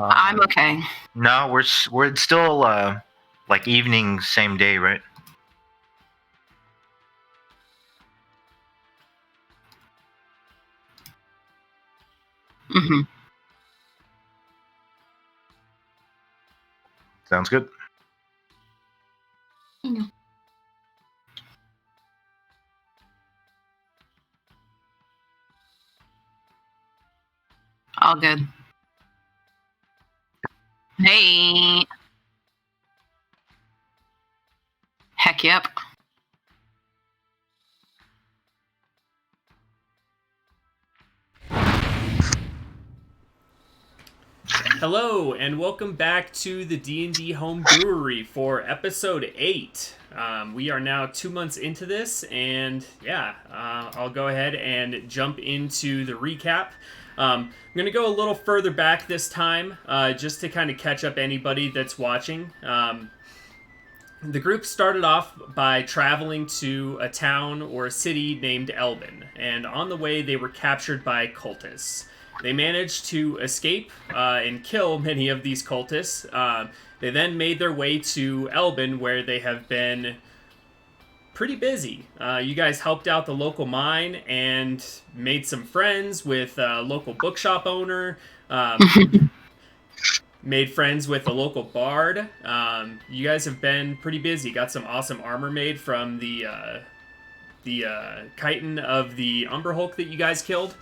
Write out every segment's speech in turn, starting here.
I'm okay. No, we're still like evening, same day, right? Hmm. Sounds good. All good. Hey. Heck yep. Hello, and welcome back to the D&D Homebrewery for episode 8. We are now 2 months into this, and I'll go ahead and jump into the recap. I'm going to go a little further back this time, just to kind of catch up anybody that's watching. The group started off by traveling to a town or a city named Elbin, and on the way they were captured by cultists. They managed to escape and kill many of these cultists. They then made their way to Elbin, where they have been pretty busy. You guys helped out the local mine and made some friends with a local bookshop owner. Made friends with a local bard. You guys have been pretty busy. Got some awesome armor made from the chitin of the Umber Hulk that you guys killed.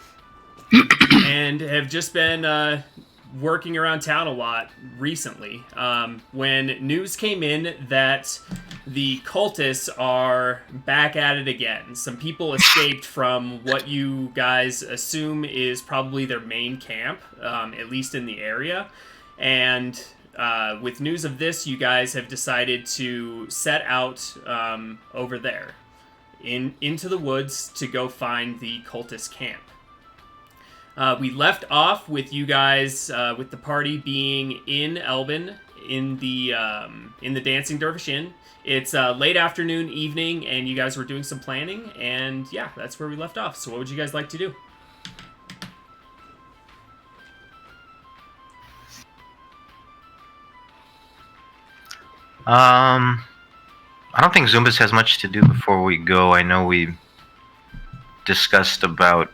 And have just been working around town a lot recently. When news came in that the cultists are back at it again. Some people escaped from what you guys assume is probably their main camp, at least in the area. And with news of this, you guys have decided to set out over there into the woods to go find the cultist camp. We left off with you guys, with the party being in Elbin in the Dancing Dervish Inn. It's late afternoon, evening, and you guys were doing some planning, and yeah, that's where we left off. So what would you guys like to do? I don't think Zumbas has much to do before we go. I know we discussed about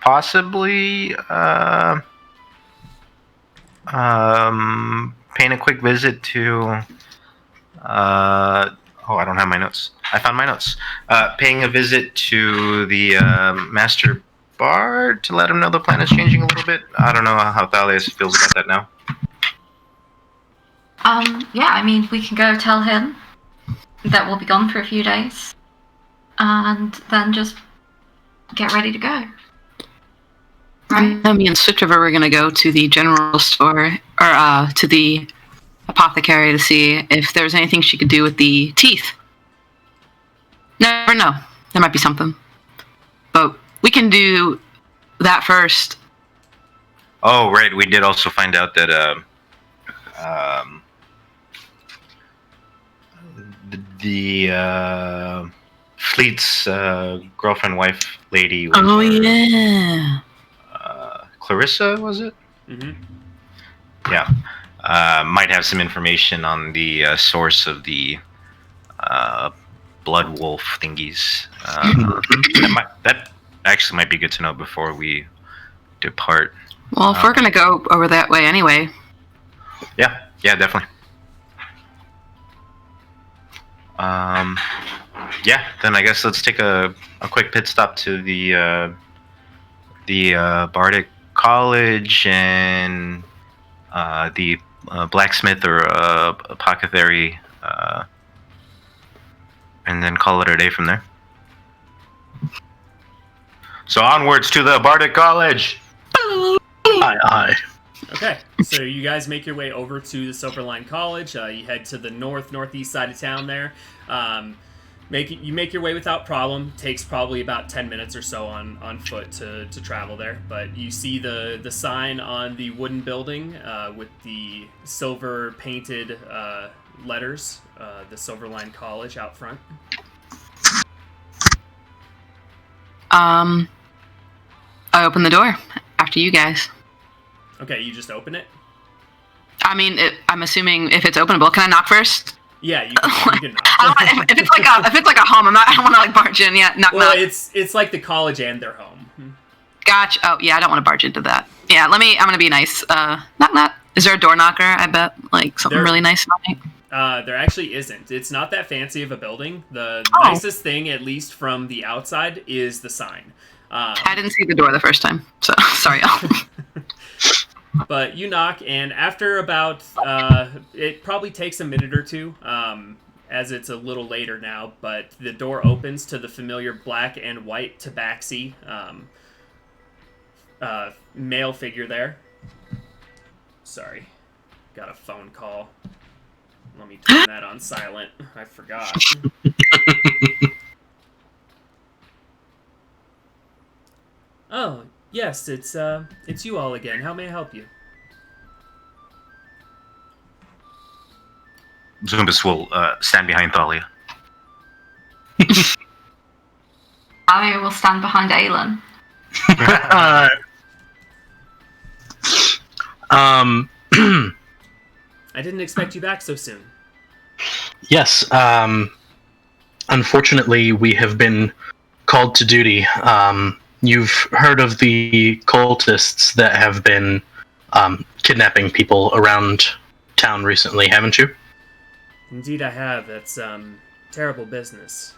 possibly paying a quick visit to I don't have my notes. I found my notes. Paying a visit to the Master Bard to let him know the plan is changing a little bit. I don't know how Thalias feels about that now. Yeah, I mean, we can go tell him that we'll be gone for a few days, and then just get ready to go. Right? Me and Sutriver were going to go to the general store, or to the apothecary to see if there's anything she could do with the teeth. Never know. There might be something. But we can do that first. Oh, right. We did also find out that the Fleet's girlfriend, wife, lady. Was yeah. Clarissa, was it? Mm-hmm. Yeah. Might have some information on the source of the blood wolf thingies. That actually might be good to know before we depart. Well, if we're going to go over that way anyway. Yeah, definitely. Then I guess let's take a quick pit stop to the Bardic College and the blacksmith or apothecary, and then call it a day from there. So onwards to the Bardic College! Aye. Okay, so you guys make your way over to the Silverline College. You head to the northeast side of town there. You make your way without problem. Takes probably about 10 minutes or so on foot to travel there. But you see the sign on the wooden building with the silver painted letters, the Silverline College out front. I open the door after you guys. Okay, you just open it? I mean, I'm assuming if it's openable, can I knock first? Yeah, you can knock. I don't, if it's like a home, I don't want to like barge in. Yeah, knock. Well, it's like the college and their home. Gotcha. Oh yeah, I don't want to barge into that. Yeah, I'm gonna be nice. Knock. Is there a door knocker? I bet like something really nice. There actually isn't. It's not that fancy of a building. The nicest thing, at least from the outside, is the sign. I didn't see the door the first time, so sorry. But you knock, and after about, it probably takes a minute or two, as it's a little later now, but the door opens to the familiar black and white tabaxi male figure there. Sorry, got a phone call. Let me turn that on silent. I forgot. Oh, yes, it's you all again. How may I help you? Zumbus will stand behind Thalia. I will stand behind Aelin. I didn't expect you back so soon. Yes. Unfortunately, we have been called to duty. You've heard of the cultists that have been kidnapping people around town recently, haven't you? Indeed I have. That's terrible business.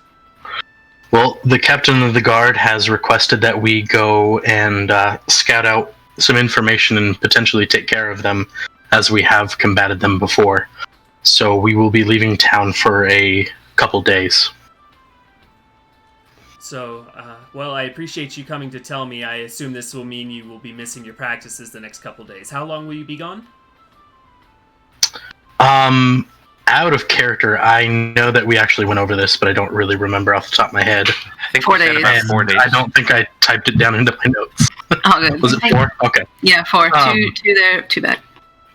Well, the captain of the guard has requested that we go and scout out some information and potentially take care of them, as we have combated them before. So we will be leaving town for a couple days. So, well, I appreciate you coming to tell me. I assume this will mean you will be missing your practices the next couple days. How long will you be gone? Out of character, I know that we actually went over this, but I don't really remember off the top of my head. I think 4 we said days. about 4 days. I don't think I typed it down into my notes. Oh, good. Was it 4? Okay. Yeah, 4. Two there, 2 back.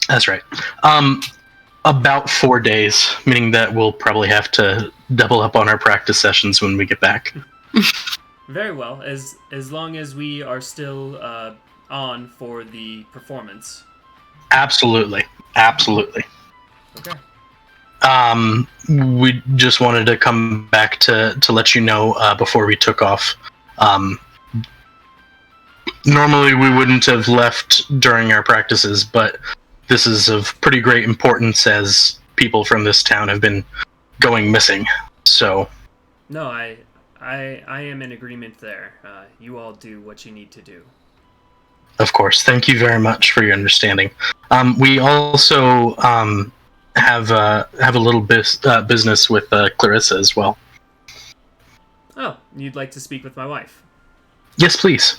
That's right. About 4 days, meaning that we'll probably have to double up on our practice sessions when we get back. Very well, as long as we are still on for the performance. Absolutely. Okay. We just wanted to come back to let you know before we took off. Normally we wouldn't have left during our practices, but this is of pretty great importance as people from this town have been going missing. So. No, I am in agreement there. You all do what you need to do. Of course. Thank you very much for your understanding. We also have a little business with Clarissa as well. Oh, you'd like to speak with my wife? Yes, please.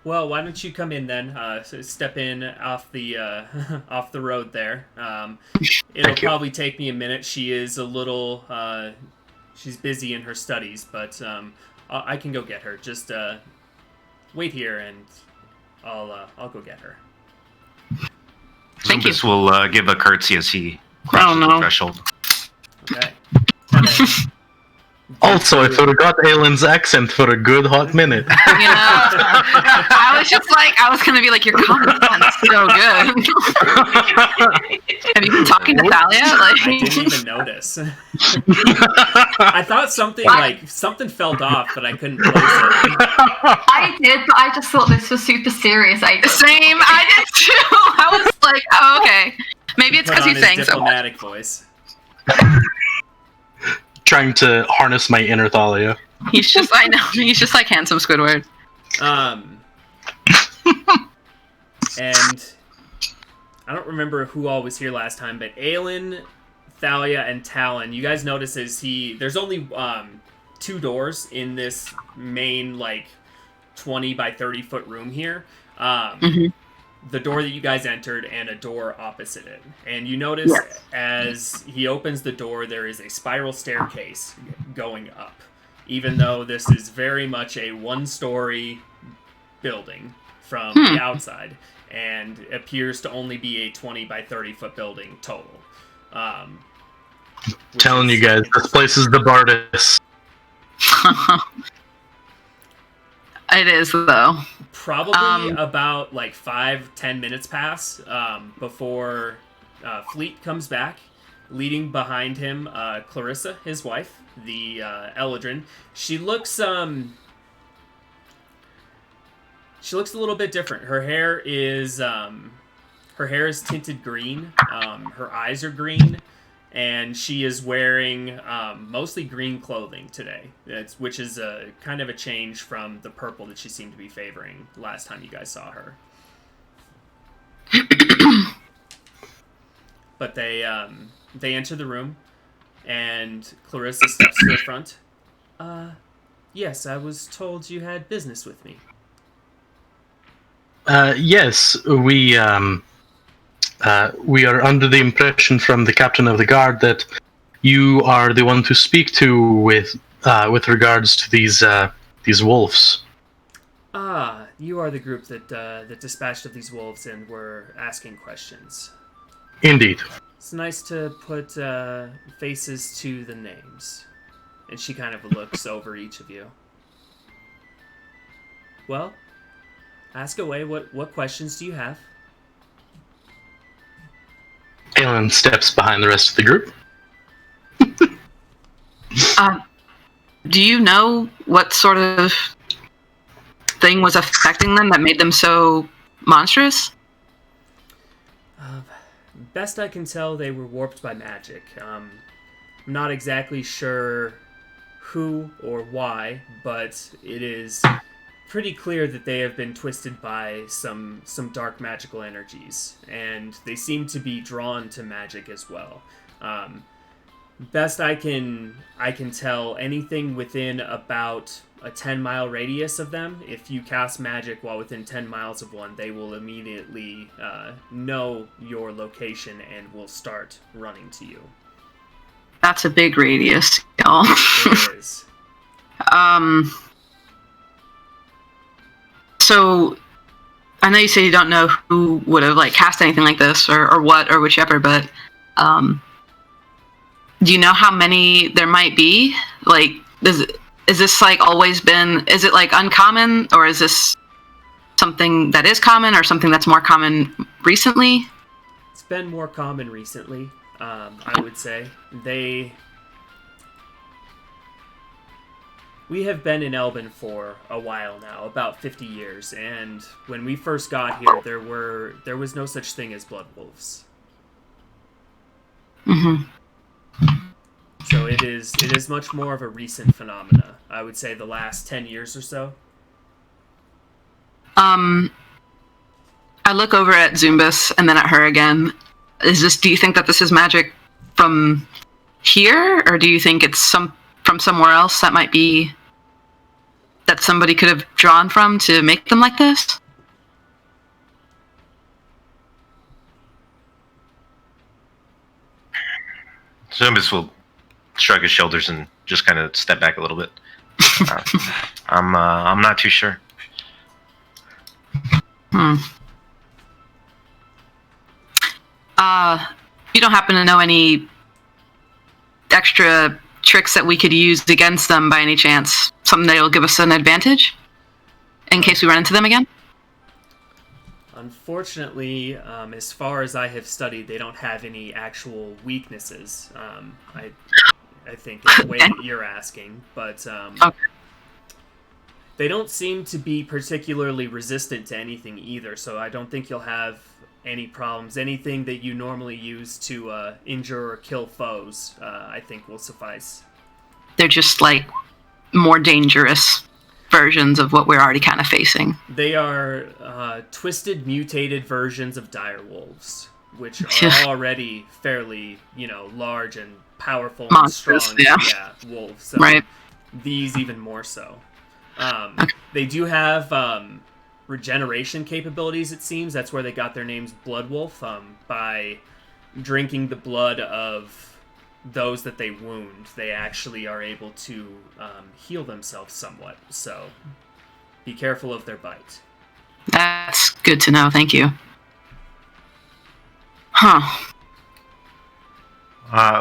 Well, why don't you come in then? Step in off the off the road there. It'll probably take me a minute. She is a little she's busy in her studies, but I can go get her. Just wait here, and I'll go get her. Thank you. Zumbus will give a curtsy as he crosses the threshold. Okay. Also, I forgot Aylin's accent for a good hot minute. You know, I was gonna be like, your comment sounds so good. Have you been talking to Thalia? I didn't even notice. I thought something felt off, but I couldn't place it. I did, but I just thought this was super serious. Same, I did too. I was like, oh, okay. Maybe it's because you sang so much. Diplomatic voice. Trying to harness my inner Thalia. He's just like handsome Squidward. And I don't remember who all was here last time, but Aelin, Thalia, and Talon, you guys notice there's only 2 doors in this main, 20 by 30 foot room here. The door that you guys entered and a door opposite it. And you notice as he opens the door, there is a spiral staircase going up, even though this is very much a 1-story building from the outside, and appears to only be a 20 by 30 foot building total. Telling you guys, this place is the Bardis. It is, though. Probably about 5-10 minutes pass before Fleet comes back, leading behind him Clarissa, his wife, the Eladrin. She looks a little bit different. Her hair is tinted green. Her eyes are green, and she is wearing mostly green clothing today. Which is a kind of a change from the purple that she seemed to be favoring last time you guys saw her. But they enter the room, and Clarissa steps to the front. Yes, I was told you had business with me. Yes, we are under the impression from the captain of the guard that you are the one to speak to with regards to these wolves. Ah, you are the group that dispatched of these wolves and were asking questions. Indeed. It's nice to put faces to the names. And she kind of looks over each of you. Well, ask away. What questions do you have? Aelin steps behind the rest of the group. Do you know what sort of thing was affecting them that made them so monstrous? Best I can tell, they were warped by magic. I'm not exactly sure who or why, but it is pretty clear that they have been twisted by some dark magical energies, and they seem to be drawn to magic as well. Best I can tell, anything within about a 10-mile radius of them, if you cast magic while within 10 miles of one, they will immediately know your location and will start running to you. That's a big radius, y'all. It is. So, I know you say you don't know who would have cast anything like this, or what, or whichever, but do you know how many there might be? Is this always been? Is it uncommon, or is this something that is common, or something that's more common recently? It's been more common recently, I would say. We have been in Elbin for a while now, about 50 years, and when we first got here, there was no such thing as blood wolves. Mm-hmm. So it is much more of a recent phenomena. I would say the last 10 years or so. I look over at Zumbus and then at her again. Do you think that this is magic from here, or do you think it's from somewhere else that might be that somebody could have drawn from to make them like this? Zumbus will shrug his shoulders and just kind of step back a little bit. I'm not too sure. You don't happen to know any extra tricks that we could use against them by any chance? Something that'll give us an advantage in case we run into them again? Unfortunately, as far as I have studied, they don't have any actual weaknesses. I think in the way that you're asking, but Okay. they don't seem to be particularly resistant to anything either. So I don't think you'll have any problems. Anything that you normally use to injure or kill foes, I think will suffice. They're just more dangerous versions of what we're already kind of facing. They are twisted, mutated versions of dire wolves, which are already fairly, large and powerful Monstrous, and strong. yeah. Wolves. So Right. These even more so. They do have regeneration capabilities, it seems. That's where they got their names Blood Wolf, by drinking the blood of those that they wound. They actually are able to heal themselves somewhat. So be careful of their bite. That's good to know. Thank you. Huh.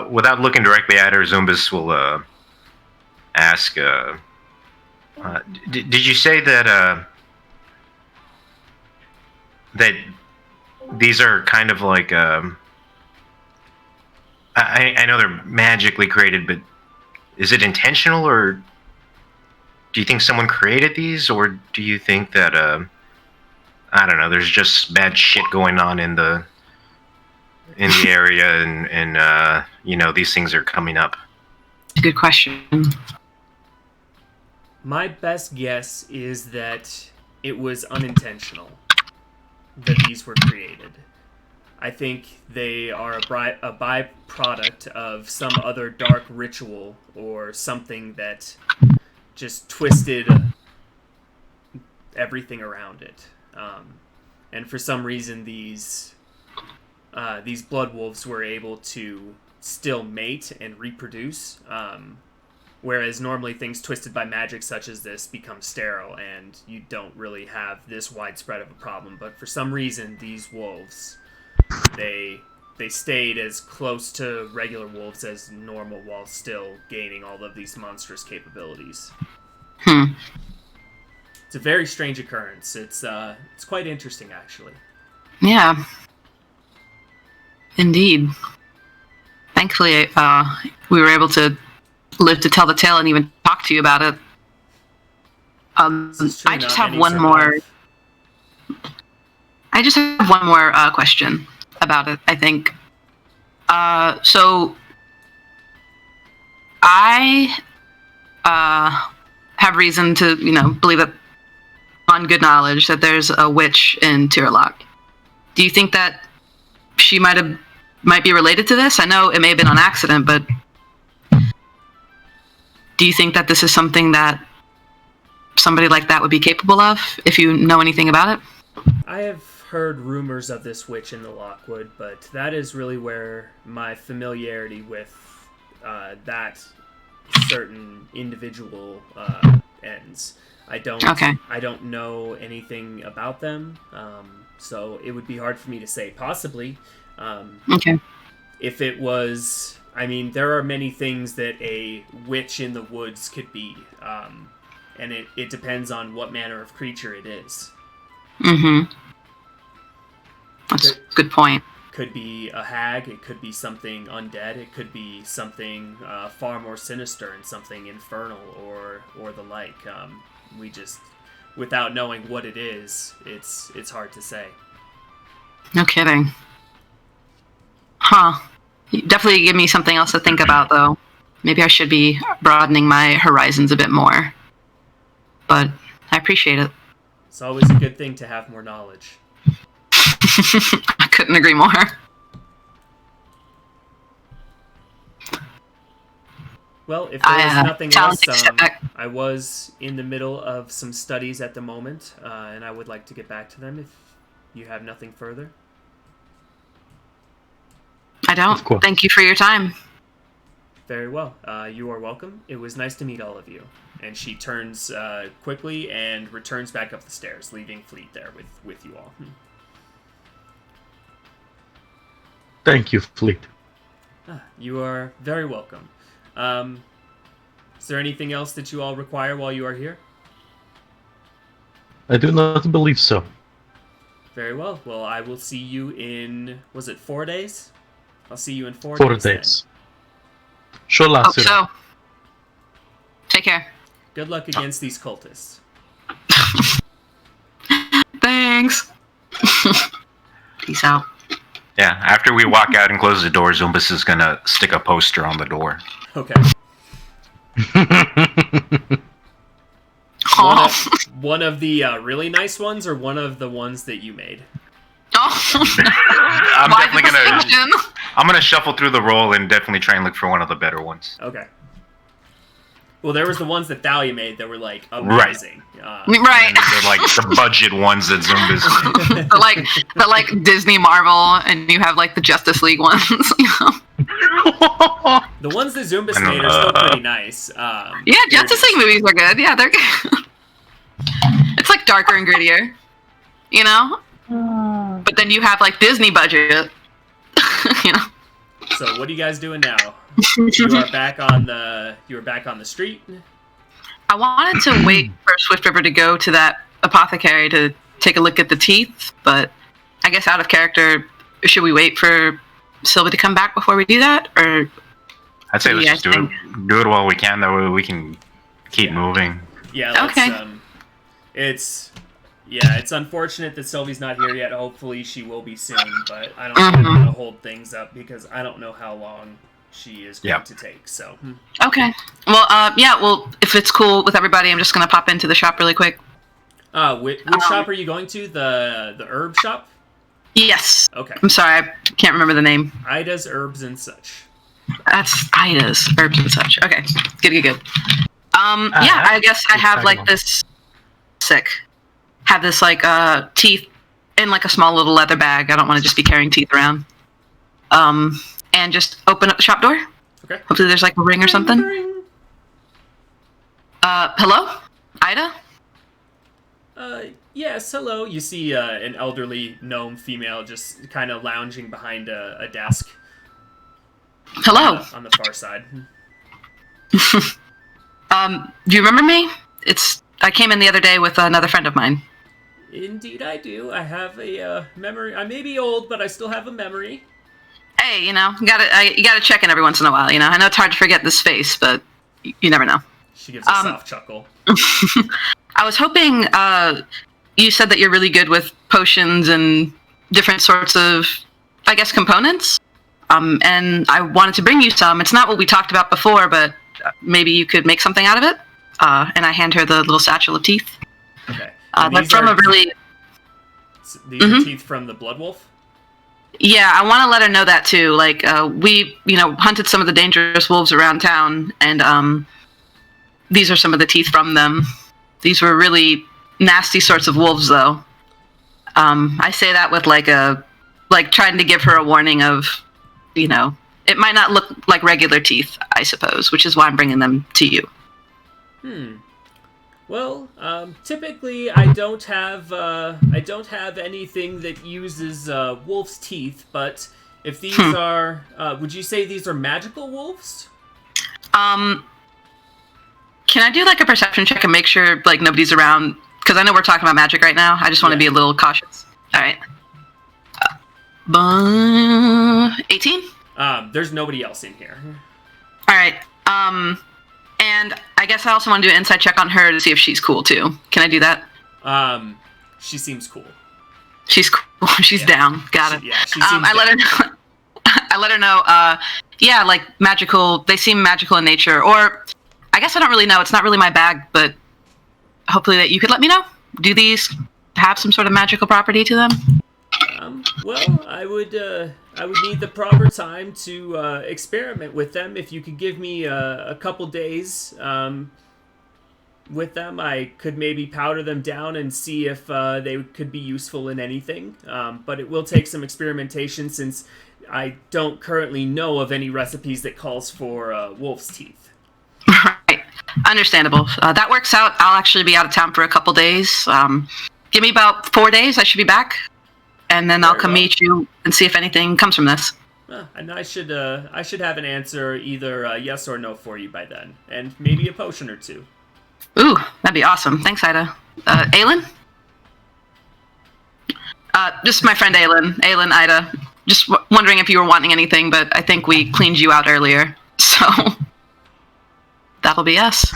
Without looking directly at her, Zumbus will ask, did you say that that these are kind of I know they're magically created, but is it intentional, or do you think someone created these, or do you think that I don't know, there's just bad shit going on in the area, and you know, these things are coming up? Good question. My best guess is that it was unintentional that these were created. I think they are a byproduct of some other dark ritual or something that just twisted everything around it. And for some reason, these blood wolves were able to still mate and reproduce, whereas normally things twisted by magic such as this become sterile, and you don't really have this widespread of a problem. But for some reason, these wolves, they stayed as close to regular wolves as normal while still gaining all of these monstrous capabilities. It's a very strange occurrence. It's quite interesting, actually. Yeah. Indeed. Thankfully, we were able to live to tell the tale and even talk to you about it. I just have one more. I just have one more question about it, I think. So I have reason to, believe that, on good knowledge, that there's a witch in Tirlock. Do you think that she might be related to this? I know it may have been on accident, but do you think that this is something that somebody like that would be capable of, if you know anything about it? I have heard rumors of this witch in the Lockwood, but that is really where my familiarity with that certain individual ends. I don't know anything about them, so it would be hard for me to say. Possibly. If it was... I mean, there are many things that a witch in the woods could be, and it depends on what manner of creature it is. Mm-hmm. That's a good point. Could be a hag, it could be something undead, it could be something far more sinister and something infernal or the like. We just, without knowing what it is, it's hard to say. No kidding. Huh. You definitely give me something else to think about, though. Maybe I should be broadening my horizons a bit more. But I appreciate it. It's always a good thing to have more knowledge. I couldn't agree more. Well, if there's nothing else, I was in the middle of some studies at the moment, and I would like to get back to them if you have nothing further. I don't. Thank you for your time. Very well. You are welcome. It was nice to meet all of you. And she turns quickly and returns back up the stairs, leaving Fleet there with you all. Thank you, Fleet. You are very welcome. Is there anything else that you all require while you are here? I do not believe so. Very well. Well, I will see you in, was it 4 days? I'll see you in 4 days. 4 days. Hope so. Take care. Good luck against these cultists. Thanks. Peace out. Yeah, after we walk out and close the door, Zumbus is gonna stick a poster on the door. Okay. Oh. One of the really nice ones, or one of the ones that you made? Oh. I'm definitely I'm gonna shuffle through the roll and definitely try and look for one of the better ones. Okay. Well, there was the ones that Thalia made that were like amazing. Right. They're like the budget ones that Zumbus made. the like Disney Marvel, and you have like the Justice League ones. The ones that Zumbus made are still pretty nice. Yeah, Justice League movies are good. Yeah, they're good. It's like darker and grittier, But then you have like Disney budget, So what are you guys doing now? You are back on the street. I wanted to wait for Swift River to go to that apothecary to take a look at the teeth, but I guess out of character, should we wait for Sylvie to come back before we do that, or I'd say do let's you just do guys it. Do it while we can. That way we can keep moving. Yeah. Let's, Okay. It's unfortunate that Sylvie's not here yet. Hopefully she will be soon, but I don't think I'm gonna hold things up because I don't know how long she is going to take. So. Okay. Well, well, if it's cool with everybody, I'm just gonna pop into the shop really quick. Which shop are you going to? The herb shop? Yes. Okay. I'm sorry, I can't remember the name. Ida's Herbs and Such. That's Ida's Herbs and Such. Okay. Good. I guess I have like this. Sick. Have this like teeth in like a small little leather bag. I don't want to just be carrying teeth around. And just open up the shop door. Okay. Hopefully there's like a ring or something. Ring. Hello? Ida? Yes, hello. You see an elderly gnome female just kind of lounging behind a desk. Hello? On the far side. Do you remember me? I came in the other day with another friend of mine. Indeed I do. I have a memory. I may be old, but I still have a memory. Hey, you gotta check in every once in a while, I know it's hard to forget this face, but you never know. She gives a soft chuckle. I was hoping, you said that you're really good with potions and different sorts of, I guess, components. And I wanted to bring you some. It's not what we talked about before, but maybe you could make something out of it. And I hand her the little satchel of teeth. Okay. But from a really... These are teeth from the Blood Wolf? Yeah, I want to let her know that too. Like, we, hunted some of the dangerous wolves around town, and these are some of the teeth from them. These were really nasty sorts of wolves, though. I say that with trying to give her a warning of, it might not look like regular teeth, I suppose, which is why I'm bringing them to you. Well, typically I don't have anything that uses wolf's teeth, but if these are, would you say these are magical wolves? Can I do like a perception check and make sure like nobody's around? Because I know we're talking about magic right now. I just want to be a little cautious. All right. 18? There's nobody else in here. All right. And I guess I also want to do an inside check on her to see if she's cool too. Can I do that? She seems cool. She's cool. She's down. Got it. Yeah, she seems let her know. I let her know. Like magical. They seem magical in nature, or I guess I don't really know. It's not really my bag, but hopefully that you could let me know. Do these have some sort of magical property to them? Well, I would need the proper time to experiment with them. If you could give me a couple days with them, I could maybe powder them down and see if they could be useful in anything. But it will take some experimentation since I don't currently know of any recipes that calls for wolf's teeth. Right. Understandable. That works out. I'll actually be out of town for a couple days. Give me about 4 days. I should be back. And then I'll come meet you and see if anything comes from this. And I should have an answer, either yes or no, for you by then, and maybe a potion or two. Ooh, that'd be awesome. Thanks, Ida. Aelin? Just my friend Aelin. Aelin, Ida. Just wondering if you were wanting anything, but I think we cleaned you out earlier, so that'll be us.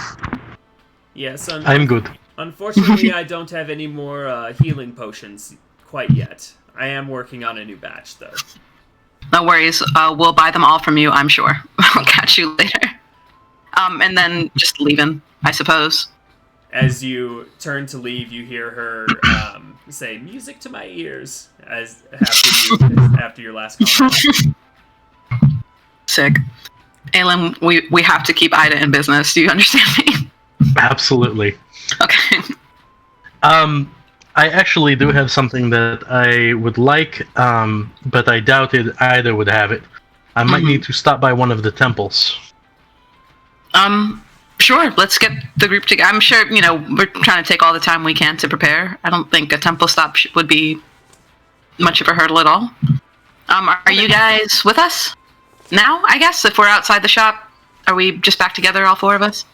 Yes, I'm good. Unfortunately, I don't have any more healing potions quite yet. I am working on a new batch, though. No worries. We'll buy them all from you, I'm sure. I'll catch you later. And then just leaving, I suppose. As you turn to leave, you hear her say, "Music to my ears," after your last comment. Sick. Aelin, we have to keep Ida in business. Do you understand me? Absolutely. Okay. I actually do have something that I would like, but I doubted Ida would have it. I might need to stop by one of the temples. Sure. Let's get the group together. I'm sure, we're trying to take all the time we can to prepare. I don't think a temple stop would be much of a hurdle at all. Are you guys with us now, I guess? If we're outside the shop, are we just back together, all four of us?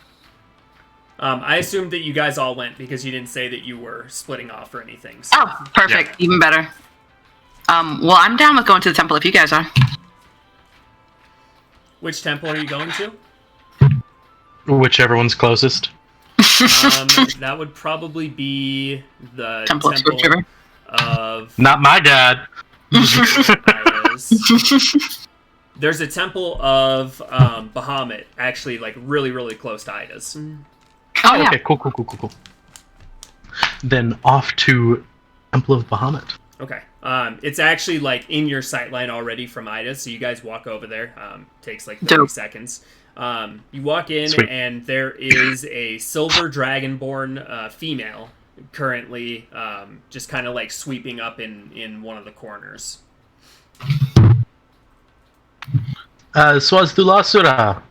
I assumed that you guys all went because you didn't say that you were splitting off or anything. So. Oh, perfect. Yeah. Even better. Well, I'm down with going to the temple if you guys are. Which temple are you going to? Whichever one's closest. That would probably be the Temple of Swift River. of Not my dad. Ida's. There's a temple of Bahamut, actually, like really, really close to Ida's. Oh yeah. Okay, cool. Then off to Temple of Bahamut. Okay. It's actually like in your sightline already from Ida, so you guys walk over there. Takes like 30 Dope. seconds. You walk in, Sweet. and there is a silver dragonborn female currently just kind of like sweeping up in one of the corners. Swazdula.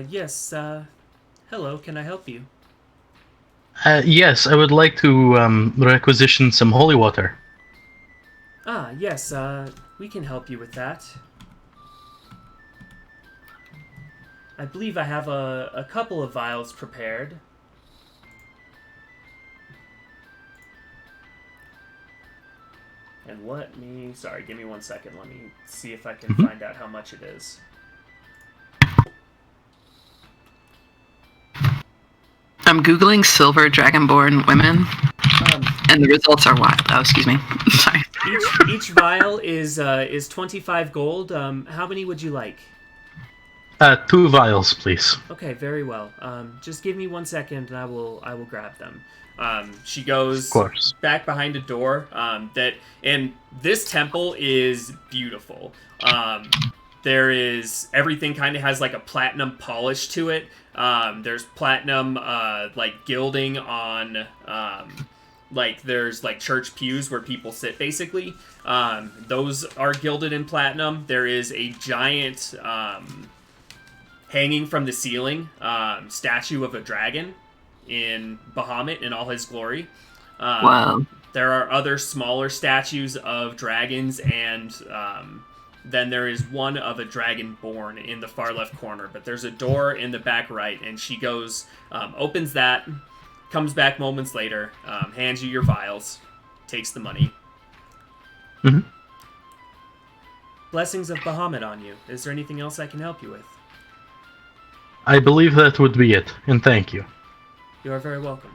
Yes. Hello, can I help you? Yes, I would like to requisition some holy water. Yes, we can help you with that. I believe I have a couple of vials prepared. And give me 1 second. Let me see if I can find out how much it is. I'm googling silver dragonborn women, and the results are wild. Oh, excuse me. Sorry. Each vial is 25 gold. How many would you like? 2 vials, please. Okay, very well. Just give me 1 second, and I will grab them. She goes Of course. back behind a door. And this temple is beautiful. There is everything kind of has like a platinum polish to it. There's platinum like gilding on like there's like church pews where people sit basically. Those are gilded in platinum. There is a giant hanging from the ceiling statue of a dragon in Bahamut in all his glory. Wow. There are other smaller statues of dragons, and then there is one of a dragonborn in the far left corner. But there's a door in the back right, and she goes, opens that, comes back moments later, hands you your vials, takes the money. Mhm. Blessings of Bahamut on you. Is there anything else I can help you with? I believe that would be it, and thank you. You are very welcome.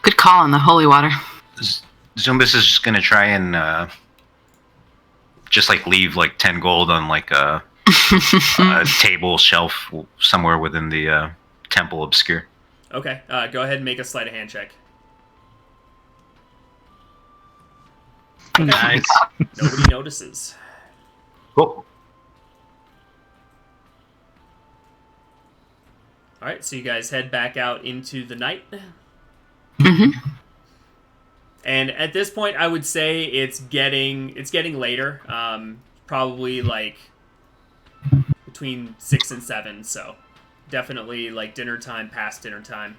Good call on the holy water. Zumbus is just gonna try and just like leave like 10 gold on like a table shelf somewhere within the temple obscure. Okay, go ahead and make a sleight of hand check. Nice. Nobody notices. Cool. Alright, so you guys head back out into the night. Mm-hmm. And at this point, I would say it's getting later. Probably like between 6 and 7, so definitely like dinner time, past dinner time.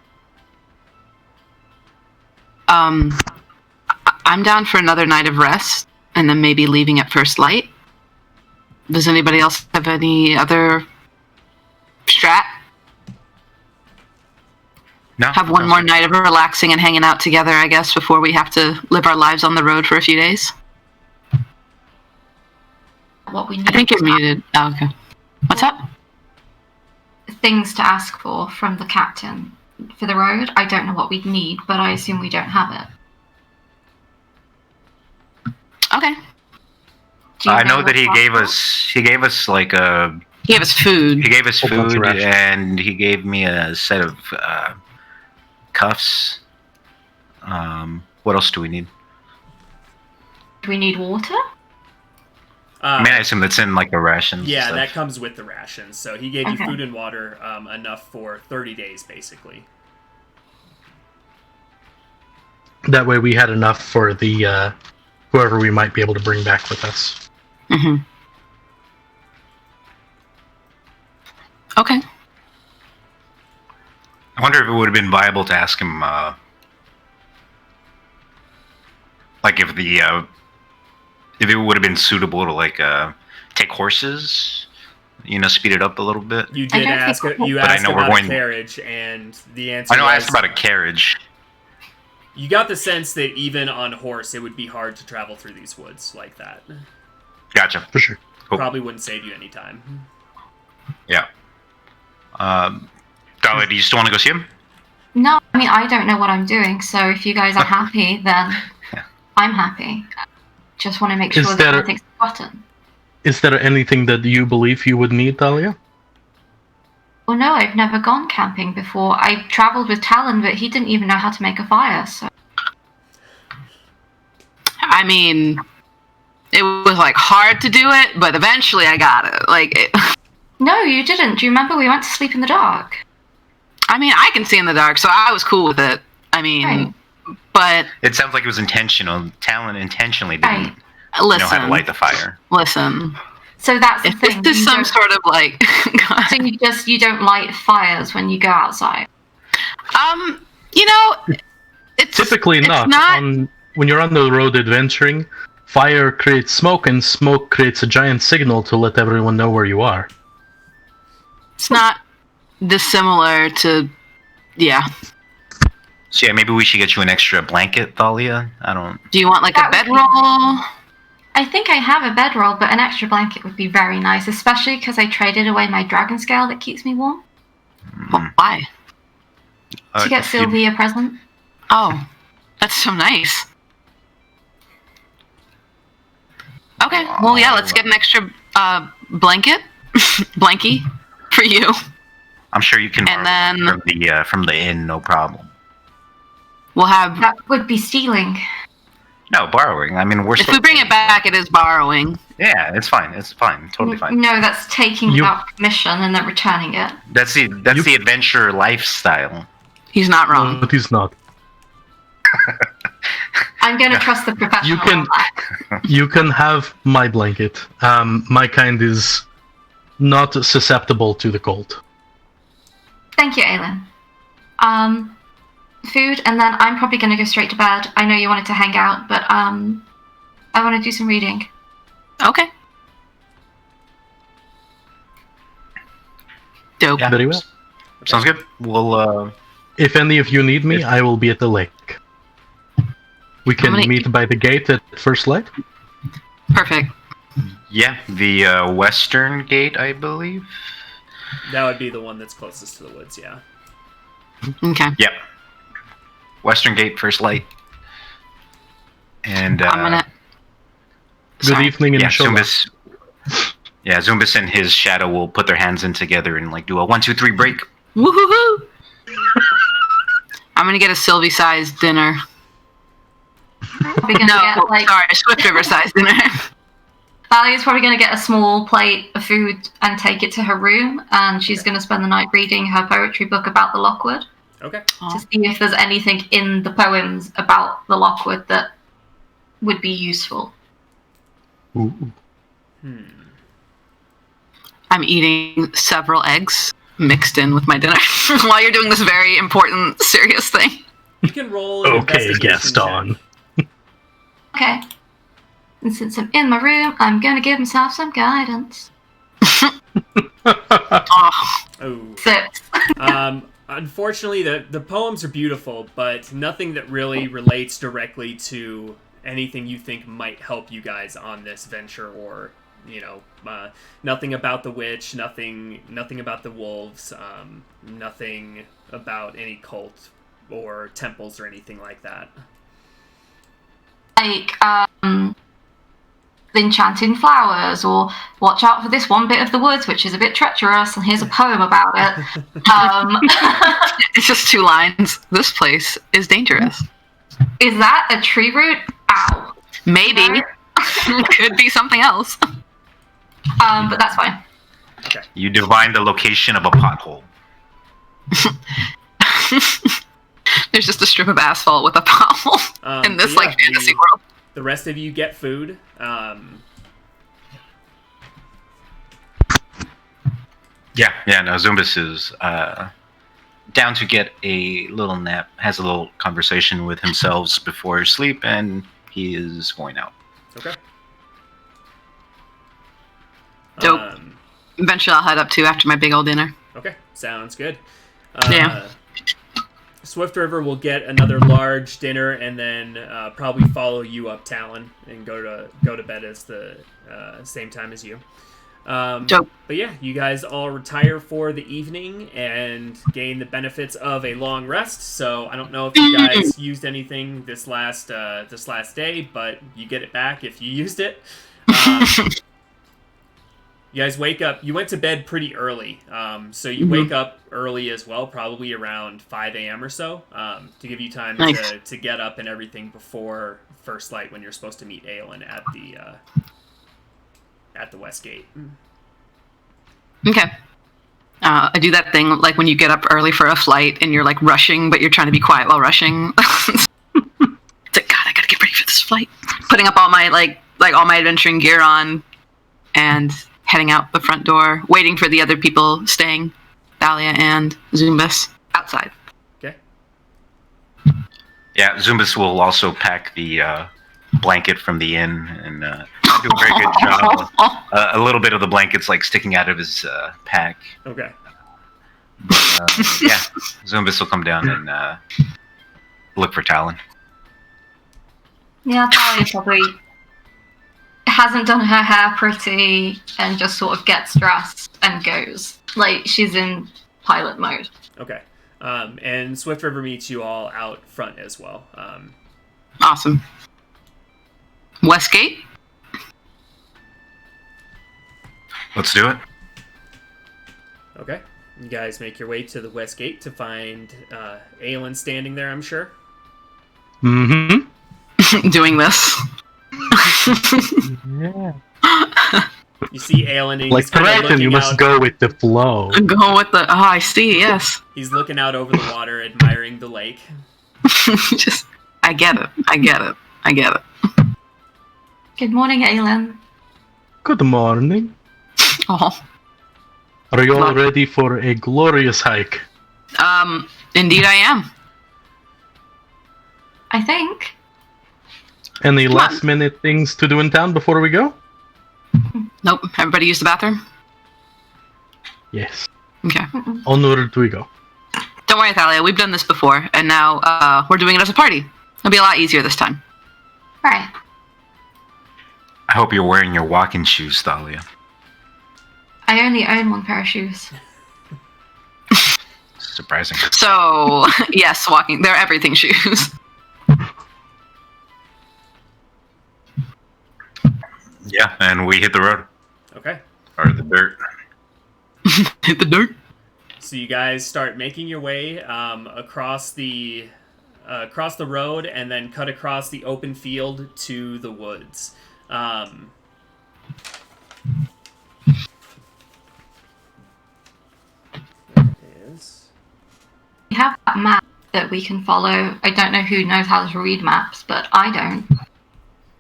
I'm down for another night of rest, and then maybe leaving at first light. Does anybody else have any other strat? No. Have one more night of relaxing and hanging out together, I guess, before we have to live our lives on the road for a few days. What we need. I think you're muted. Oh, okay. What's up? Things to ask for from the captain for the road. I don't know what we'd need, but I assume we don't have it. Okay. Do you I know that he what's gave possible? us like a He gave us food. he gave us Whole bunch of food rations. and he gave me a set of cuffs. What else do we need? Do we need water? I mean, I assume that's in like the rations. and Yeah, stuff. that comes with the rations. So he gave you Okay. food and water enough for 30 days, basically. That way we had enough for the whoever we might be able to bring back with us. Mm-hmm. Okay. I wonder if it would have been viable to ask him, like if it would have been suitable to like take horses, speed it up a little bit. You I did don't ask. think- You But I asked know we're about a going- carriage, and the answer. I know I was, asked about a carriage. You got the sense that even on horse, it would be hard to travel through these woods like that. Gotcha. For sure. Cool. Probably wouldn't save you any time. Yeah. Dahlia, do you still want to go see him? No, I mean, I don't know what I'm doing, so if you guys are happy, then I'm happy. Just want to make sure Is that there- everything's forgotten. Is there anything that you believe you would need, Dahlia? Well, no, I've never gone camping before. I travelled with Talon, but he didn't even know how to make a fire, so... I mean, it was like hard to do it, but eventually I got it. No, you didn't. Do you remember we went to sleep in the dark? I mean, I can see in the dark, so I was cool with it. I mean, Right. but It sounds like it was intentional. Talon intentionally didn't Right. know how to light listen, the fire. listen. So that's the If thing. this is you some don't- sort of like, So you don't light fires when you go outside. you know, it's Typically it's not. When you're on the road adventuring, fire creates smoke, and smoke creates a giant signal to let everyone know where you are. It's not dissimilar to, yeah. So yeah, maybe we should get you an extra blanket, Thalia. I don't. Do you want like That a would be- bedroll? I think I have a bedroll, but an extra blanket would be very nice, especially because I traded away my dragon scale that keeps me warm Well, why? to get if you- Sylvia a present. Oh, that's so nice. Okay, well, yeah, let's get an extra blanket, blankie, for you. I'm sure you can And borrow one from the inn, no problem. We'll have. That would be stealing. No, borrowing. I mean, we're. If we bring it back, it is borrowing. Yeah, it's fine. It's fine. Totally fine. No, that's taking You- without permission and then returning it. That's the adventure lifestyle. He's not wrong. But he's not. I'm going to trust the professional. You can- on that. You can have my blanket. My kind is not susceptible to the cold. Thank you, Aelin. Food, and then I'm probably going to go straight to bed. I know you wanted to hang out, but I want to do some reading. Okay. Dope. Yeah. Very well. Sounds good. We'll. If any of you need me, I will be at the lake. We can gonna- meet by the gate at first light. Perfect. Yeah, the western gate, I believe. That would be the one that's closest to the woods, yeah. Okay. Yep. Western gate, first light. And I'm gonna. Good Sorry. evening, yeah, inshallah. Zumbus. Yeah, Zumbus and his shadow will put their hands in together and like do a 1, 2, 3 break. Woohoo! I'm gonna get a Sylvie-sized dinner. Probably going to No, get, like, sorry, a Swift River-sized dinner. Valia's probably going to get a small plate of food and take it to her room, and she's going to spend the night reading her poetry book about the Lockwood Okay. to see if there's anything in the poems about the Lockwood that would be useful. Ooh. I'm eating several eggs mixed in with my dinner while you're doing this very important, serious thing. You can roll an Okay, investigation Gaston. check. Okay. And since I'm in my room, I'm going to give myself some guidance. Oh, Oh. 6. Unfortunately, the poems are beautiful, but nothing that really relates directly to anything you think might help you guys on this venture, or nothing about the witch, nothing about the wolves, nothing about any cult or temples or anything like that. Like, enchanting flowers, or watch out for this one bit of the woods which is a bit treacherous, and here's a poem about it. it's just 2 lines. This place is dangerous. Is that a tree root? Ow. Maybe. Could be something else. But that's fine. You divine the location of a pothole. There's just a strip of asphalt with a pothole in this but yeah, like fantasy world. The rest of you get food. Yeah, no, Zumbus is down to get a little nap, has a little conversation with himself before sleep, and he is going out. Okay. Dope. Eventually I'll head up too after my big old dinner. Okay, sounds good. Yeah. Swift River will get another large dinner and then probably follow you up, Talon, and go to bed as the same time as you. Dope. But yeah, you guys all retire for the evening and gain the benefits of a long rest. So I don't know if you guys used anything this last day, but you get it back if you used it. You guys wake up. You went to bed pretty early, so you wake up early as well, probably around 5 a.m. or so, to give you time to get up and everything before first light when you're supposed to meet Aelin at the West Gate. Okay. I do that thing like when you get up early for a flight and you're like rushing, but you're trying to be quiet while rushing. It's like, God, I gotta get ready for this flight. Putting up all my like all my adventuring gear on, and heading out the front door, waiting for the other people staying, Thalia and Zumbus, outside. Okay. Yeah, Zumbus will also pack the blanket from the inn and do a very good job. A little bit of the blanket's like sticking out of his pack. Okay. But, yeah, Zumbus will come down and look for Talon. Yeah, Talia probably hasn't done her hair pretty and just sort of gets dressed and goes. Like, she's in pilot mode. Okay. And Swift River meets you all out front as well. Awesome. Westgate? Let's do it. Okay. You guys make your way to the West Gate to find Aelin standing there, I'm sure. Mm-hmm. Doing this. Yeah. You see Aelin and Like he's kind of Triton, you looking must out. go with the flow. Go with the. Oh, I see. Yes. He's looking out over the water, admiring the lake. Just. I get it. I get it. I get it. Good morning, Aelin. Good morning. Oh. Are you all Well- ready for a glorious hike? Indeed I am. I think. Any Come last minute things to do in town before we go? Nope. Everybody use the bathroom? Yes. Okay. Onward we go. Don't worry, Thalia. We've done this before, and now we're doing it as a party. It'll be a lot easier this time. Right. I hope you're wearing your walking shoes, Thalia. I only own one pair of shoes. Surprising. So, yes, walking. They're everything shoes. Yeah, and we hit the road. Okay. Or the dirt. Hit the dirt. So you guys start making your way across the road and then cut across the open field to the woods. We have that map that we can follow. I don't know who knows how to read maps, but I don't.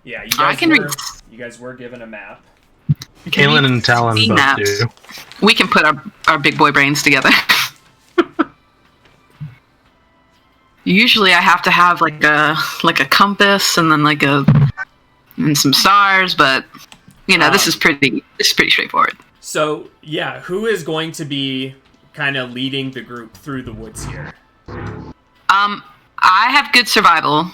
Yeah, I can read. you guys were given a map. Kaylin and Talon see both maps. do. We can put our big boy brains together. Usually, I have to have like a compass and then and some stars, but this is pretty straightforward. So yeah, who is going to be kind of leading the group through the woods here? I have good survival.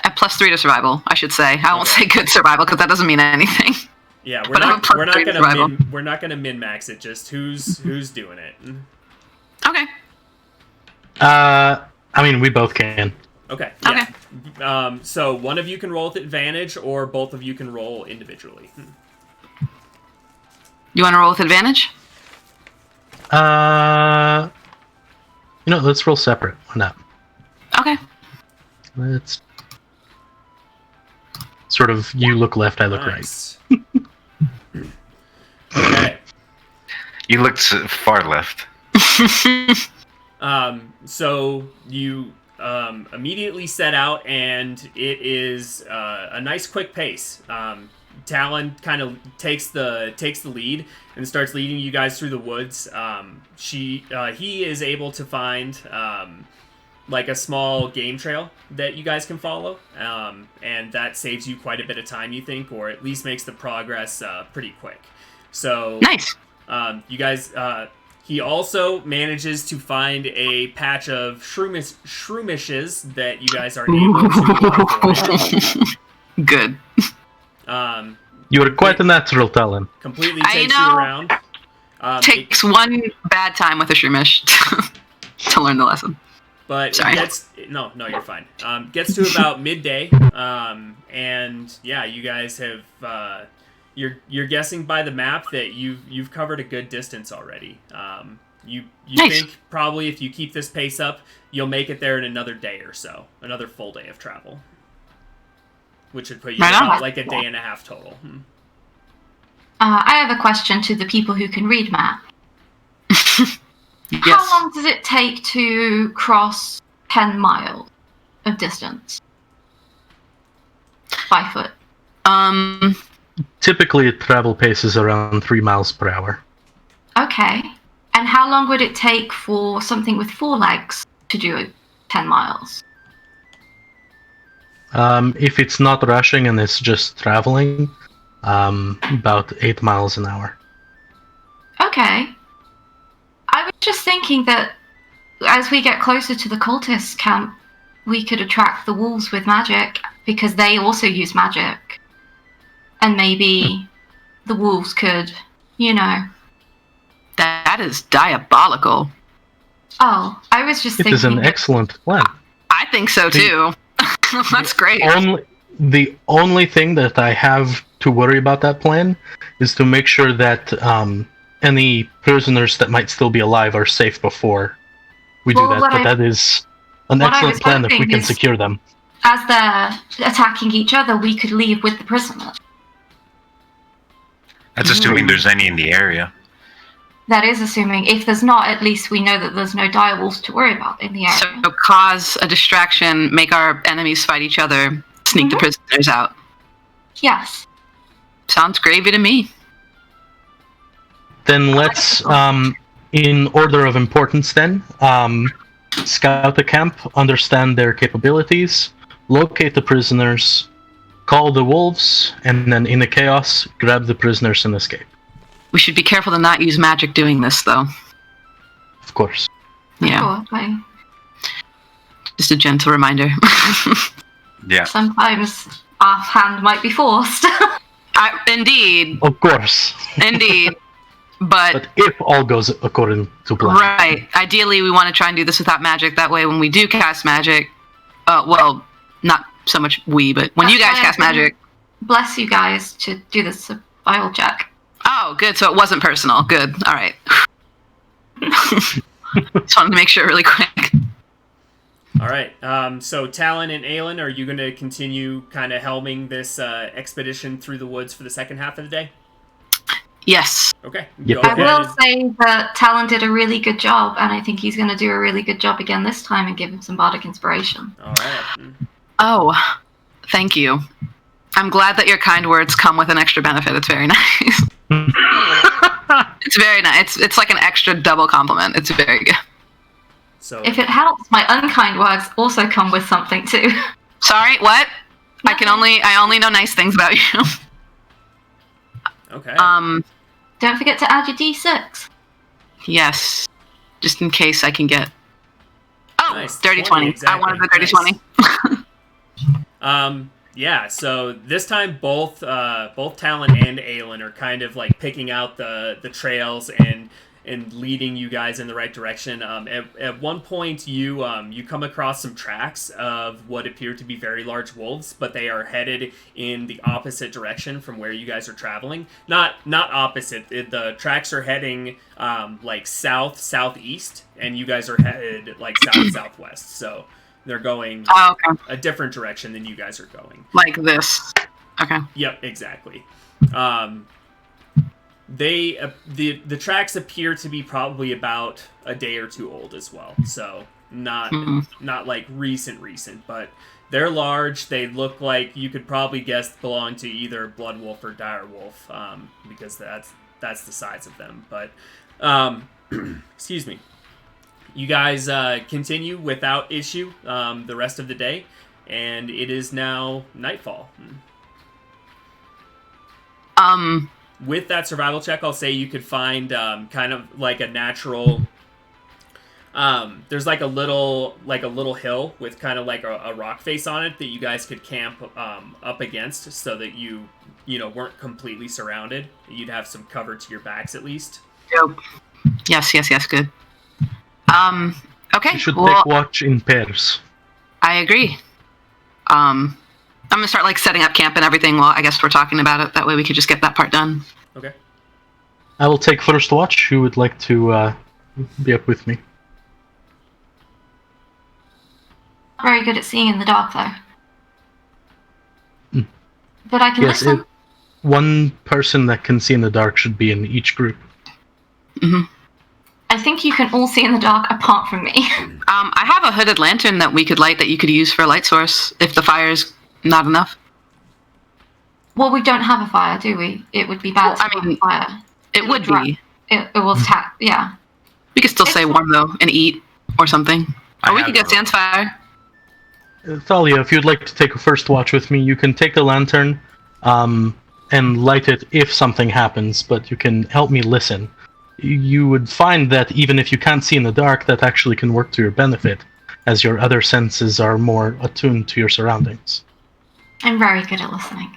I have +3 to survival, I should say. I won't say good survival because that doesn't mean anything. Yeah, But I'm a +3 to survival. we're not gonna min max it. Just who's doing it. Okay. I mean, we both can. Okay. Yeah. Okay. So one of you can roll with advantage, or both of you can roll individually. You want to roll with advantage? Let's roll separate. Why not? Okay. Let's sort of, you look left, I look Nice. Okay. You looked far left. So you immediately set out, and it is a nice quick pace. Talon kind of takes the lead and starts leading you guys through the woods. He is able to find like a small game trail that you guys can follow, and that saves you quite a bit of time, you think, or at least makes the progress pretty quick. So Nice. you guys He also manages to find a patch of shroomishes that you guys are able to avoid. Good. You are quite a natural talent. Completely I takes know. you around. Takes one bad time with a shroomish to learn the lesson. But Sorry. it gets no, you're fine. Gets to about midday, and yeah, you guys have you're guessing by the map that you've covered a good distance already. You Nice. think probably if you keep this pace up, you'll make it there in another day or so, another full day of travel, which would put you Right at on. about like a day and a half total. I have a question to the people who can read map. Yes. How long does it take to cross 10 miles of distance? By foot. Typically, travel pace is around 3 miles per hour. Okay. And how long would it take for something with 4 legs to do 10 miles? If it's not rushing and it's just traveling, about 8 miles an hour. Okay. I was just thinking that as we get closer to the cultist camp, we could attract the wolves with magic, because they also use magic. And maybe the wolves could, That is diabolical. Oh, I was just It thinking is an that- excellent plan. I think so too. That's great. The only thing that I have to worry about that plan is to make sure that any prisoners that might still be alive are safe before we do Well, that. what But I- that is an what I excellent was plan if we hoping can is- secure them. as they're attacking each other, we could leave with the prisoners. That's assuming there's any in the area. That is assuming. If there's not, at least we know that there's no direwolves to worry about in the area. So cause a distraction, make our enemies fight each other, sneak the prisoners out. Yes. Sounds gravy to me. Then let's, in order of importance then, scout the camp, understand their capabilities, locate the prisoners, call the wolves, and then in the chaos, grab the prisoners and escape. We should be careful to not use magic doing this, though. Of course. Yeah, Probably. just a gentle reminder. Yeah. Sometimes our hand might be forced. Indeed, Of course. indeed. But if all goes according to plan. Right. Ideally, we want to try and do this without magic. That way, when we do cast magic, well, not so much we, but when you guys cast magic. Bless you guys to do the survival check. Oh, good. So it wasn't personal. Good. All right. Just wanted to make sure really quick. All right. So Talon and Aelin, are you going to continue kind of helming this expedition through the woods for the second half of the day? Yes. Okay. Yep. Go I ahead will and- say that Talon did a really good job, and I think he's going to do a really good job again this time and give him some bardic inspiration. All right. Oh, thank you. I'm glad that your kind words come with an extra benefit. It's very nice. It's very nice. It's like an extra double compliment. It's very good. So If it helps, my unkind words also come with something too. Sorry, what? Nothing. I only know nice things about you. okay. Don't forget to add your d6. Yes. Just in case I can get. Oh, Nice. dirty 20, 20. I wanted the dirty exactly. 20. Yeah, so this time both Talon and Aelin are kind of like picking out the trails and leading you guys in the right direction. At one point, you come across some tracks of what appear to be very large wolves, but they are headed in the opposite direction from where you guys are traveling. Not opposite. The tracks are heading like southeast, and you guys are headed like southwest. So they're going Oh, okay. a different direction than you guys are going. Like this. Okay. Yep, exactly. The tracks appear to be probably about a day or two old as well. So not like recent, but they're large. They look like you could probably guess belong to either Blood Wolf or Dire Wolf, because that's the size of them. But excuse me. You guys continue without issue the rest of the day, and it is now nightfall. with that survival check, I'll say you could find kind of like a natural. There's like a little hill with kind of like a rock face on it that you guys could camp up against, so that you weren't completely surrounded. You'd have some cover to your backs at least. Yep. Yes, good. Okay. You should take watch in pairs. I agree. I'm gonna start like setting up camp and everything while I guess we're talking about it. That way we could just get that part done. Okay. I will take first watch. Who would like to be up with me? Very good at seeing in the dark, though. Mm. But I can listen. One person that can see in the dark should be in each group. Mm-hmm. I think you can all see in the dark apart from me. I have a hooded lantern that we could light that you could use for a light source if the fire's not enough. Well, we don't have a fire, do we? It would be bad to have a fire. It would be. It will yeah. We could still stay warm, though, and eat or something. Or we could get Sans fire. Thalia, if you'd like to take a first watch with me, you can take the lantern and light it if something happens, but you can help me listen. You would find that even if you can't see in the dark, that actually can work to your benefit, as your other senses are more attuned to your surroundings. I'm very good at listening.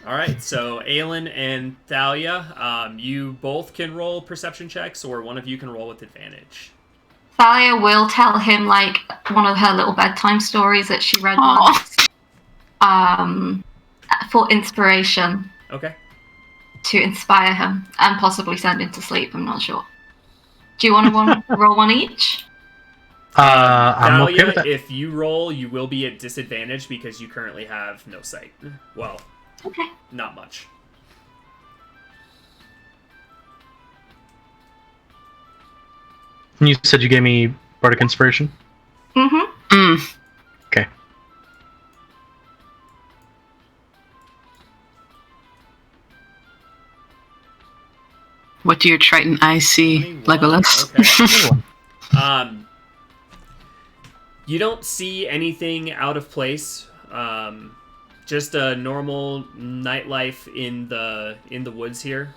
All right, so Aelin and Thalia, you both can roll perception checks, or one of you can roll with advantage. Thalia will tell him like one of her little bedtime stories that she read once, for inspiration. Okay. To inspire him and possibly send him to sleep. I'm not sure. Do you want to roll one each? I'm okay with that. If you roll, you will be at disadvantage because you currently have no sight. Well, okay. Not much. You said you gave me Bardic Inspiration? Mm-hmm. Mm. Okay. What do your Triton eyes see, 21. Legolas? Okay. You don't see anything out of place. Just a normal nightlife in the woods here,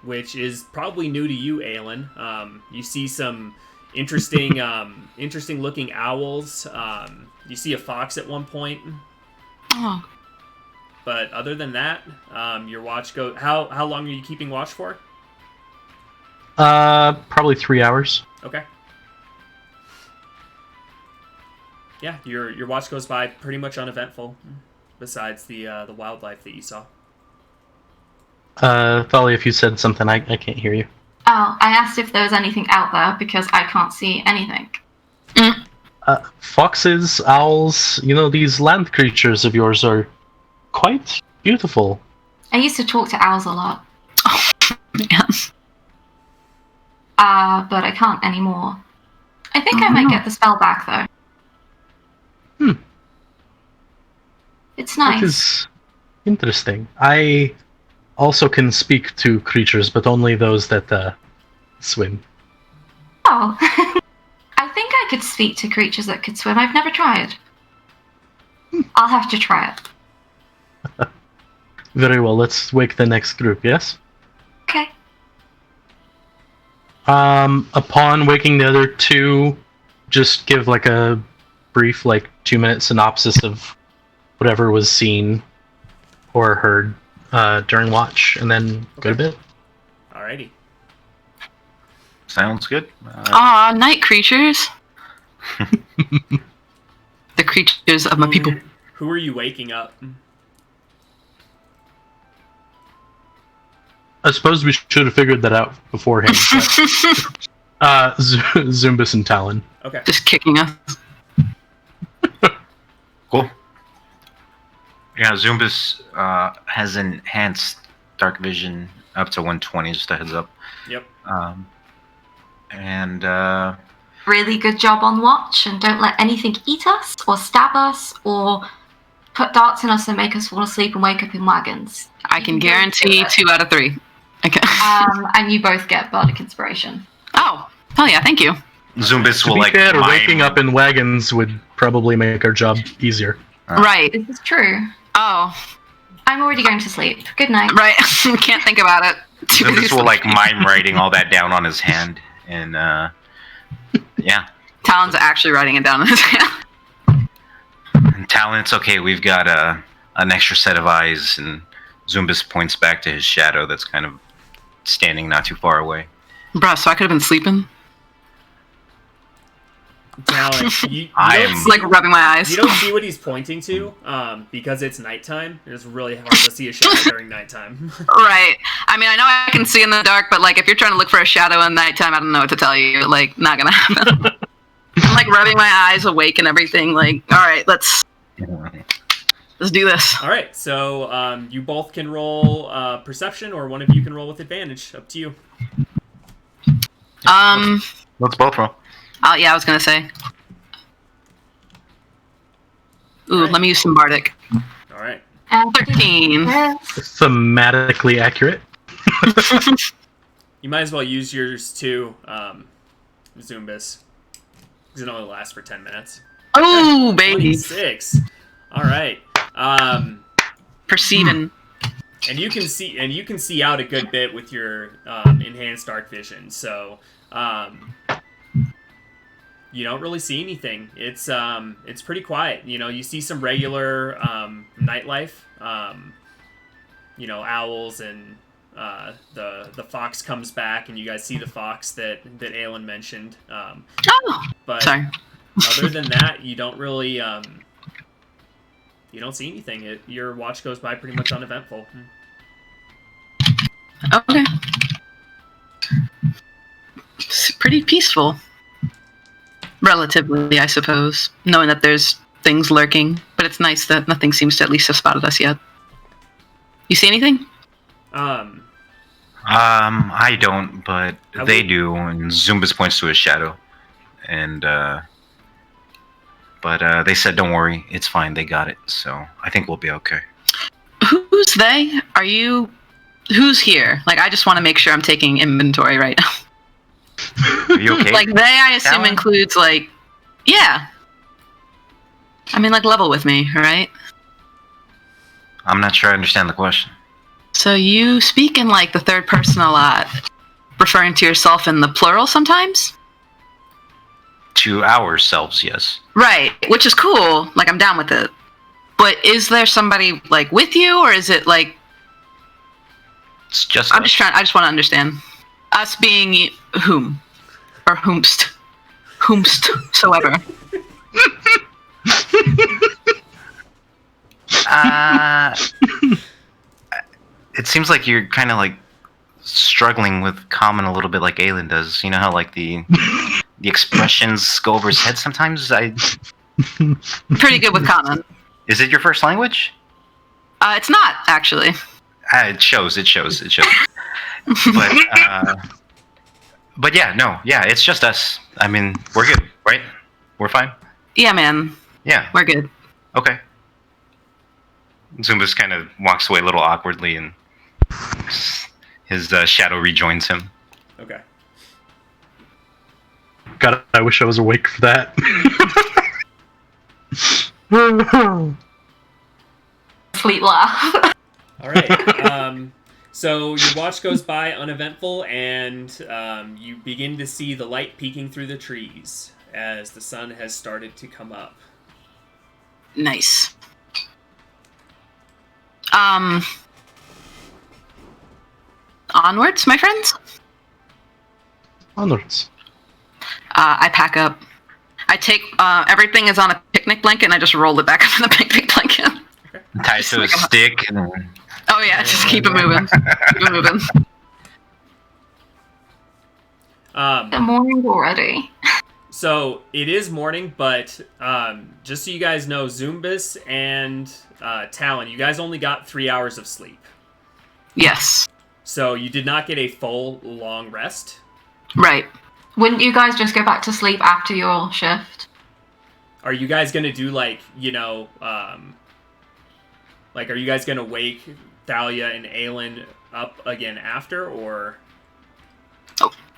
which is probably new to you, Aelin. You see some interesting looking owls. You see a fox at one point. Oh. But other than that, your watch go. How long are you keeping watch for? Probably 3 hours. Okay. Yeah, your watch goes by pretty much uneventful, besides the wildlife that you saw. Thalia, if you said something, I can't hear you. Oh, I asked if there was anything out there because I can't see anything. Foxes, owls, these land creatures of yours are quite beautiful. I used to talk to owls a lot. Oh, man. But I can't anymore. I think I might get the spell back, though. It's nice. Which is interesting. I also can speak to creatures, but only those that swim. Oh. I think I could speak to creatures that could swim. I've never tried. I'll have to try it. Very well, let's wake the next group, yes? Okay. Upon waking the other two, just give like a brief 2-minute synopsis of whatever was seen or heard during watch, and then go to bed. Alrighty. Sounds good. Aw, night creatures. The creatures of my people. Who are you waking up? I suppose we should have figured that out beforehand. But, Zumbus and Talon. Okay. Just kicking us. Cool. Yeah, Zumbus has enhanced dark vision up to 120, just a heads up. Yep. And Really good job on watch, and don't let anything eat us, or stab us, or put darts in us and make us fall asleep and wake up in wagons. I can guarantee 2 out of 3. Okay. And you both get Bardic Inspiration. Oh, hell yeah, thank you. Zumbus To will be fair, mime. waking up in wagons would probably make our job easier. Right. This is true. Oh. I'm already going to sleep. Good night. Right. Can't think about it. Too busy Zumbus will like sleeping. mime writing all that down on his hand, and yeah. Talon's actually writing it down in his hand. And Talon, it's okay. We've got an extra set of eyes, and Zumbus points back to his shadow that's kind of standing not too far away. Bruh, so I could have been sleeping? Talon, you I don't am- see- Like rubbing my eyes. You don't see what he's pointing to, because it's nighttime. It's really hard to see a shadow during nighttime. Right. I mean, I know I can see in the dark, but like if you're trying to look for a shadow in nighttime, I don't know what to tell you. Like, not gonna happen. I'm like rubbing my eyes awake and everything. Like, all right, let's do this. All right, so you both can roll perception, or one of you can roll with advantage. Up to you. Let's both roll. Yeah, I was gonna say. Ooh, Alright. let me use some bardic. All right. 13. Thematically accurate. You might as well use yours too, Zumbus, because it only lasts for 10 minutes. Oh, baby. 26. All right. Perceiving. And you can see out a good bit with your enhanced dark vision. So you don't really see anything. It's pretty quiet. You know, you see some regular nightlife. You know, owls and the fox comes back, and you guys see the fox that Aelin mentioned. Oh, But sorry. other than that, you don't really you don't see anything. Your watch goes by pretty much uneventful. Okay. It's pretty peaceful. Relatively, I suppose. Knowing that there's things lurking. But it's nice that nothing seems to at least have spotted us yet. You see anything? I don't, but Have they we- do, and Zumbus points to his shadow. And, but they said, don't worry, it's fine, they got it, so I think we'll be okay. Who's they? Are you... Who's here? Like, I just want to make sure I'm taking inventory right now. Are you okay? Like, they, I assume, Talon? includes, like... Yeah. I mean, like, level with me, right? I'm not sure I understand the question. So you speak in, like, the third person a lot. Referring to yourself in the plural sometimes? To ourselves, yes. Right, which is cool. Like, I'm down with it. But is there somebody, like, with you, or is it, like... It's just I us. just want to understand. Us being whom? Or whomst. Whomst. Soever. It seems like you're kind of like struggling with common a little bit like Aelin does. You know how like the expressions go over his head sometimes? Pretty good with common. Is it your first language? It's not, actually. It shows. But yeah, no. Yeah, it's just us. I mean, we're good, right? We're fine? Yeah, man. Yeah. We're good. Okay. Zumbus kind of walks away a little awkwardly, and his shadow rejoins him. Okay. God, I wish I was awake for that. Sleep laugh. All right. So your watch goes by uneventful, and you begin to see the light peeking through the trees as the sun has started to come up. Nice. Onwards, my friends? Onwards. I pack up. I take, everything is on a picnic blanket, and I just roll it back up in the picnic blanket. Tie it to a stick, and Oh yeah, just keep it moving. Keep it moving. The morning already. So it is morning, but just so you guys know, Zumbus and Talon, you guys only got 3 hours of sleep. Yes. So you did not get a full, long rest. Right. Wouldn't you guys just go back to sleep after your shift? Are you guys going to do, like, you know, like, are you guys going to wake Thalia and Aelin up again after, or...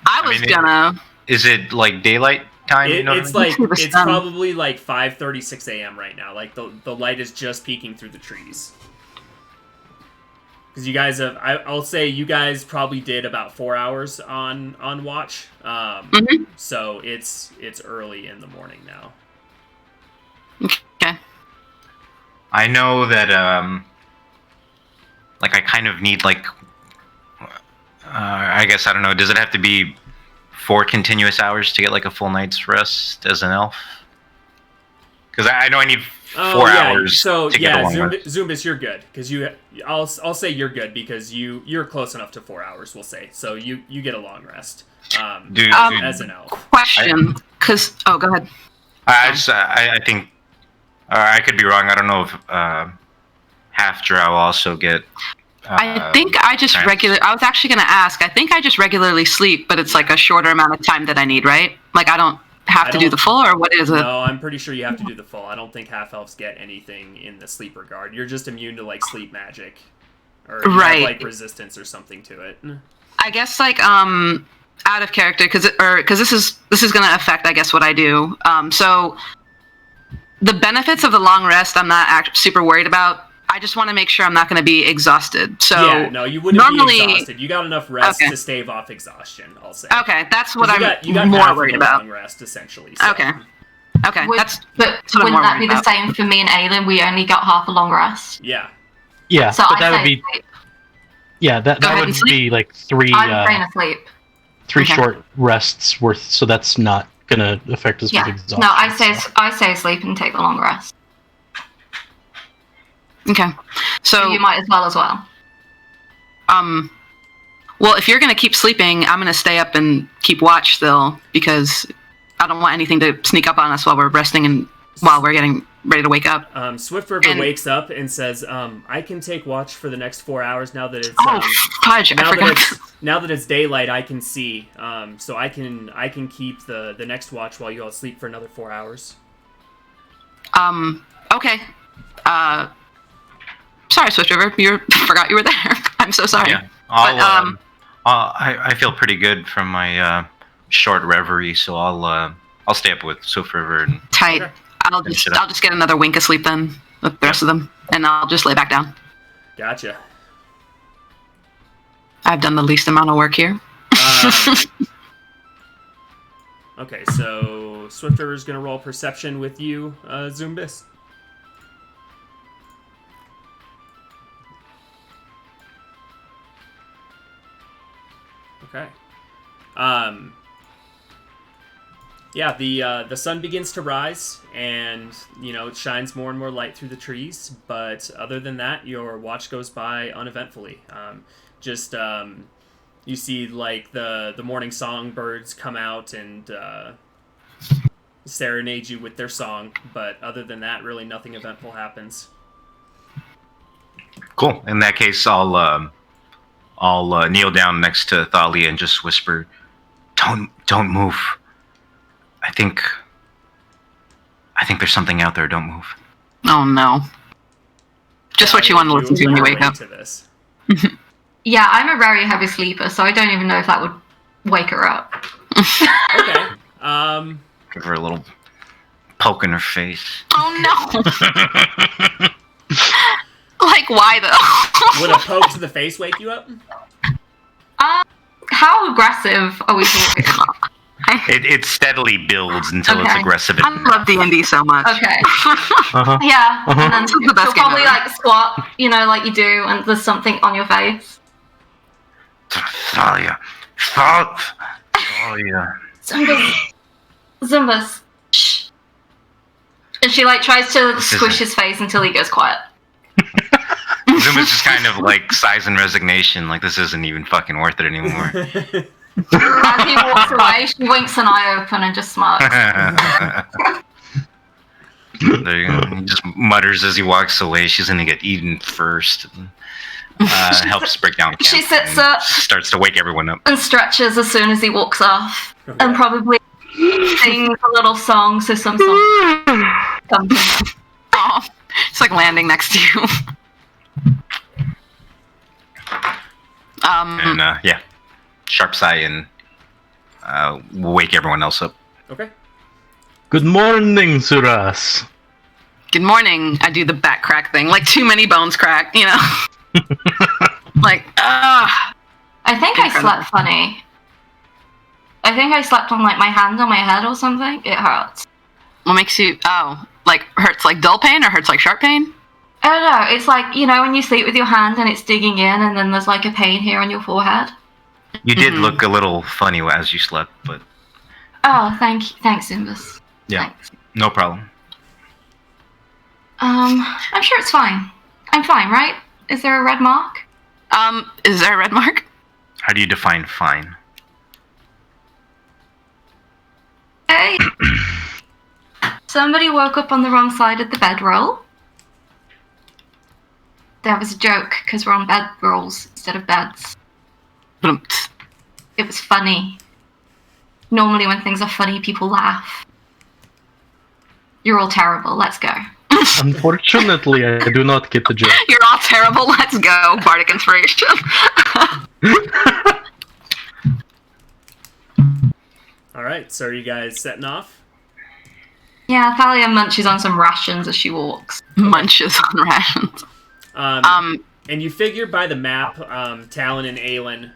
I was gonna... Is it like daylight time? You know It's what I mean? like, The it's sun. probably like 5:36 a.m. right now. Like, the light is just peeking through the trees. Because you guys have, I'll say you guys probably did about 4 hours on watch. So it's early in the morning now. Okay. I know that like I kind of need like I guess I don't know. Does it have to be 4 continuous hours to get like a full night's rest as an elf? Because I know I need 4 hours so, to get a long rest. Zumbus, you're good because I'll say you're good because you're close enough to 4 hours. We'll say so. You get a long rest. As an elf. Question, because go ahead. I think I could be wrong. I don't know if half drow also get. I think I just I was actually going to ask. I think I just regularly sleep, but it's like a shorter amount of time that I need, right? Like I don't have to do the full, or what is it? No, I'm pretty sure you have to do the full. I don't think half elves get anything in the sleep regard. You're just immune to like sleep magic, or you have, like resistance or something to it. I guess like out of character because this is going to affect I guess what I do. So the benefits of the long rest I'm not super worried about. I just want to make sure I'm not going to be exhausted. So yeah, no, you wouldn't be exhausted. You got enough rest to stave off exhaustion. I'll say. Okay, that's what you got more worried about. Long rest essentially. So. Okay, but wouldn't that be the same for me and Aylin? We only got half a long rest. Yeah. Yeah, so but that would be. Yeah, that would be like 3. I'm praying asleep. 3 short rests worth. So that's not gonna affect us with exhaustion. No, I say asleep and take the long rest. Okay, so you might as well. Well, if you're gonna keep sleeping, I'm gonna stay up and keep watch still because I don't want anything to sneak up on us while we're resting and while we're getting ready to wake up. Swift River wakes up and says, "I can take watch for the next 4 hours now that it's fudge! I forgot. Now that it's daylight, I can see. So I can keep the next watch while you all sleep for another 4 hours." Okay. Sorry, Swift River. Forgot you were there. I'm so sorry. Yeah. I feel pretty good from my short reverie, so I'll stay up with Swift River and tight. Okay. I'll just get another wink of sleep then with the rest of them, and I'll just lay back down. Gotcha. I've done the least amount of work here. Okay, so Swift River is gonna roll perception with you, Zumbis. Okay. Yeah, the sun begins to rise, and it shines more and more light through the trees. But other than that, your watch goes by uneventfully. You see like the morning songbirds come out and serenade you with their song. But other than that, really nothing eventful happens. Cool. In that case, I'll kneel down next to Thalia and just whisper, "Don't move. I think there's something out there. Don't move." Oh no! Just what you want to listen to when you wake up. Yeah, I'm a very heavy sleeper, so I don't even know if that would wake her up. Okay. Give her a little poke in her face. Oh no! Like, why though? Would a poke to the face wake you up? How aggressive are we talking? It steadily builds until it's aggressive. I love DnD so much. Okay. Yeah, and then she'll probably like squat, like you do, and there's something on your face. Thalia. Zumbus. Shh. And she tries to squish his face until he goes quiet. Zumbus just kind of sighs in resignation, like this isn't even fucking worth it anymore. As he walks away, she winks an eye open and just smirks. There you go. He just mutters as he walks away, she's gonna get eaten first. Helps break down camp. She sits up, starts to wake everyone up, and stretches as soon as he walks off, and probably sings a little song, so some song comes in. Oh, it's like landing next to you. And yeah, sharp sigh and wake everyone else up. Okay. Good morning, Suras. Good morning. I do the back crack thing, like too many bones crack, slept funny. I think I slept on, like, my hand on my head or something. It hurts. What makes you... Oh, like, hurts like dull pain or hurts like sharp pain? I don't know. It's like, you know, when you sleep with your hand and it's digging in and then there's, like, a pain here on your forehead. You did look a little funny as you slept, but... Oh, thanks, Zimbus. Yeah, Thanks. no problem. I'm sure it's fine. I'm fine, right? Is there a red mark? Is there a red mark? How do you define fine? Hey. Somebody woke up on the wrong side of the bedroll. That was a joke, because we're on bed rolls instead of beds. It was funny. Normally when things are funny, people laugh. You're all terrible, let's go. Unfortunately, I do not get the joke. You're all terrible, let's go. Bardic inspiration. Alright, so are you guys setting off? Yeah, Thalia munches on some rations as she walks. Munches on rations. And you figure by the map, Talon and Aelin,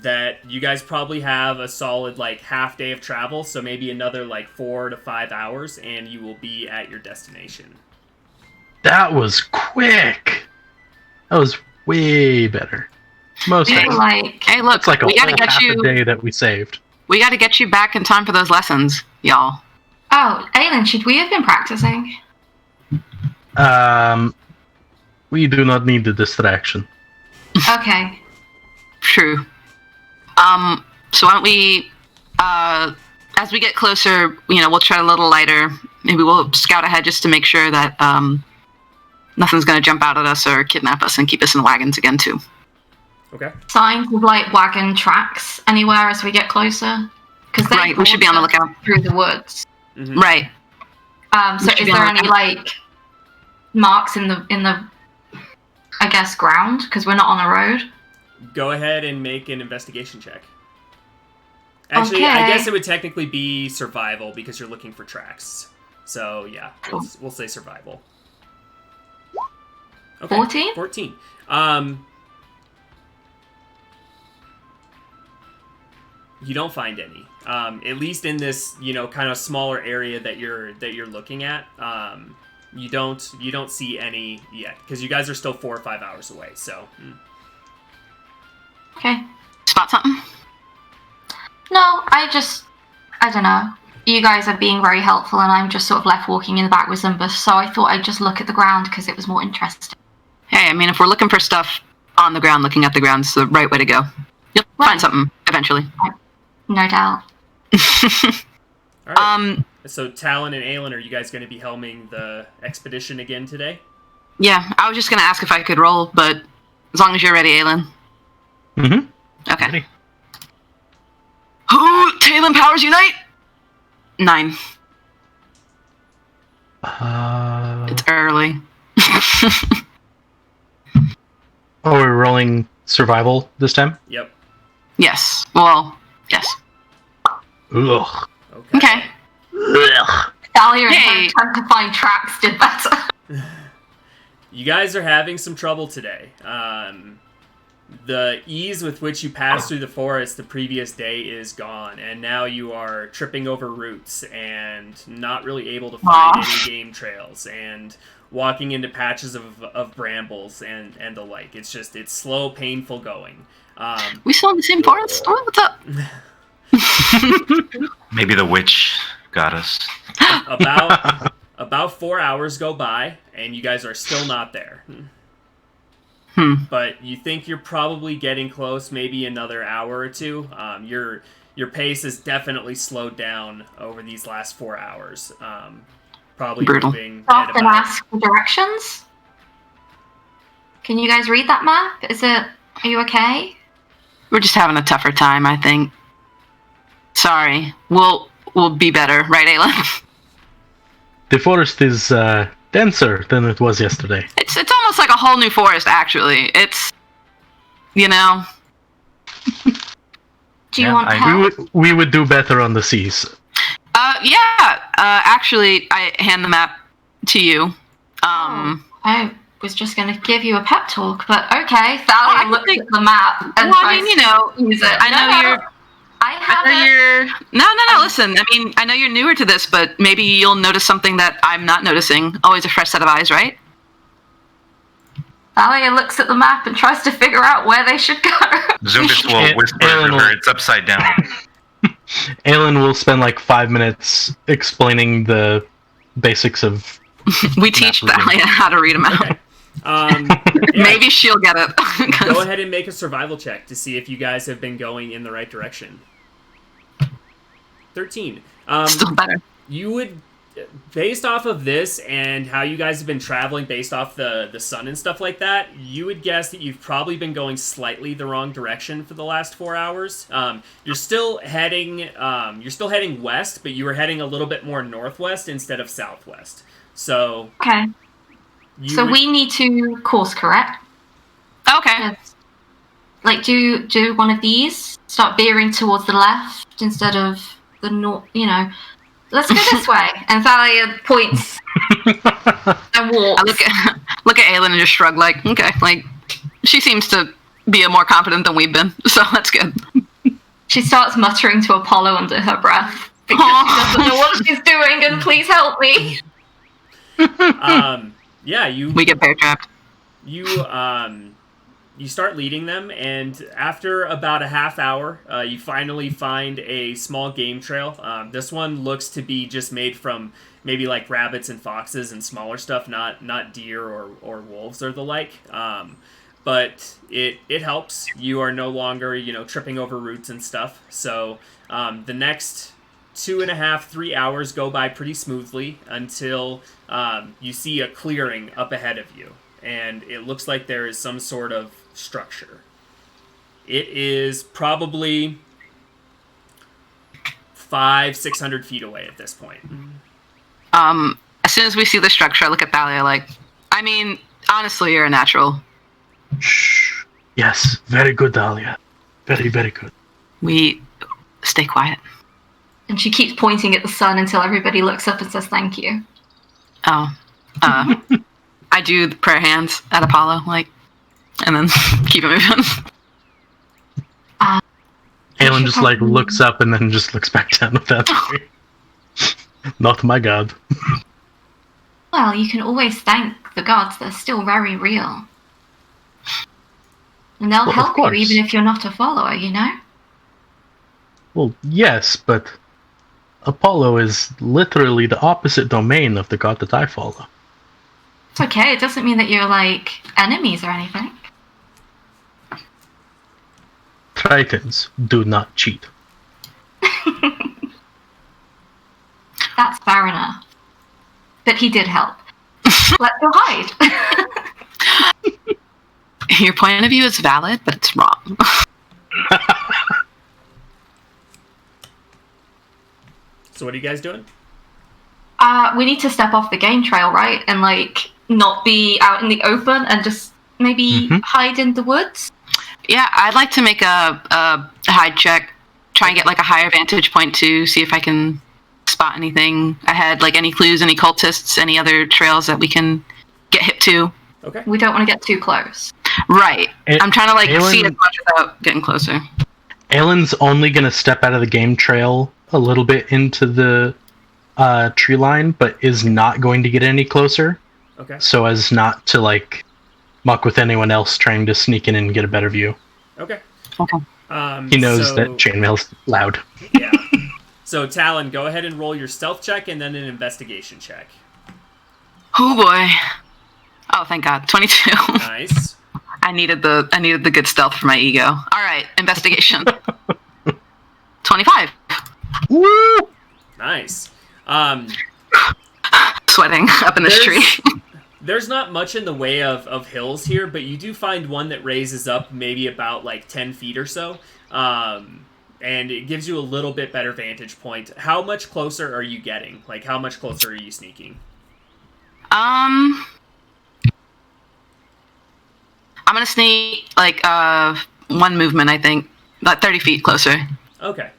that you guys probably have a solid, like, half day of travel, so maybe another, like, 4 to 5 hours, and you will be at your destination. That was quick. That was way better. Most Hey, days. like, Hey, look, It's like a we gotta whole get half you. a day that we saved. We gotta get you back in time for those lessons, y'all. oh, Aelin, should we have been practicing? We do not need the distraction. Okay. True. So why don't we, as we get closer, we'll tread a little lighter. Maybe we'll scout ahead just to make sure that, nothing's gonna jump out at us or kidnap us and keep us in wagons again, too. Okay. Signs of, like, wagon tracks anywhere as we get closer? Because Right, we should be on the lookout. through the woods. Mm-hmm. Right. So We should is be on there the any, lookout. like, marks in the I guess ground? Because we're not on a road. Go ahead and make an investigation check. Actually, I Okay. guess it would technically be survival because you're looking for tracks. So, yeah, we'll say survival. Okay, 14? 14. You don't find any. At least in this, kind of smaller area that you're looking at. You don't see any yet because you guys are still 4 or 5 hours away. So. Okay. Spot something? No, I don't know. You guys are being very helpful, and I'm just sort of left walking in the back with Zimbus, so I thought I'd just look at the ground because it was more interesting. Hey, I mean, if we're looking for stuff on the ground, looking at the ground is the right way to go. You'll find something eventually. No doubt. All right. So Talon and Aelin, are you guys going to be helming the expedition again today? Yeah, I was just gonna ask if I could roll, but as long as you're ready, Aelin. Mm-hmm. Okay. Ready. Oh, Talon powers unite! 9. It's early. Oh, we're rolling survival this time? Yep. Yes. Well, yes. Ugh. Okay. Ugh. Thalia and Hey. her attempt to find tracks did better. You guys are having some trouble today. The ease with which you passed through the forest the previous day is gone, and now you are tripping over roots and not really able to find any game trails and walking into patches of brambles and the like. It's slow, painful going. We still in the same forest? Oh, what's up? Maybe the witch got us. About 4 hours go by, and you guys are still not there. But you think you're probably getting close, maybe another hour or two. Your pace has definitely slowed down over these last 4 hours. Probably Brutal. moving Stop at and about... ask for directions. Can you guys read that map? Are you okay? We're just having a tougher time, I think. Sorry. We'll be better, right, Aelin? The forest is denser than it was yesterday. It's almost like a whole new forest, actually. It's, Do you Yeah, want I- help? We would do better on the seas. yeah. Actually, I hand the map to you. Oh, was just going to give you a pep talk, but okay. Thalia looks at the map and tries to use it. I know you're. No. Listen, I mean, I know you're newer to this, but maybe you'll notice something that I'm not noticing. Always a fresh set of eyes, right? Thalia looks at the map and tries to figure out where they should go. Zumbus will whisper to her, it's upside down. Aelin will spend like 5 minutes explaining the basics of. We teach Thalia how to read a map. Okay. Maybe she'll get it. Go ahead and make a survival check to see if you guys have been going in the right direction. 13. Still better. You would, based off of this and how you guys have been traveling based off the sun and stuff like that, you would guess that you've probably been going slightly the wrong direction for the last 4 hours. You're still heading west, but you were heading a little bit more northwest instead of southwest. So okay. We need to course correct. Okay. Yes. Like do one of these. Start veering towards the left instead of the north. You know, let's go this way. And Thalia points and walks. I look at Aelin and just shrug. Like, okay, like she seems to be more competent than we've been, so that's good. She starts muttering to Apollo under her breath because she doesn't know what she's doing. And please help me. We get bear trapped. You start leading them, and after about a half hour, you finally find a small game trail. This one looks to be just made from maybe like rabbits and foxes and smaller stuff, not deer or wolves or the like. But it helps. You are no longer tripping over roots and stuff. So the next 2.5-3 hours go by pretty smoothly until you see a clearing up ahead of you, and it looks like there is some sort of structure. It is probably 500-600 feet away at this point. As soon as we see the structure, I look at Thalia like, I mean, honestly, you're a natural. Shh. Yes, very good, Thalia. Very, very good. We stay quiet. And she keeps pointing at the sun until everybody looks up and says thank you. Oh. I do the prayer hands at Apollo, like, and then keep it moving. Aelin just like looks up and then just looks back down with that. Not my god. Well, you can always thank the gods. They're still very real. And they'll help you even if you're not a follower, you know? Well, yes, but Apollo is literally the opposite domain of the god that I follow. It's okay. It doesn't mean that you're, like, enemies or anything. Tritons do not cheat. That's fair enough. But he did help. Let's go hide. Your point of view is valid, but it's wrong. So what are you guys doing? We need to step off the game trail, right? And, like, not be out in the open and just maybe hide in the woods? Yeah, I'd like to make a hide check. Try and get, like, a higher vantage point to see if I can spot anything ahead. Like, any clues, any cultists, any other trails that we can get hip to. Okay. We don't want to get too close. Right. I'm trying to, like, see as much without getting closer. Aelin's only going to step out of the game trail a little bit into the tree line, but is not going to get any closer. Okay. So as not to, like, muck with anyone else trying to sneak in and get a better view. Okay. Okay. He He knows that chainmail's loud. Yeah. So, Talon, go ahead and roll your stealth check and then an investigation check. Oh boy. Oh, thank God. 22. Nice. I needed the good stealth for my ego. All right, investigation. 25. Woo! Nice. Sweating up in this tree. There's not much in the way of hills here, but you do find one that raises up maybe about like 10 feet or so. And it gives you a little bit better vantage point. How much closer are you getting? Like, how much closer are you sneaking? I'm gonna sneak like one movement, I think, about 30 feet closer. Okay.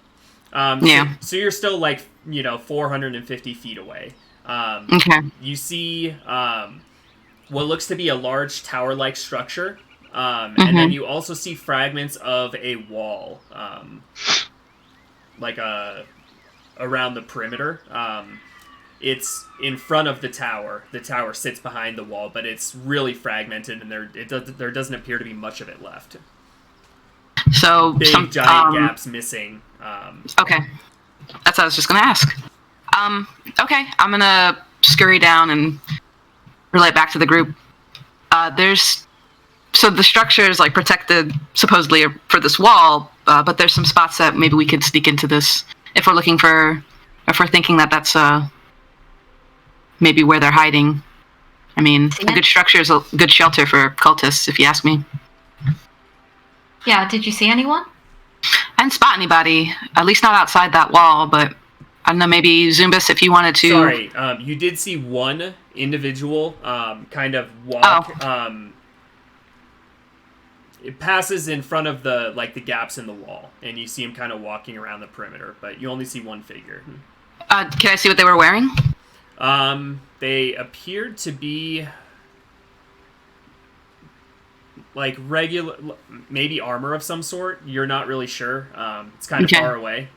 Yeah. So you're still like 450 feet away. Okay. You see what looks to be a large tower-like structure, and then you also see fragments of a wall, around the perimeter. It's in front of the tower. The tower sits behind the wall, but it's really fragmented, and there doesn't appear to be much of it left. So Big giant gaps missing. Okay, that's what I was just gonna ask. Okay, I'm gonna scurry down and relay back to the group. So the structure is like protected supposedly for this wall, but there's some spots that maybe we could sneak into this if we're thinking that that's maybe where they're hiding. I mean, a good structure is a good shelter for cultists, if you ask me. Yeah, did you see anyone? I didn't spot anybody, at least not outside that wall, but I don't know, maybe Zumbus, if you wanted to... Sorry, you did see one individual kind of walk. It passes in front of the gaps in the wall, and you see him kind of walking around the perimeter, but you only see one figure. Can I see what they were wearing? They appeared to be like regular, maybe armor of some sort. You're not really sure. It's kind of far away.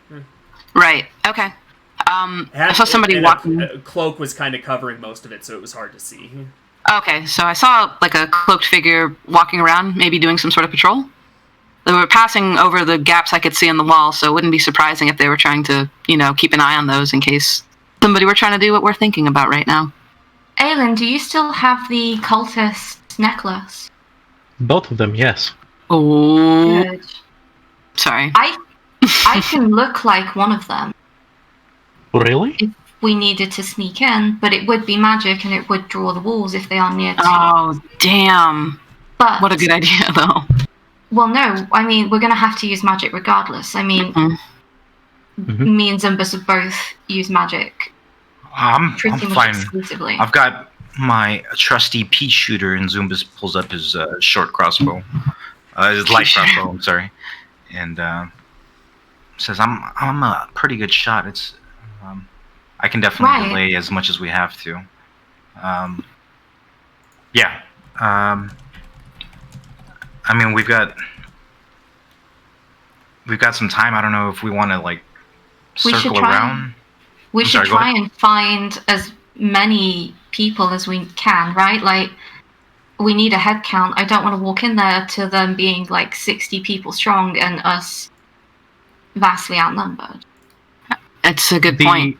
Right. Okay. I saw somebody walking. A cloak was kind of covering most of it, so it was hard to see. Okay, so I saw like a cloaked figure walking around, maybe doing some sort of patrol. They were passing over the gaps I could see in the wall, so it wouldn't be surprising if they were trying to, keep an eye on those in case somebody were trying to do what we're thinking about right now. Aelin, do you still have the cultist necklace? Both of them, yes. Oh. Good. Sorry. I can look like one of them. Really? If we needed to sneak in, but it would be magic and it would draw the walls if they are near to. Oh, damn. But what a good idea, though. Well, no. I mean, we're going to have to use magic regardless. I mean, me and Zumbus have both used magic. I'm pretty much fine. Exclusively. I've got my trusty pea shooter, and Zumbus pulls up his short crossbow. His light crossbow, I'm sorry. And says, I'm a pretty good shot. It's I can definitely delay as much as we have to. Yeah. I mean, we've got some time. I don't know if we want to circle around. We should try and find as many people as we can, right? We need a head count. I don't want to walk in there to them being 60 people strong and us vastly outnumbered. It's a good point.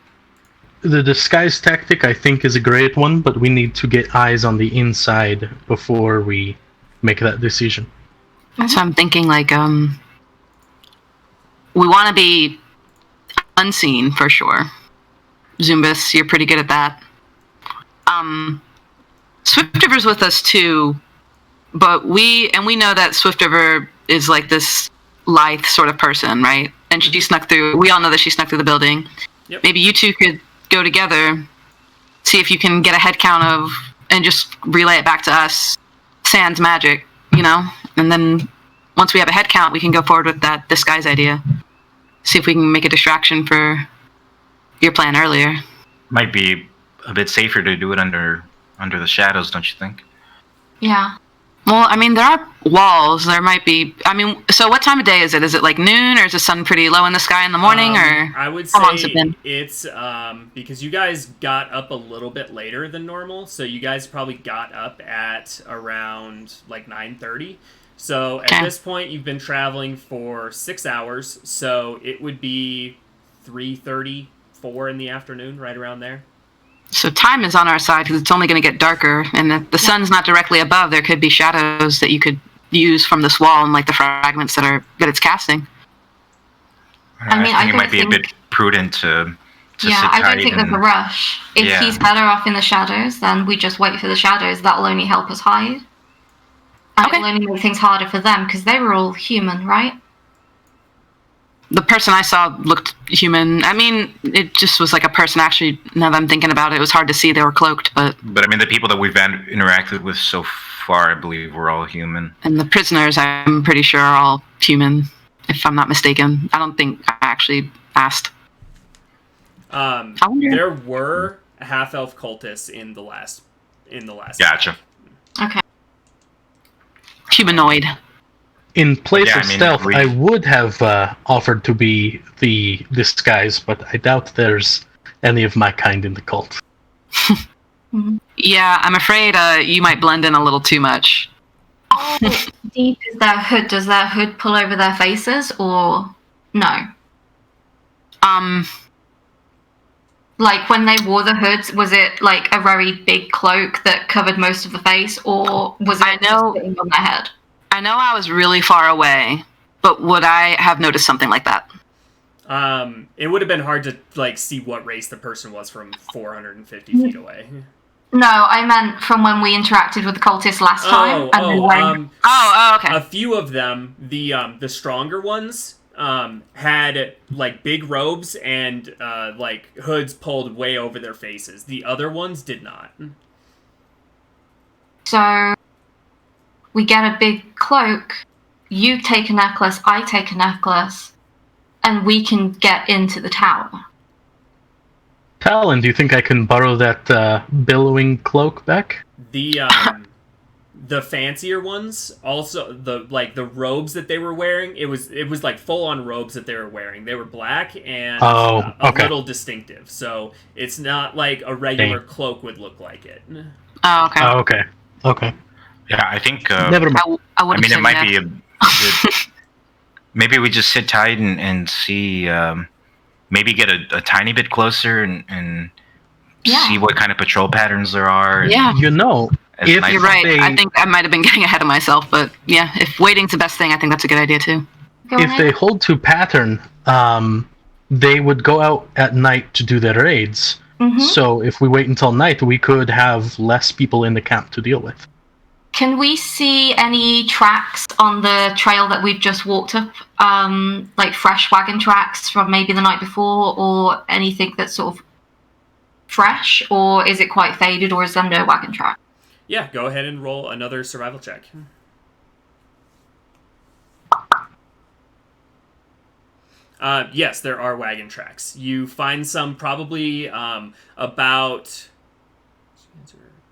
The disguise tactic, I think, is a great one, but we need to get eyes on the inside before we make that decision. So I'm thinking, we want to be unseen for sure. Zumbus, you're pretty good at that. Swiftiver's with us too, but we know that Swiftiver is this lithe sort of person, right? And she snuck through. We all know that she snuck through the building. Yep. Maybe you two could go together, see if you can get a head count of, and just relay it back to us. Sans magic, and then once we have a head count, we can go forward with that disguise idea. See if we can make a distraction for your plan earlier. Might be a bit safer to do it under the shadows, don't you think? Yeah. Well, I mean, there are walls. There might be. I mean, so what time of day is it? Is it noon, or is the sun pretty low in the sky in the morning, or I would how long's say it been? It's because you guys got up a little bit later than normal, so you guys probably got up at around 9:30. So at this point, you've been traveling for 6 hours, so it would be 3:30, 4 in the afternoon, right around there. So time is on our side because it's only going to get darker, and if the sun's not directly above, there could be shadows that you could use from this wall and the fragments that it's casting. I mean, think it might be a bit prudent to sit I don't tight think there's a rush. If he's better off in the shadows, then we just wait for the shadows. That'll only help us hide. And it'll only make things harder for them because they were all human, right? The person I saw looked human. I mean, it just was like a person. Actually, now that I'm thinking about it, it was hard to see. They were cloaked, but I mean, the people that we've interacted with so far, I believe, were all human. And the prisoners, I'm pretty sure, are all human, if I'm not mistaken. I don't think I actually asked. There were half-elf cultists in the last. Gotcha. Okay. Humanoid. In place Yeah, of I mean, stealth, we- I would have offered to be the disguise, but I doubt there's any of my kind in the cult. Yeah, I'm afraid you might blend in a little too much. How deep is their hood? Does their hood pull over their faces, or no? Like when they wore the hoods, was it like a very big cloak that covered most of the face, or was it just sitting on their head? I know I was really far away, but would I have noticed something like that? It would have been hard to like see what race the person was from 450 feet away. No, I meant from when we interacted with the cultists last time. Okay. A few of them, the stronger ones, had like big robes and like hoods pulled way over their faces. The other ones did not. So we get a big cloak. You take a necklace. I take a necklace, and we can get into the tower. Talon, do you think I can borrow that billowing cloak back? The fancier ones, also the robes that they were wearing, it was like full on robes that they were wearing. They were black and a little distinctive. So it's not like a regular cloak would look like it. Oh, okay. Okay. Yeah, I think. Never mind. I mean, it might be a good. Maybe we just sit tight and see. Maybe get a tiny bit closer and see what kind of patrol patterns there are. Yeah. You know, if you're right. I think I might have been getting ahead of myself, but yeah, if waiting's the best thing, I think that's a good idea too. If they hold to pattern, they would go out at night to do their raids. Mm-hmm. So if we wait until night, we could have less people in the camp to deal with. Can we see any tracks on the trail that we've just walked up, like fresh wagon tracks from maybe the night before, or anything that's sort of fresh, or is it quite faded, or is there no wagon track? Yeah, go ahead and roll another survival check. Yes, there are wagon tracks. You find some probably about...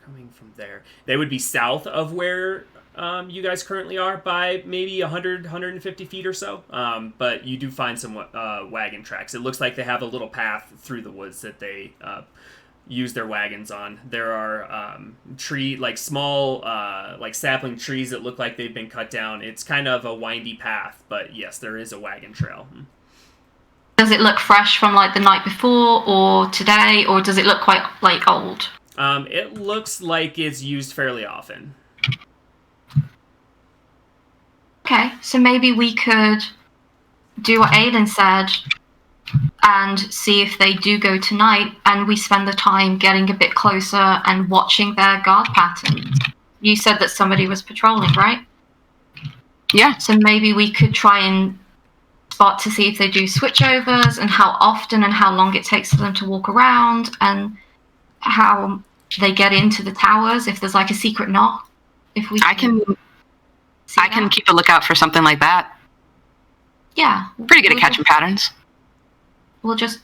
coming from there. They would be south of where you guys currently are by maybe 100, 150 feet or so. But you do find some wagon tracks. It looks like they have a little path through the woods that they use their wagons on. There are small like sapling trees that look like they've been cut down. It's kind of a windy path, but yes, there is a wagon trail. Does it look fresh from like the night before or today, or does it look quite like old? It looks like it's used fairly often. Okay, so maybe we could do what Aiden said and see if they do go tonight, and we spend the time getting a bit closer and watching their guard patterns. You said that somebody was patrolling, right? Yeah. So maybe we could try and spot to see if they do switchovers and how often and how long it takes for them to walk around, and how they get into the towers, if there's like a secret knock. If we I can keep a lookout for something like that. Yeah. Pretty good at catching patterns. We'll just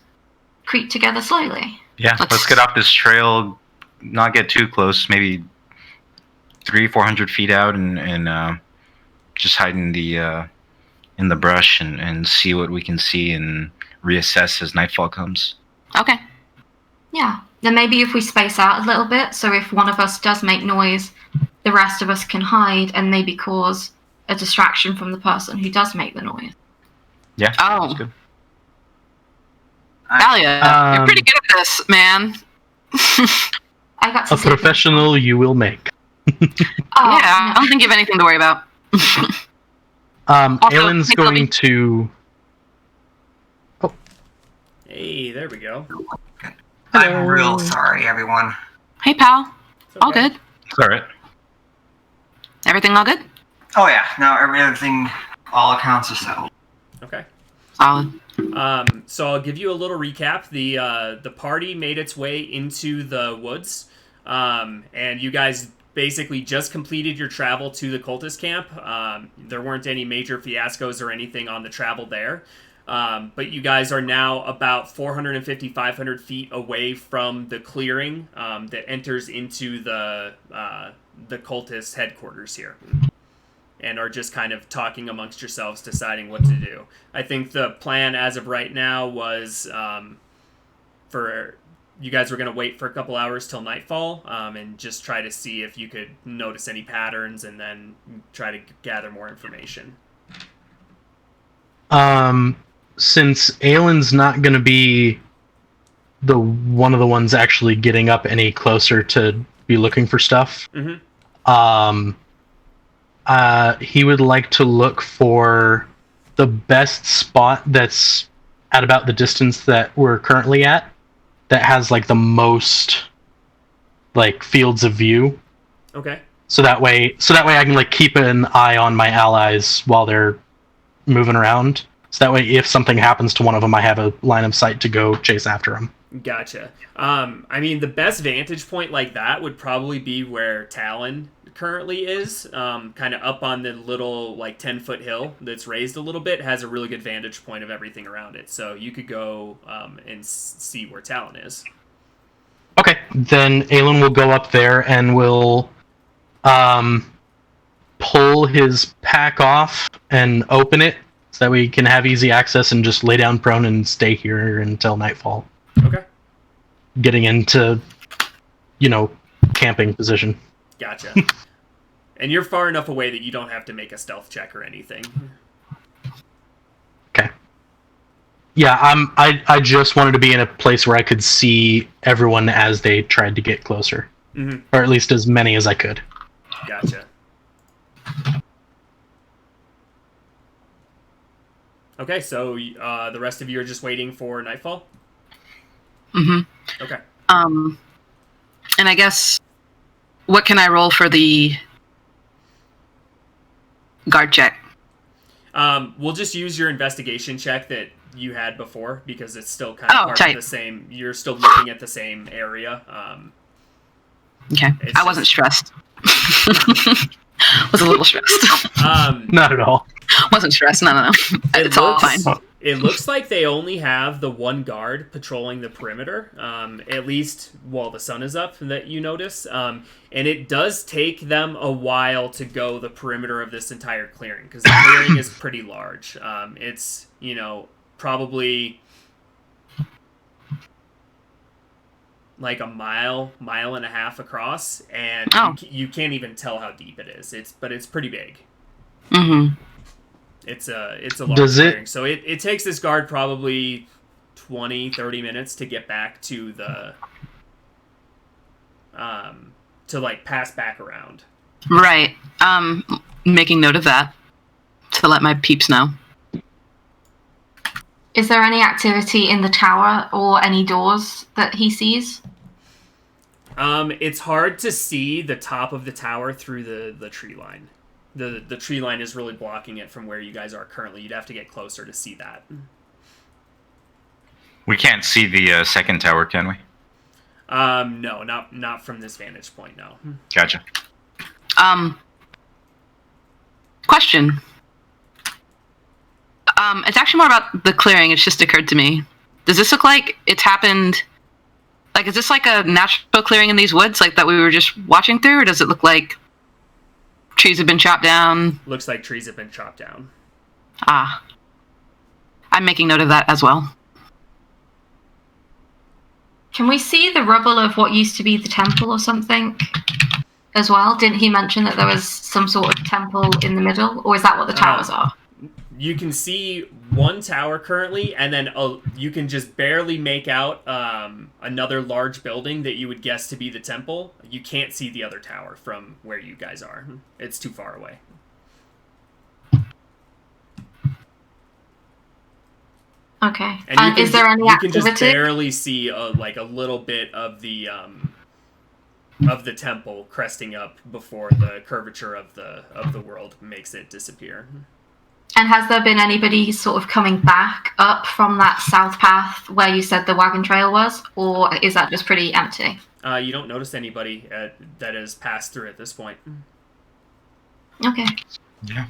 creep together slowly. Yeah, let's get off this trail, not get too close, maybe 300-400 feet out, and just hide in the brush and see what we can see and reassess as nightfall comes. Okay. Yeah. Then maybe if we space out a little bit, so if one of us does make noise, the rest of us can hide and maybe cause a distraction from the person who does make the noise. Yeah, Oh. that's good. Valia, you're pretty good at this, man. I got to A professional you will make. Oh, I don't think you have anything to worry about. Aylin's hey, going to... Hey, there we go. I'm real sorry, everyone. Hey, pal. All Okay. good. It's all right. Everything all good? Oh yeah, now everything, all accounts are settled. Okay. Solid. So I'll give you a little recap. The party made its way into the woods, and you guys basically just completed your travel to the cultist camp. There weren't any major fiascos or anything on the travel there. But you guys are now about 450, 500 feet away from the clearing that enters into the the cultist headquarters here, and are just kind of talking amongst yourselves, deciding what to do. I think the plan as of right now was for you guys were going to wait for a couple hours till nightfall, and just try to see if you could notice any patterns, and then try to gather more information. Since Aylin's not going to be one of the ones actually getting up any closer to be looking for stuff, he would like to look for the best spot that's at about the distance that we're currently at, that has like the most like fields of view. Okay. So that way I can like keep an eye on my allies while they're moving around. So that way, if something happens to one of them, I have a line of sight to go chase after them. Gotcha. I mean, the best vantage point like that would probably be where Talon currently is, kind of up on the little like 10-foot hill that's raised a little bit. Has a really good vantage point of everything around it, so you could go and see where Talon is. Okay, then Aelin will go up there and will pull his pack off and open it, so that we can have easy access and just lay down prone and stay here until nightfall. Okay. Getting into, camping position. Gotcha. And you're far enough away that you don't have to make a stealth check or anything. Okay. Yeah, I just wanted to be in a place where I could see everyone as they tried to get closer. Mm-hmm. Or at least as many as I could. Gotcha. Okay, so the rest of you are just waiting for nightfall? Mm-hmm. Okay. And I guess, what can I roll for the guard check? We'll just use your investigation check that you had before, because it's still kind of part tight. of the same. You're still looking at the same area. Okay. I wasn't stressed. Was a little stressed. Not at all. Wasn't stressed. No. It's all fine. It looks like they only have the one guard patrolling the perimeter, at least while the sun is up, that you notice. And it does take them a while to go the perimeter of this entire clearing, because the clearing is pretty large. It's, probably like a mile and a half across, and you can't even tell how deep it is. But it's pretty big. Mm-hmm. It's a large clearing. So it takes this guard probably 20-30 minutes to get back to the to like pass back around. Right. Making note of that to let my peeps know. Is there any activity in the tower or any doors that he sees? It's hard to see the top of the tower through the tree line. The tree line is really blocking it from where you guys are currently. You'd have to get closer to see that. We can't see the second tower, can we? No, not from this vantage point, no. Gotcha. Question. It's actually more about the clearing. It's just occurred to me. Does this look like it's happened? Like, is this like a natural clearing in these woods, like that we were just watching through, or does it look like trees have been chopped down? Looks like trees have been chopped down. Ah. I'm making note of that as well. Can we see the rubble of what used to be the temple or something as well? Didn't he mention that there was some sort of temple in the middle? Or is that what the towers are? You can see one tower currently, and then you can just barely make out another large building that you would guess to be the temple. You can't see the other tower from where you guys are. It's too far away. Okay. And Is there any activity? You can just barely see a little bit of the temple cresting up before the curvature of the world makes it disappear. And has there been anybody sort of coming back up from that south path where you said the wagon trail was? Or is that just pretty empty? You don't notice anybody that has passed through at this point. Okay. Yeah.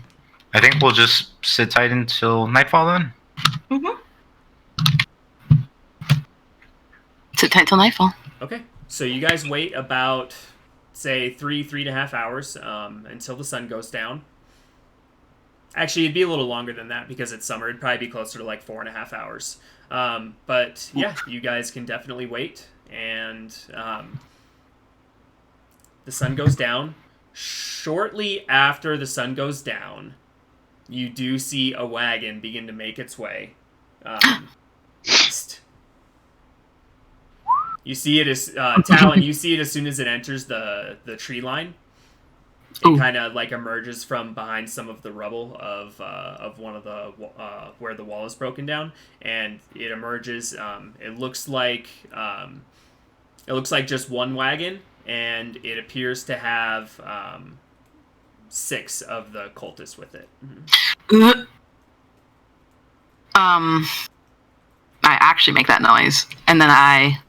I think we'll just sit tight until nightfall then. Mm-hmm. Sit tight till nightfall. Okay. So you guys wait about say 3.5 hours until the sun goes down. Actually, it'd be a little longer than that because it's summer. It'd probably be closer to like 4.5 hours. But yeah, you guys can definitely wait. And the sun goes down. Shortly after the sun goes down, you do see a wagon begin to make its way east. You see it as Talon. You see it as soon as it enters the tree line. It kind of like emerges from behind some of the rubble of one of the where the wall is broken down, and it emerges. It looks like just one wagon, and it appears to have 6 of the cultists with it. I actually make that noise, and then I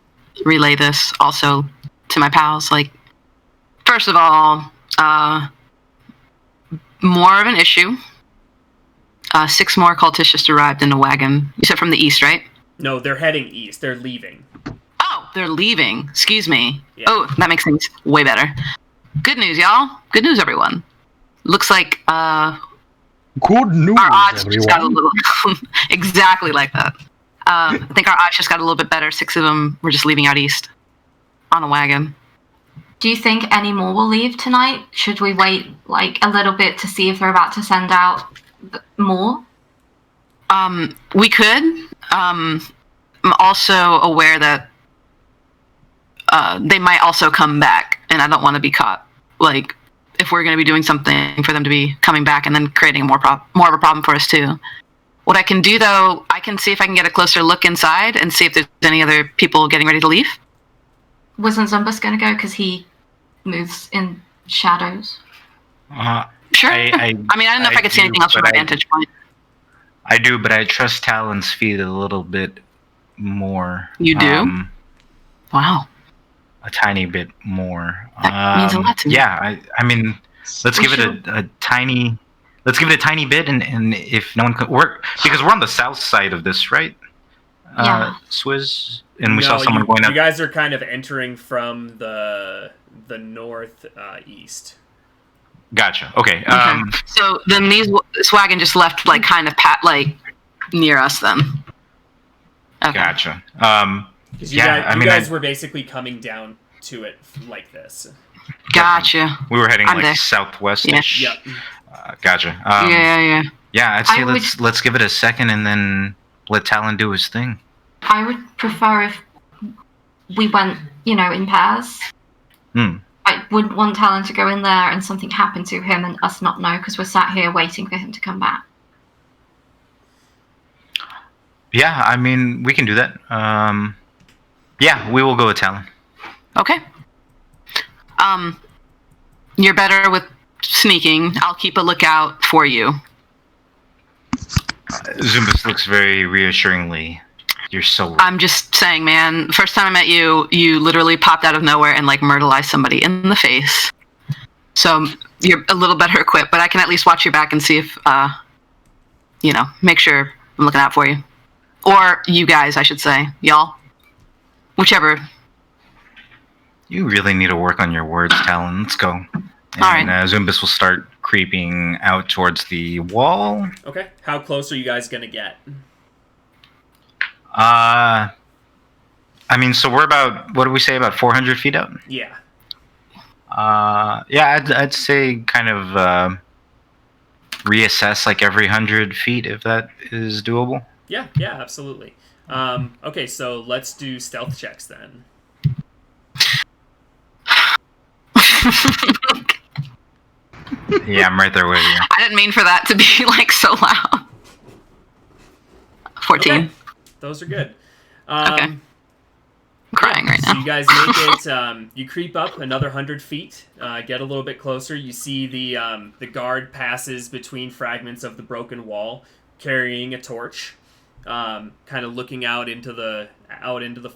relay this also to my pals. Like, first of all, more of an issue. 6 more cultists just arrived in a wagon. You said from the east, right? No, they're heading east. They're leaving. Oh, they're leaving. Excuse me. Yeah. Oh, that makes things way better. Good news, y'all. Good news, everyone. Looks like Good news, our odds just got a everyone. little exactly like that. I think our odds just got a little bit better. 6 of them were just leaving out east on a wagon. Do you think any more will leave tonight? Should we wait like a little bit to see if they're about to send out more? We could. I'm also aware that they might also come back, and I don't want to be caught. Like, if we're going to be doing something for them to be coming back and then creating more of a problem for us too. What I can do, though, I can see if I can get a closer look inside and see if there's any other people getting ready to leave. Wasn't Zumbus going to go because he moves in shadows? Sure. I mean, I don't know if I could see anything else from my vantage point. I do, but I trust Talon's feet a little bit more. You do? Wow. A tiny bit more. That means a lot to me. Yeah, I mean, let's give it a tiny bit, and if no one could work, because we're on the south side of this, right? Yeah. Swizz, and we saw someone going up. You guys are kind of entering from the north east. Gotcha. Okay. So then this wagon just left like kind of near us then. Okay. Gotcha. Because you guys were basically coming down to it like this. Gotcha. We were heading I'm like there. southwest-ish. Yep. Gotcha. Yeah. Yeah, I'd say let's give it a second and then let Talon do his thing. I would prefer if we went, in pairs. I wouldn't want Talon to go in there and something happen to him and us not know because we're sat here waiting for him to come back. Yeah, I mean, we can do that. Yeah, we will go with Talon. Okay. You're better with sneaking. I'll keep a lookout for you. Zumbus looks very reassuringly. You're so... I'm just saying, man, the first time I met you, you literally popped out of nowhere and, murderized somebody in the face. So you're a little better equipped, but I can at least watch your back and see if, make sure I'm looking out for you. Or you guys, I should say. Y'all. Whichever. You really need to work on your words, Talon. Let's go. And all right. Zumbus will start creeping out towards the wall. Okay. How close are you guys going to get? I mean, so we're about, what do we say, about 400 feet out? Yeah. Yeah, I'd say kind of reassess every 100 feet if that is doable. Yeah, absolutely. Okay, so let's do stealth checks then. Yeah, I'm right there with you. I didn't mean for that to be so loud. 14. Okay. Those are good. Okay. I'm crying right now. So you guys make it. You creep up another 100 feet. Get a little bit closer. You see the guard passes between fragments of the broken wall, carrying a torch, kind of looking out into the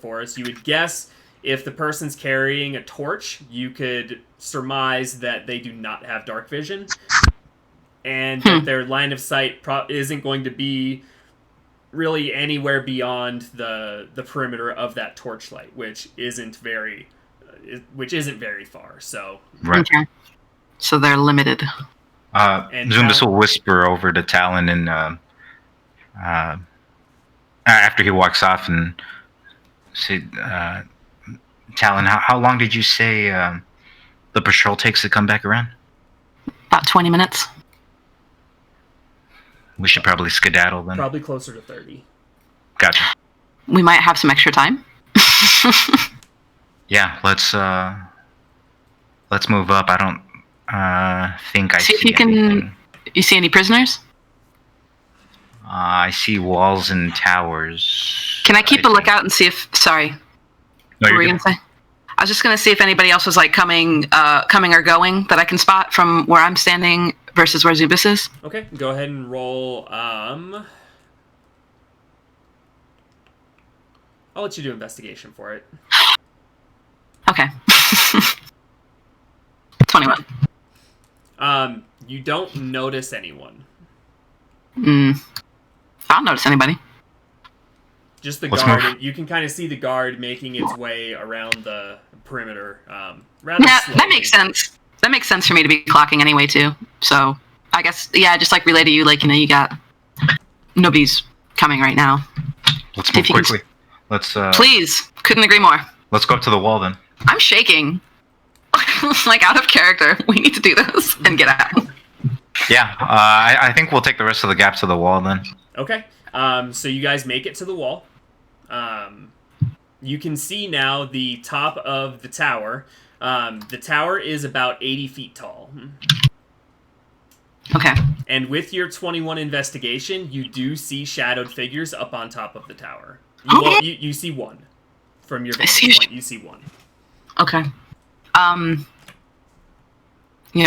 forest. You would guess if the person's carrying a torch, you could surmise that they do not have dark vision, and that their line of sight isn't going to be really anywhere beyond the perimeter of that torchlight, which isn't very which isn't very far. So Right. Okay. So they're limited. And Zumbus Tal- will whisper over to Talon and after he walks off and say, Talon, how long did you say the patrol takes to come back around? About 20 minutes. We should probably skedaddle then. probably closer to 30. Gotcha. We might have some extra time. Yeah, let's move up. I don't think I See see if you can- anything. You see any prisoners? I see walls and towers. Can I keep a think. lookout and see if... Sorry. No, What you're were you good. going to say? I was just going to see if anybody else was like coming or going that I can spot from where I'm standing versus where Zubis is. Okay, go ahead and roll. I'll let you do investigation for it. Okay. 21. You don't notice anyone. I don't notice anybody. Just the Let's guard. move. You can kind of see the guard making its way around the perimeter. Rather Yeah, slowly. that makes sense. That makes sense for me to be clocking anyway too. So I guess just like relay to you, like you got nobody's coming right now. Let's If move you can- quickly. Let's Please, couldn't agree more. let's go up to the wall then. I'm shaking. Like out of character. We need to do this and get out. Yeah, I think we'll take the rest of the gap to the wall then. Okay. So you guys make it to the wall. You can see now the top of the tower. The tower is about 80 feet tall. Okay. And with your 21 investigation, you do see shadowed figures up on top of the tower. You see one. From your I see vantage a point, you see one. Okay.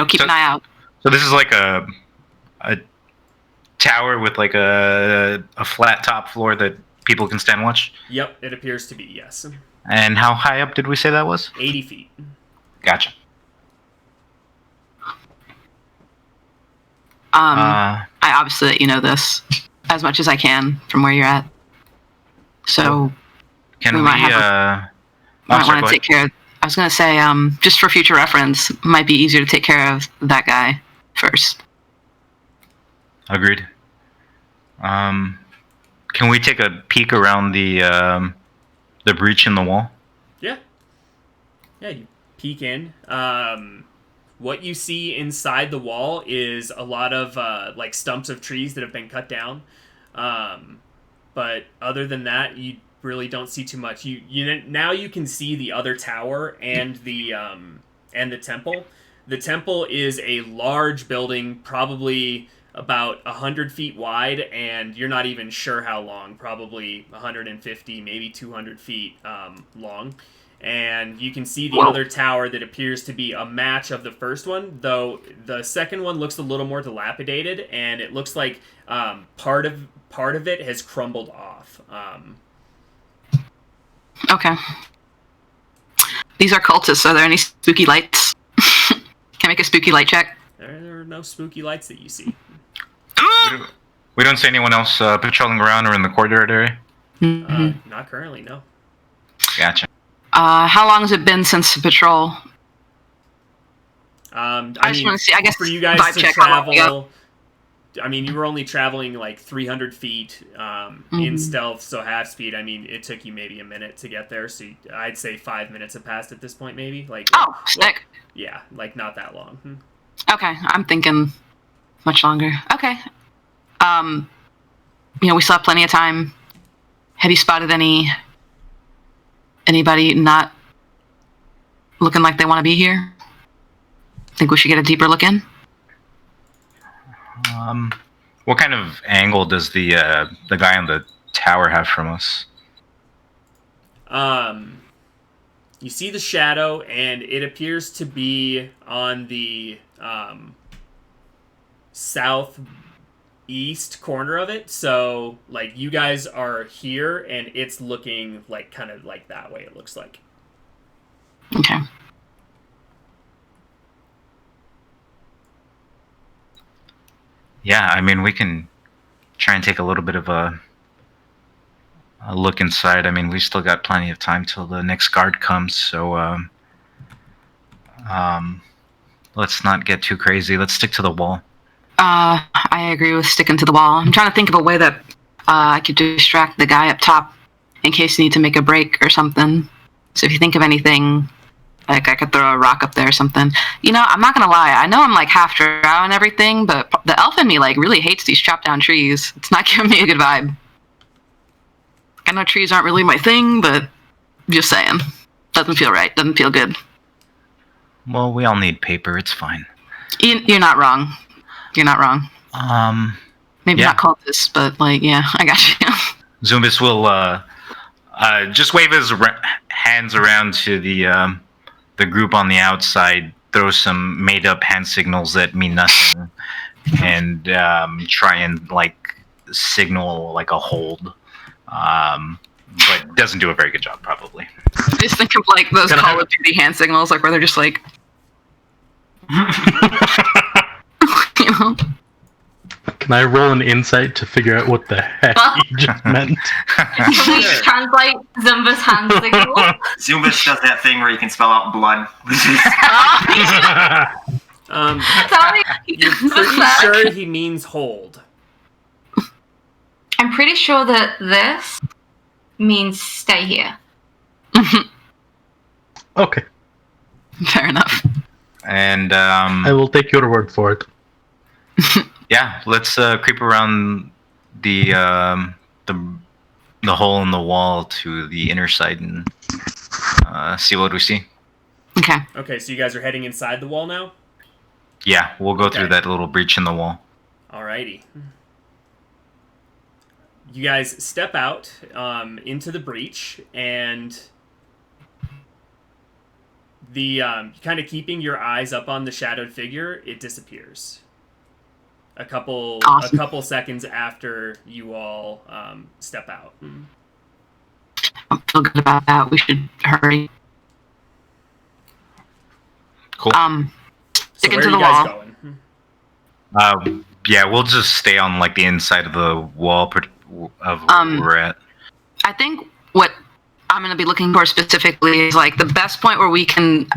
Keep an eye out. So this is like a tower with like a flat top floor that people can stand and watch. Yep, it appears to be, yes. And how high up did we say that was? 80 feet. Gotcha. I obviously let you know this as much as I can from where you're at. So Can we we? might have I'm might sorry, want go to ahead. take care of. I was going to say, just for future reference, might be easier to take care of that guy first. Agreed. Can we take a peek around the breach in the wall? Yeah. Yeah, you peek in. What you see inside the wall is a lot of like stumps of trees that have been cut down. But other than that, you really don't see too much. Now you can see the other tower and the temple. The temple is a large building, probably about 100 feet wide, and you're not even sure how long, probably 150, maybe 200 feet long. And you can see the Whoa. other tower that appears to be a match of the first one, though the second one looks a little more dilapidated, and it looks like part of it has crumbled off. Okay. These are cultists. Are there any spooky lights? Can I make a spooky light check? There are no spooky lights that you see. We don't see anyone else patrolling around or in the courtyard area. Not currently, no. Gotcha. How long has it been since the patrol? I just wanna see, I guess, for you guys vibe to check how long we travel. I mean, you were only traveling like 300 feet in stealth, so half speed. I mean, it took you maybe a minute to get there, so I'd say 5 minutes have passed at this point, maybe. Like, Oh, sick. yeah, like not that long. Okay, I'm thinking much longer. Okay. We still have plenty of time. Have you spotted anybody not looking like they want to be here? Think we should get a deeper look in? What kind of angle does the guy on the tower have from us? You see the shadow, and it appears to be on the southeast corner of it. So, like, you guys are here, and it's looking like kind of like that way. It looks like. Okay. Yeah, I mean, we can try and take a little bit of a look inside. I mean, we still got plenty of time till the next guard comes, so Let's not get too crazy. Let's stick to the wall. I agree with sticking to the wall. I'm trying to think of a way that I could distract the guy up top in case you need to make a break or something. So if you think of anything, like I could throw a rock up there or something. You know, I'm not gonna lie. I know I'm like half drow and everything, but the elf in me like really hates these chopped down trees. It's not giving me a good vibe. I know trees aren't really my thing, but just saying. Doesn't feel right. Doesn't feel good. Well, we all need paper. It's fine. You're not wrong. You're not wrong. Maybe yeah. not cultists, but like, yeah, I got you. Zumbus will just wave his hands around to the group on the outside, throw some made-up hand signals that mean nothing, and try and like signal like a hold. But doesn't do a very good job, probably. I just think of like those Call of Duty hand signals, like where they're just like, you know. Can I roll an insight to figure out what the heck he just meant? Can we translate Zumba's hand signal? Zumbus does that thing where you can spell out blood. You're pretty sure he means hold. I'm pretty sure that this means stay here. Okay. Fair enough. And I will take your word for it. yeah, let's creep around the hole in the wall to the inner side and see what we see. Okay. Okay, so you guys are heading inside the wall now? Yeah, we'll go Okay. through that little breach in the wall. Alrighty. You guys step out into the breach, and the kind of keeping your eyes up on the shadowed figure, it disappears. A couple seconds after you all step out. I don't feel good about that. We should hurry. Cool. Stick So where into are the you guys wall. going? Yeah, we'll just stay on like the inside of the wall of where we're at. I think what I'm going to be looking for specifically is like the best point where we can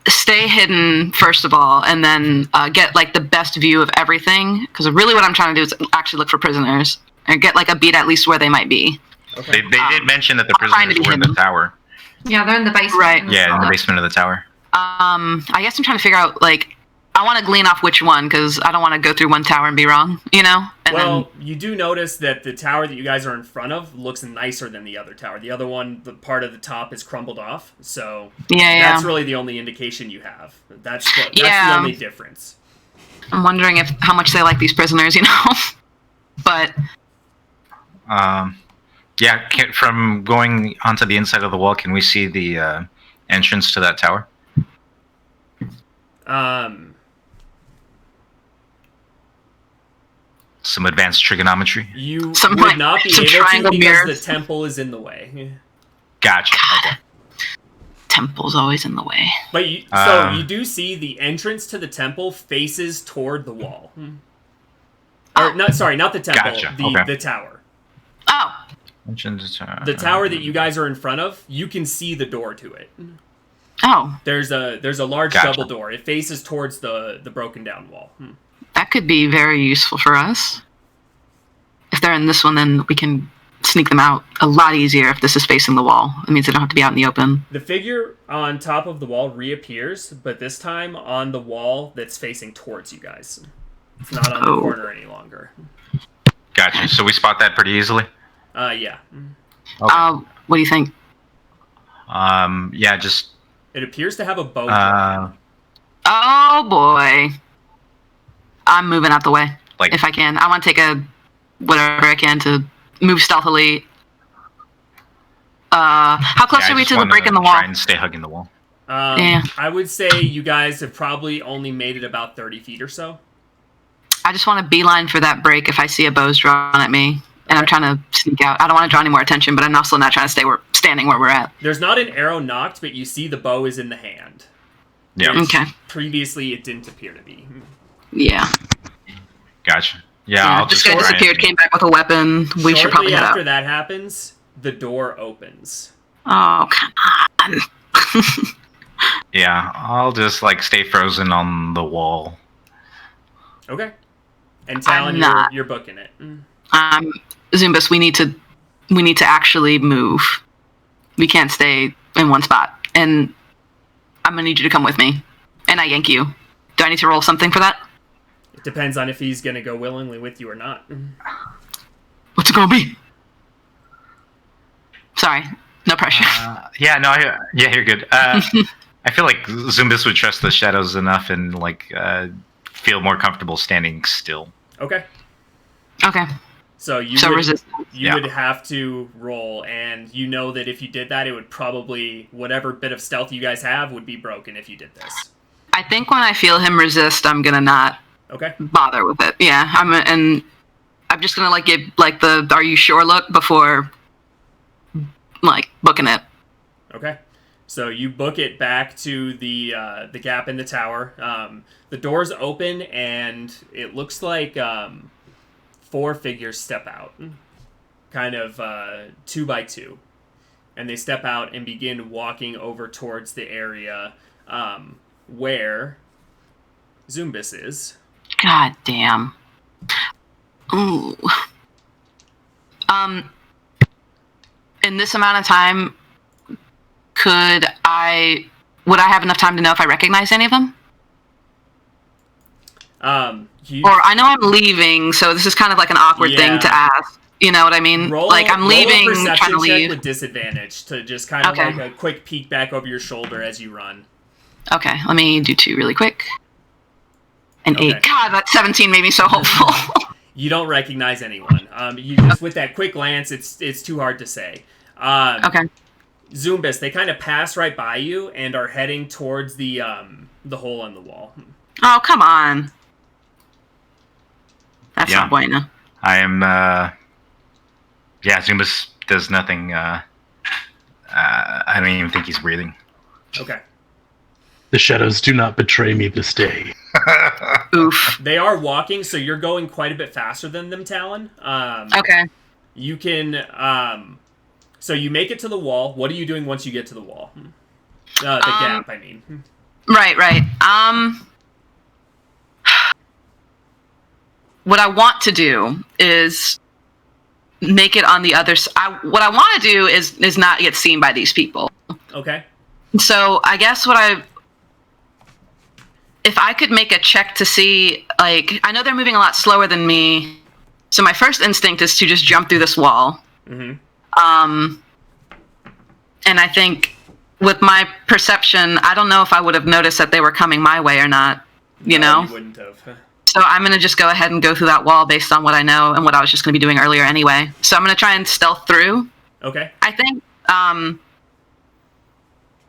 stay hidden first of all, and then get like the best view of everything. Because really, what I'm trying to do is actually look for prisoners and get like a beat at least where they might be. Okay. They did mention that the I'm trying to prisoners be were in the hidden. tower. Yeah, they're in the basement. Right. Yeah, in the basement of the tower. I guess I'm trying to figure out like I want to glean off which one because I don't want to go through one tower and be wrong, you know. And Well, you do notice that the tower that you guys are in front of looks nicer than the other tower. The other one, the part of the top is crumbled off, so that's really the only indication you have. That's the only difference. I'm wondering how much they like these prisoners, you know. But Yeah, from going onto the inside of the wall, can we see the entrance to that tower? Some advanced trigonometry. You Some, would like, not be some able to triangle because mirrors. the temple is in the way. Gotcha. Okay. temple's always in the way. But so you do see the entrance to the temple faces toward the wall. Or not the temple, Gotcha. the tower. Oh, The tower that you guys are in front of, you can see the door to it. oh, There's a large Gotcha. double door. It faces towards the broken down wall. that could be very useful for us. If they're in this one, then we can sneak them out a lot easier if this is facing the wall. It means they don't have to be out in the open. The figure on top of the wall reappears, but this time on the wall that's facing towards you guys. It's not on the corner any longer. Gotcha. So we spot that pretty easily? Yeah. Okay. What do you think? Yeah, just... It appears to have a bow drawn. Oh boy. I'm moving out the way. Like- if I can. I want to take whatever I can to move stealthily. How close are we to the break in the wall? Try and stay hugging the wall. Yeah. I would say you guys have probably only made it about 30 feet or so. I just want to beeline for that break if I see a bow's drawn at me. And I'm trying to sneak out. I don't want to draw any more attention, but I'm also not trying to stay standing where we're at. There's not an arrow knocked, but you see the bow is in the hand. Yeah. Which Okay. Previously, it didn't appear to be. Yeah. Gotcha. Yeah, I'll this just guy try disappeared, and- came back with a weapon. We should probably Shortly head after out. that happens, the door opens. Oh, come on. Yeah, I'll just like stay frozen on the wall. Okay. And Talon, not. you're booking it. Zumbus, we need to actually move. We can't stay in one spot. And I'm gonna need you to come with me. And I yank you. Do I need to roll something for that? It depends on if he's gonna go willingly with you or not. What's it gonna be? Sorry, no pressure. You're good. I feel like Zumbus would trust the shadows enough and like feel more comfortable standing still. Okay. Okay. So you would have to roll, and you know that if you did that, it would probably, whatever bit of stealth you guys have would be broken if you did this. I think when I feel him resist, I'm gonna not bother with it. Yeah, I'm just gonna like give like the "Are you sure?" look before like booking it. Okay. So you book it back to the gap in the tower. The doors open, and it looks like 4 figures step out, kind of 2 by 2, and they step out and begin walking over towards the area where Zumbus is. God damn. Ooh. In this amount of time, would I have enough time to know if I recognize any of them? Or I know I'm leaving, so this is kind of like an awkward thing to ask. You know what I mean? I'm leaving, roll a perception trying to leave. check with disadvantage to just kind of like a quick peek back over your shoulder as you run. Okay, let me do 2 really quick. An 8. God, that 17 made me so hopeful. You don't recognize anyone. You just with that quick glance, it's too hard to say. Okay. Zumbus, they kind of pass right by you and are heading towards the hole in the wall. Oh, come on. That's not bueno. I am, Zumbus does nothing, I don't even think he's breathing. Okay. The shadows do not betray me this day. Oof. They are walking, so you're going quite a bit faster than them, Talon. Okay. You can, so you make it to the wall. What are you doing once you get to the wall? The gap, I mean. Right. What I want to do is make it on the other side. What I want to do is not get seen by these people. Okay. So I guess if I could make a check to see, like, I know they're moving a lot slower than me, so my first instinct is to just jump through this wall. Mm-hmm. And I think with my perception, I don't know if I would have noticed that they were coming my way or not, you know? You wouldn't have. So I'm going to just go ahead and go through that wall based on what I know and what I was just going to be doing earlier anyway. So I'm going to try and stealth through. Okay. I think,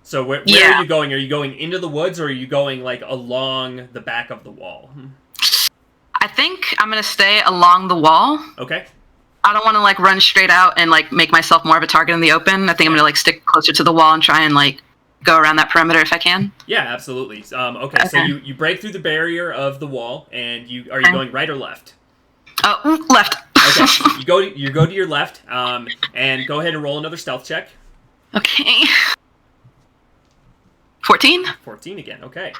So where are you going? Are you going into the woods, or are you going, like, along the back of the wall? I think I'm going to stay along the wall. Okay. I don't want to, like, run straight out and, like, make myself more of a target in the open. I think I'm going to, like, stick closer to the wall and try and, like, go around that perimeter if I can. Yeah, absolutely. Okay, so you break through the barrier of the wall, and are you going right or left? Left. Okay, you go to your left, and go ahead and roll another stealth check. Okay. 14? 14 again, okay.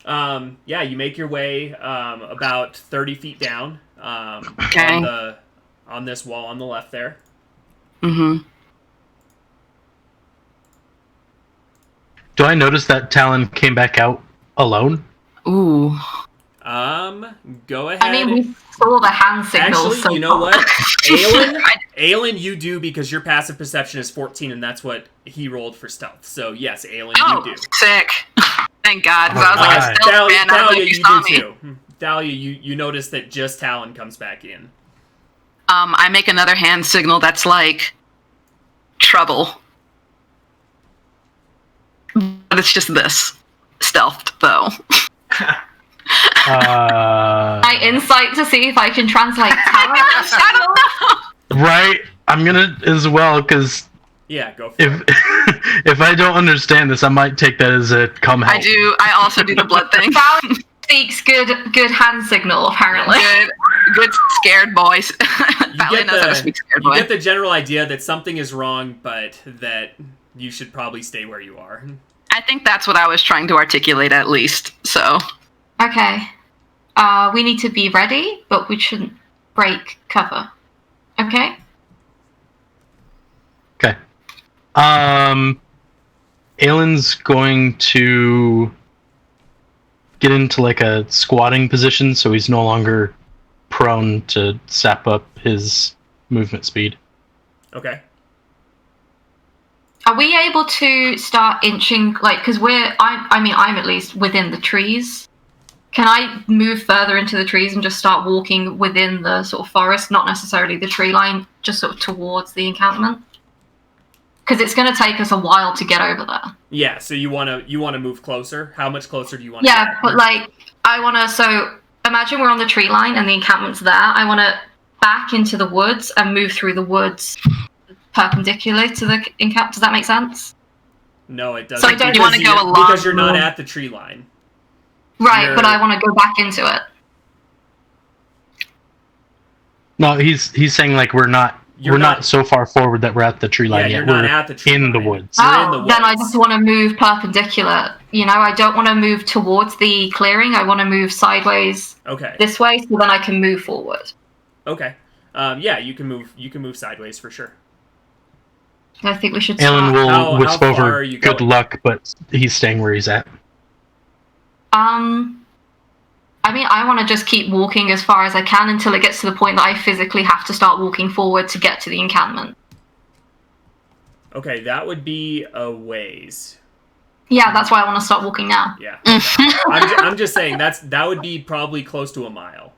You make your way about 30 feet down on this wall on the left there. Mm-hmm. Do I notice that Talon came back out alone? Ooh. Go ahead. I mean, we saw the hand signals. Actually, you know what? Aelin, you do, because your passive perception is 14, and that's what he rolled for stealth. So, yes, Aelin, you do. Sick. Thank God, because I was like, a stealth man, I don't know if you saw me. Too. Thalia, you notice that just Talon comes back in. I make another hand signal that's like, trouble. But it's just this. Stealthed, though. I insight to see if I can translate I don't know. Right? I'm gonna as well, because yeah, go for it. If I don't understand this, I might take that as a come help. I also do the blood thing. Valley speaks good hand signal, apparently. Good scared boys. Valley knows how to speak scared boy. You get the general idea that something is wrong, but that you should probably stay where you are. I think that's what I was trying to articulate at least. So. Okay. We need to be ready, but we shouldn't break cover. Okay? Okay. Aylin's going to get into like a squatting position so he's no longer prone to sap up his movement speed. Okay. Are we able to start inching, like, because I'm at least within the trees. Can I move further into the trees and just start walking within the sort of forest, not necessarily the tree line, just sort of towards the encampment? Because it's going to take us a while to get over there. Yeah, so you want to move closer? How much closer do you want to Yeah, get? but like, I want to, so imagine we're on the tree line and the encampment's there. I want to back into the woods and move through the woods perpendicular to the encampment. Does that make sense? No, it doesn't. So don't you want to go along? Because you're not at the tree line. Right, but I want to go back into it. No, he's saying like we're not so far forward that we're at the tree line yet. You're not we're at the tree in line. the woods. You're in the Then I woods. just want to move perpendicular. You know, I don't want to move towards the clearing. I want to move sideways Okay. this way, so then I can move forward. Okay. Yeah, you can move. You can move sideways for sure. I think we should Aylin start. will How wisp far over are you good going? luck, but he's staying where he's at. I mean, I want to just keep walking as far as I can until it gets to the point that I physically have to start walking forward to get to the encampment. Okay, that would be a ways. Yeah, that's why I want to start walking now. Yeah. I'm just saying that would be probably close to a mile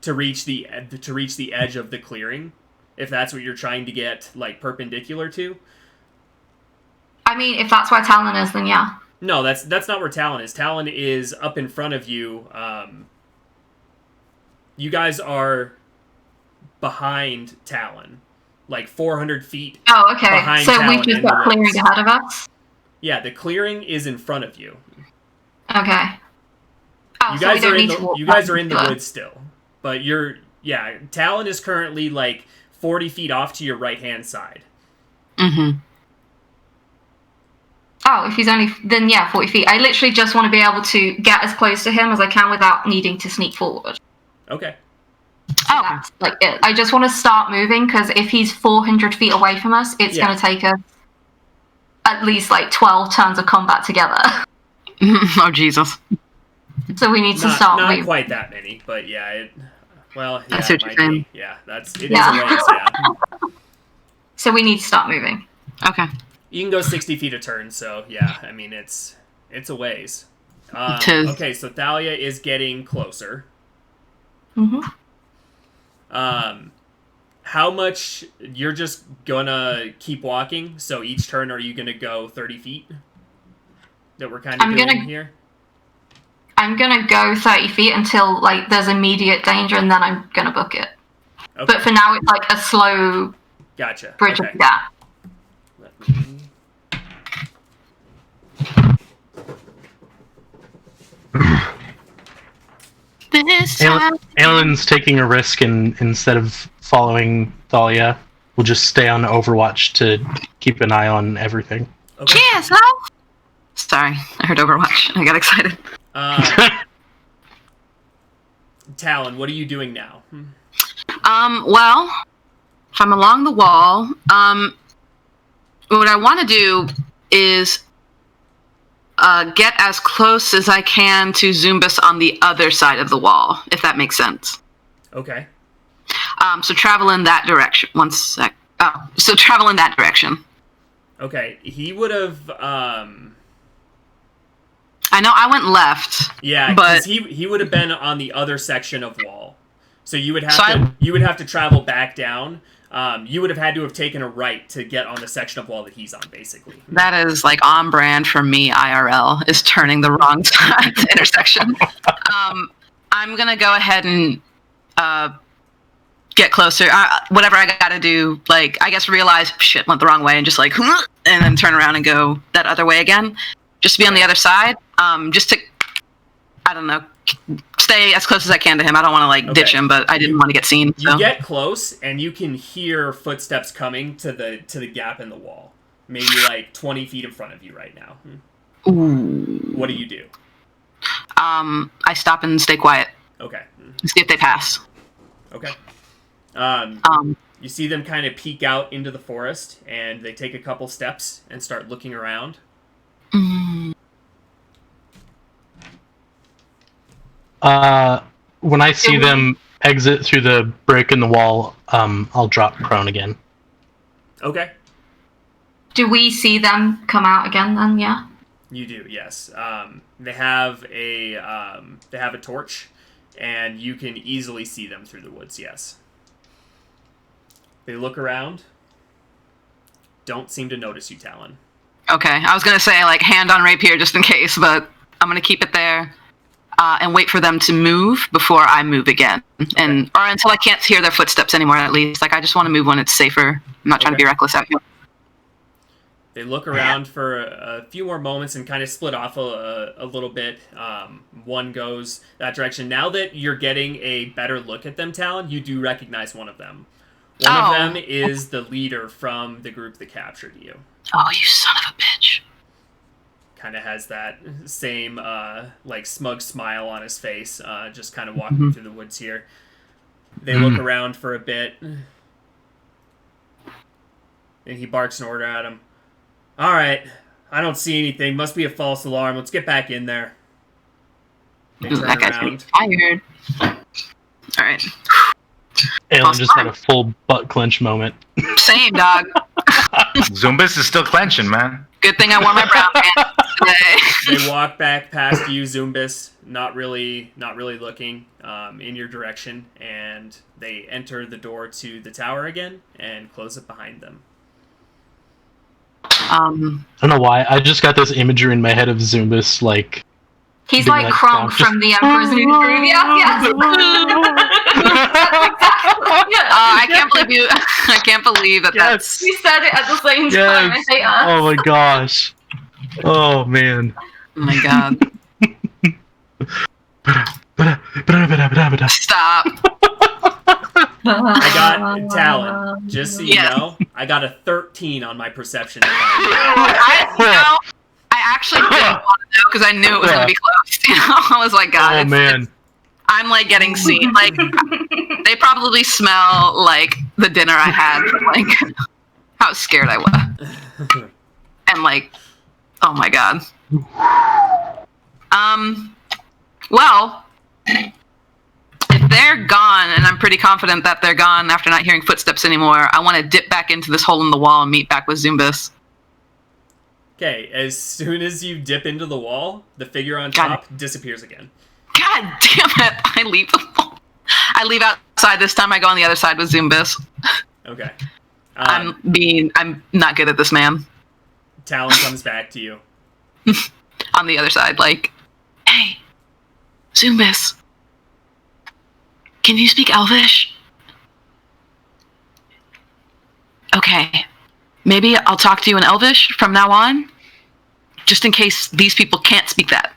to reach the edge of the clearing, if that's what you're trying to get like perpendicular to. I mean, if that's where Talon is, then yeah. No, that's not where Talon is. Talon is up in front of you. You guys are behind Talon, like 400 feet. Oh, okay. Behind So Talon we've just in the got clearing woods. ahead of us? Yeah, the clearing is in front of you. Okay. Oh, You so we guys don't are in need to the walk you guys are in the perpendicular. woods still, but Talon is currently like 40 feet off to your right hand side. Mm-hmm. Oh, if he's only... Then yeah, 40 feet. I literally just want to be able to get as close to him as I can without needing to sneak forward. Okay. Oh, That's like it. I just want to start moving, because if he's 400 feet away from us, it's Yeah. going to take us at least like 12 turns of combat together. oh Jesus. So we need to Not start moving. quite that many, but yeah, yeah, I see it what you're might saying. be. Yeah, it is Yeah. a ways, yeah. So we need to start moving. Okay. You can go 60 feet a turn, so yeah, I mean it's a ways. Tis. Okay, so Thalia is getting closer. hmm How much you're just gonna keep walking? So each turn, are you gonna go 30 feet? That we're kind of doing here. I'm going to go 30 feet until like there's immediate danger, and then I'm going to book it. Okay, But for now, it's like a slow gotcha. bridge Okay. of the gap. Let me- This time. Aylin's taking a risk, and instead of following Thalia, we'll just stay on Overwatch to keep an eye on everything. Okay. Cheers, love. Sorry, I heard Overwatch. I got excited. Talon, what are you doing now? Well, if I'm along the wall, what I want to do is get as close as I can to Zumbus on the other side of the wall, if that makes sense. Okay. So travel in that direction. One sec. Oh, so travel in that direction. Okay. He would have. I know I went left. Yeah, But- because he would have been on the other section of wall. So you would have So you would have to travel back down. You would have had to have taken a right to get on the section of wall that he's on, basically. That is like on brand for me. IRL is turning the wrong side intersection. I'm gonna go ahead and get closer. Whatever I gotta do, like I guess realize shit went the wrong way and just like and then turn around and go that other way again, just to be on the other side. Just to I don't know, stay as close as I can to him. I don't want to like ditch Okay. him, but I didn't want to get seen. You So. get close, and you can hear footsteps coming to the gap in the wall. Maybe like 20 feet in front of you right now. Ooh. What do you do? I stop and stay quiet. Okay. See if they pass. Okay. You see them kind of peek out into the forest, and they take a couple steps and start looking around. When I see them exit through the break in the wall, I'll drop prone again. Okay. Do we see them come out again then? Yeah. You do, yes. They have a torch, and you can easily see them through the woods. Yes. They look around. Don't seem to notice you, Talon. Okay, I was gonna say like hand on rapier just in case, but I'm gonna keep it there and wait for them to move before I move again, and or until I can't hear their footsteps anymore. At least, like I just want to move when it's safer. I'm not trying to be reckless out here. They look around for a few more moments and kind of split off a little bit. One goes that direction. Now that you're getting a better look at them, Talon, you do recognize one of them. One of them is the leader from the group that captured you. Oh, you son of a bitch. Kind of has that same like smug smile on his face, just kind of walking through the woods here. They look around for a bit, and he barks an order at him. All right, I don't see anything. Must be a false alarm. Let's get back in there. They turn That guy's around. tired. All right. Alan just had a full butt clench moment. Same, dog. Zumbus is still clenching, man. Good thing I wore my brown pants today. They walk back past you, Zumbus, not really looking in your direction, and they enter the door to the tower again and close it behind them. I don't know why. I just got this imagery in my head of Zumbus, like... He's being like Kronk just- from the Emperor's New Groove. Yes. I can't believe you. I can't believe that. That's. We said it at the same time. I hate us. Oh my gosh. Oh man. Oh my god. Stop. I got Talon. Just so you know, I got a 13 on my perception. I actually didn't want to know because I knew it was going to be close. You know, I was like, God. Oh man. I'm like getting seen. Like they probably smell like the dinner I had. Like how scared I was. And like, oh my god. Well, if they're gone, and I'm pretty confident that they're gone after not hearing footsteps anymore, I want to dip back into this hole in the wall and meet back with Zumbus. Okay, as soon as you dip into the wall, the figure on top disappears again. God damn it! I leave the wall. I leave outside this time. I go on the other side with Zumbus. Okay. I'm not good at this, man. Talon comes back to you. On the other side, like, hey, Zumbus, can you speak Elvish? Okay, maybe I'll talk to you in Elvish from now on, just in case these people can't speak that.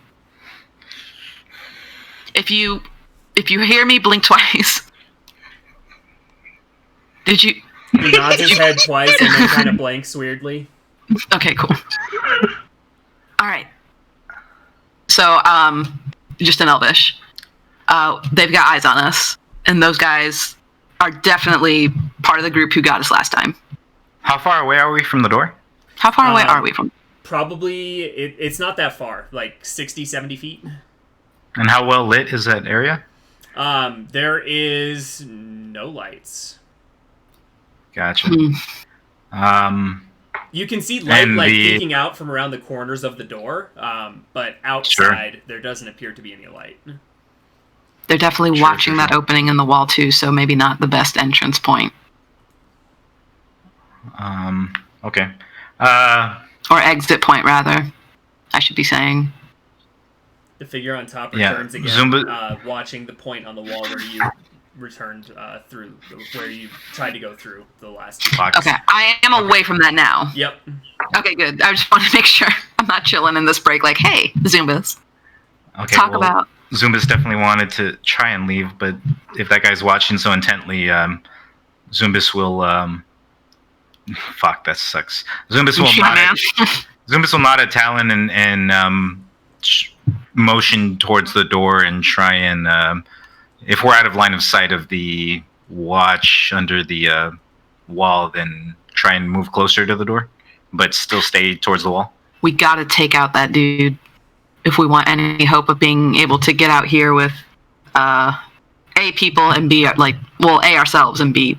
If you hear me, blink twice. Did you? He nods his head twice and then kind of blanks weirdly. Okay, cool. All right. So, just in Elvish. They've got eyes on us, and those guys are definitely part of the group who got us last time. How far away are we from the door? How far away are we from? Probably, it's not that far, like 60, 70 feet. And how well lit is that area? There is no lights. Gotcha. You can see light And like the- peeking out from around the corners of the door, but outside there doesn't appear to be any light. They're definitely watching that opening in the wall too, so maybe not the best entrance point. Okay. Or exit point, rather. I should be saying. The figure on top Yeah, returns again, Zumba- watching the point on the wall where you returned through, where you tried to go through the last two. Box. Okay, I am away from that now. Yep. Okay, good. I just want to make sure I'm not chilling in this break like, hey, Zumbus, Okay, talk well, about... Zumbus definitely wanted to try and leave, but if that guy's watching so intently, Zumbus will... fuck, that sucks. Zumbus will Shit, man. Zumbus will nod at Talon and motion towards the door and try and, if we're out of line of sight of the watch under the wall, then try and move closer to the door, but still stay towards the wall. We gotta take out that dude if we want any hope of being able to get out here with A, people, and B, like, well, A, ourselves, and B,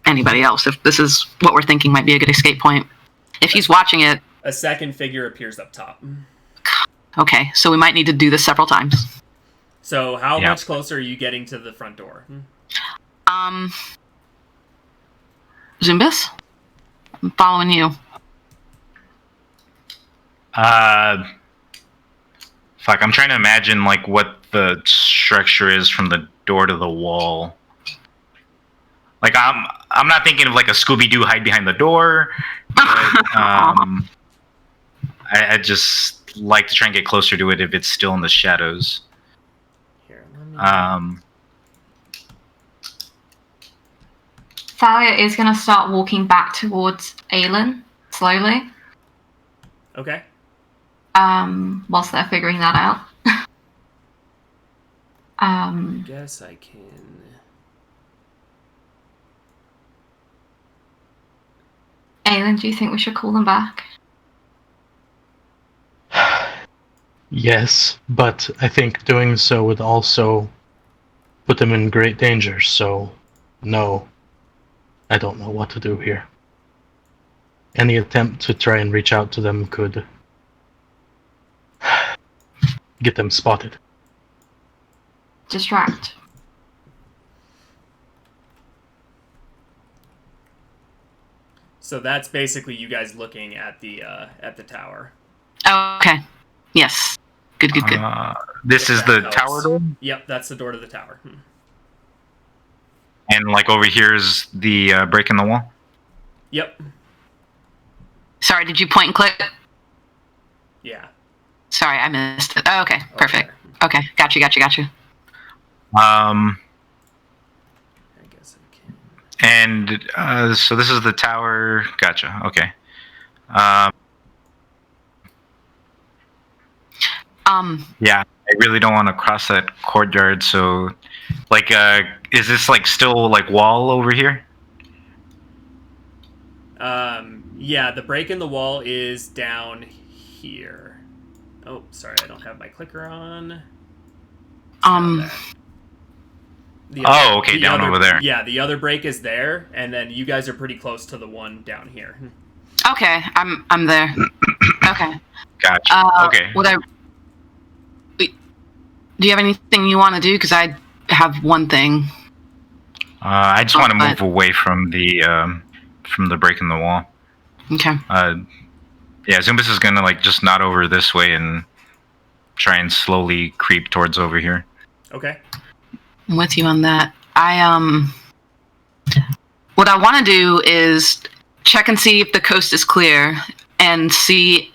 anybody else, if this is what we're thinking might be a good escape point. If he's watching it... A second figure appears up top. Okay, so we might need to do this several times. So how much closer are you getting to the front door? Zumbus? I'm following you. Fuck, I'm trying to imagine, like, what the structure is from the door to the wall. Like, I'm not thinking of, like, a Scooby-Doo hide behind the door, but, I just like to try and get closer to it if it's still in the shadows. Here, let me... Thalia is going to start walking back towards Aelin, slowly. Okay. Whilst they're figuring that out. Guess I can... Aelin, do you think we should call them back? Yes, but I think doing so would also put them in great danger, so no. I don't know what to do here. Any attempt to try and reach out to them could get them spotted. Distract. So that's basically you guys looking at the tower. Okay. Yes. Good. This is the tower door? Yep, that's the door to the tower. And, like, over here is the break in the wall? Yep. Sorry, did you point and click? Yeah. Sorry, I missed it. Oh, okay, perfect. Okay. Okay, got you. I guess I can. And so this is the tower. Gotcha. Okay. Yeah, I really don't want to cross that courtyard. So, like, is this like still like wall over here? Yeah, the break in the wall is down here. Oh, sorry, I don't have my clicker on. Okay, down over there. Yeah, the other break is there, and then you guys are pretty close to the one down here. Okay, I'm there. Okay. Gotcha. Okay. Do you have anything you want to do? Because I have one thing. I just want to move away from the break in the wall. Okay. Yeah, Zumbus is gonna like just nod over this way and try and slowly creep towards over here. Okay. I'm with you on that. What I want to do is check and see if the coast is clear and see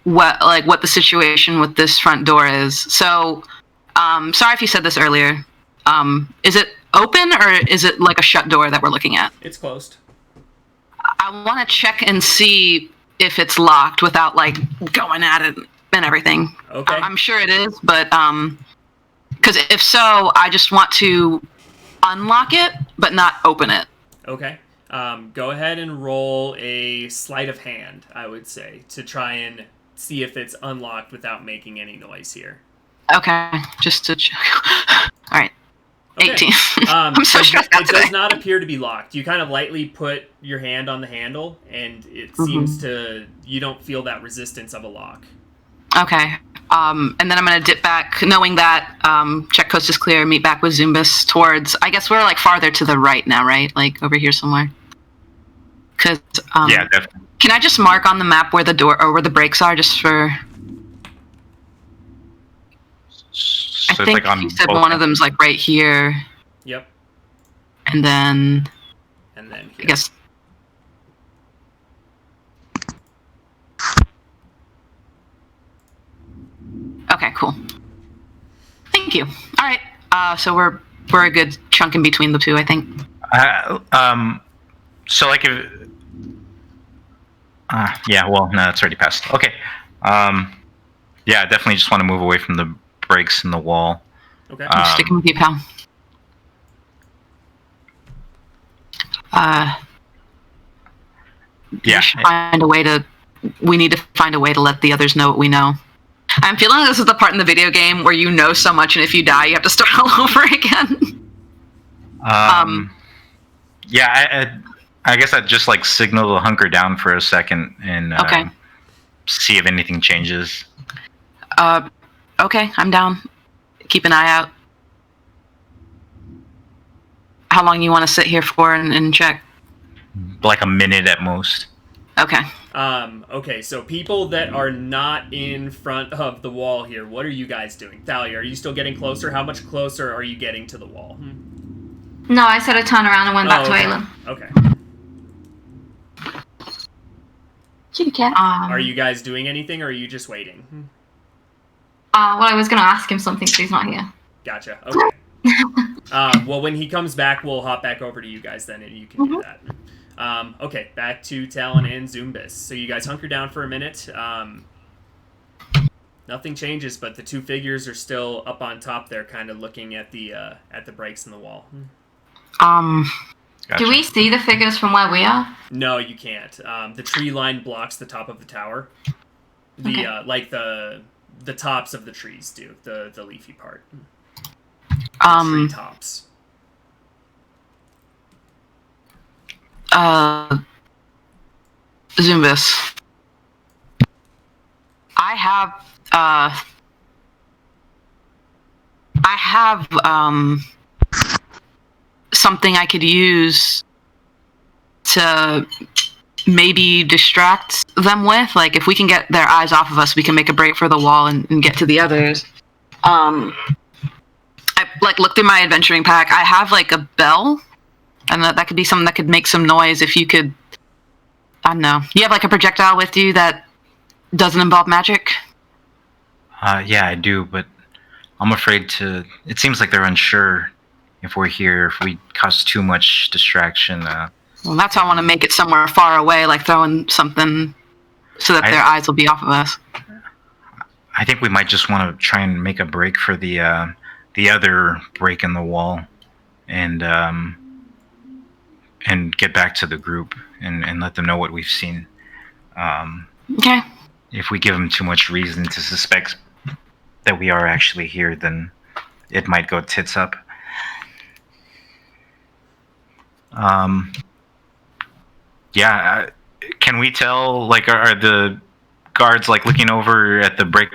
what the situation with this front door is. So, sorry if you said this earlier. Is it open or is it like a shut door that we're looking at? It's closed. I want to check and see if it's locked without like going at it and everything. Okay. I'm sure it is, but because if so, I just want to unlock it but not open it. Okay. Go ahead and roll a sleight of hand, I would say, to try and see if it's unlocked without making any noise here. Okay, just to check. All right. Okay. 18. I'm so stressed out It today. does not appear to be locked. You kind of lightly put your hand on the handle, and it seems to... You don't feel that resistance of a lock. Okay. And then I'm going to dip back, knowing that check coast is clear, meet back with Zumbus towards... I guess we're, like, farther to the right now, right? Like, over here somewhere? Because... yeah, definitely. Can I just mark on the map where the door... or where the brakes are, just for... So I think it's like on you said both one of them's, like, right here. Yep. And then... And then here. I guess... Okay, cool. Thank you. All right. So we're a good chunk in between the two, I think. So like if Yeah, well, no, it's already passed. Okay. Yeah, I definitely just want to move away from the breaks in the wall. Okay. I'm sticking with you, pal. Yeah. We should find a way to. We need to find a way to let the others know what we know. I'm feeling like this is the part in the video game where you know so much, and if you die, you have to start all over again. Yeah, I guess I'd just like signal to hunker down for a second and Okay. see if anything changes. Okay, I'm down. Keep an eye out. How long you want to sit here for and check? Like a minute at most. Okay. Okay, so people that are not in front of the wall here, what are you guys doing? Thalia, are you still getting closer? How much closer are you getting to the wall? No, I said I turned around and went back to okay. Aelin. Okay. Kitty cat. Are you guys doing anything, or are you just waiting? Well, I was going to ask him something, so he's not here. Gotcha. Okay. Well, when he comes back, we'll hop back over to you guys then, and you can do that. Okay, back to Talon and Zumbus. So you guys hunker down for a minute. Nothing changes, but the two figures are still up on top there, kind of looking at the breaks in the wall. Gotcha. Do we see the figures from where we are? No, you can't. The tree line blocks the top of the tower. The Okay. like the tops of the trees do, the leafy part. Tree tops. Zumbus. I have something I could use to maybe distract them with. Like, if we can get their eyes off of us, we can make a break for the wall and get to the others. I looked through my adventuring pack. I have like a bell, and that could be something that could make some noise. If you could, I don't know. You have like a projectile with you that doesn't involve magic? Yeah, I do, but I'm afraid to. It seems like they're unsure if we're here, if we cause too much distraction. Well, that's how I want to make it somewhere far away, like throwing something so that their eyes will be off of us. I think we might just want to try and make a break for the other break in the wall, and get back to the group and let them know what we've seen. Okay. If we give them too much reason to suspect that we are actually here, then it might go tits up. Yeah, can we tell? Like, are the guards like looking over at the break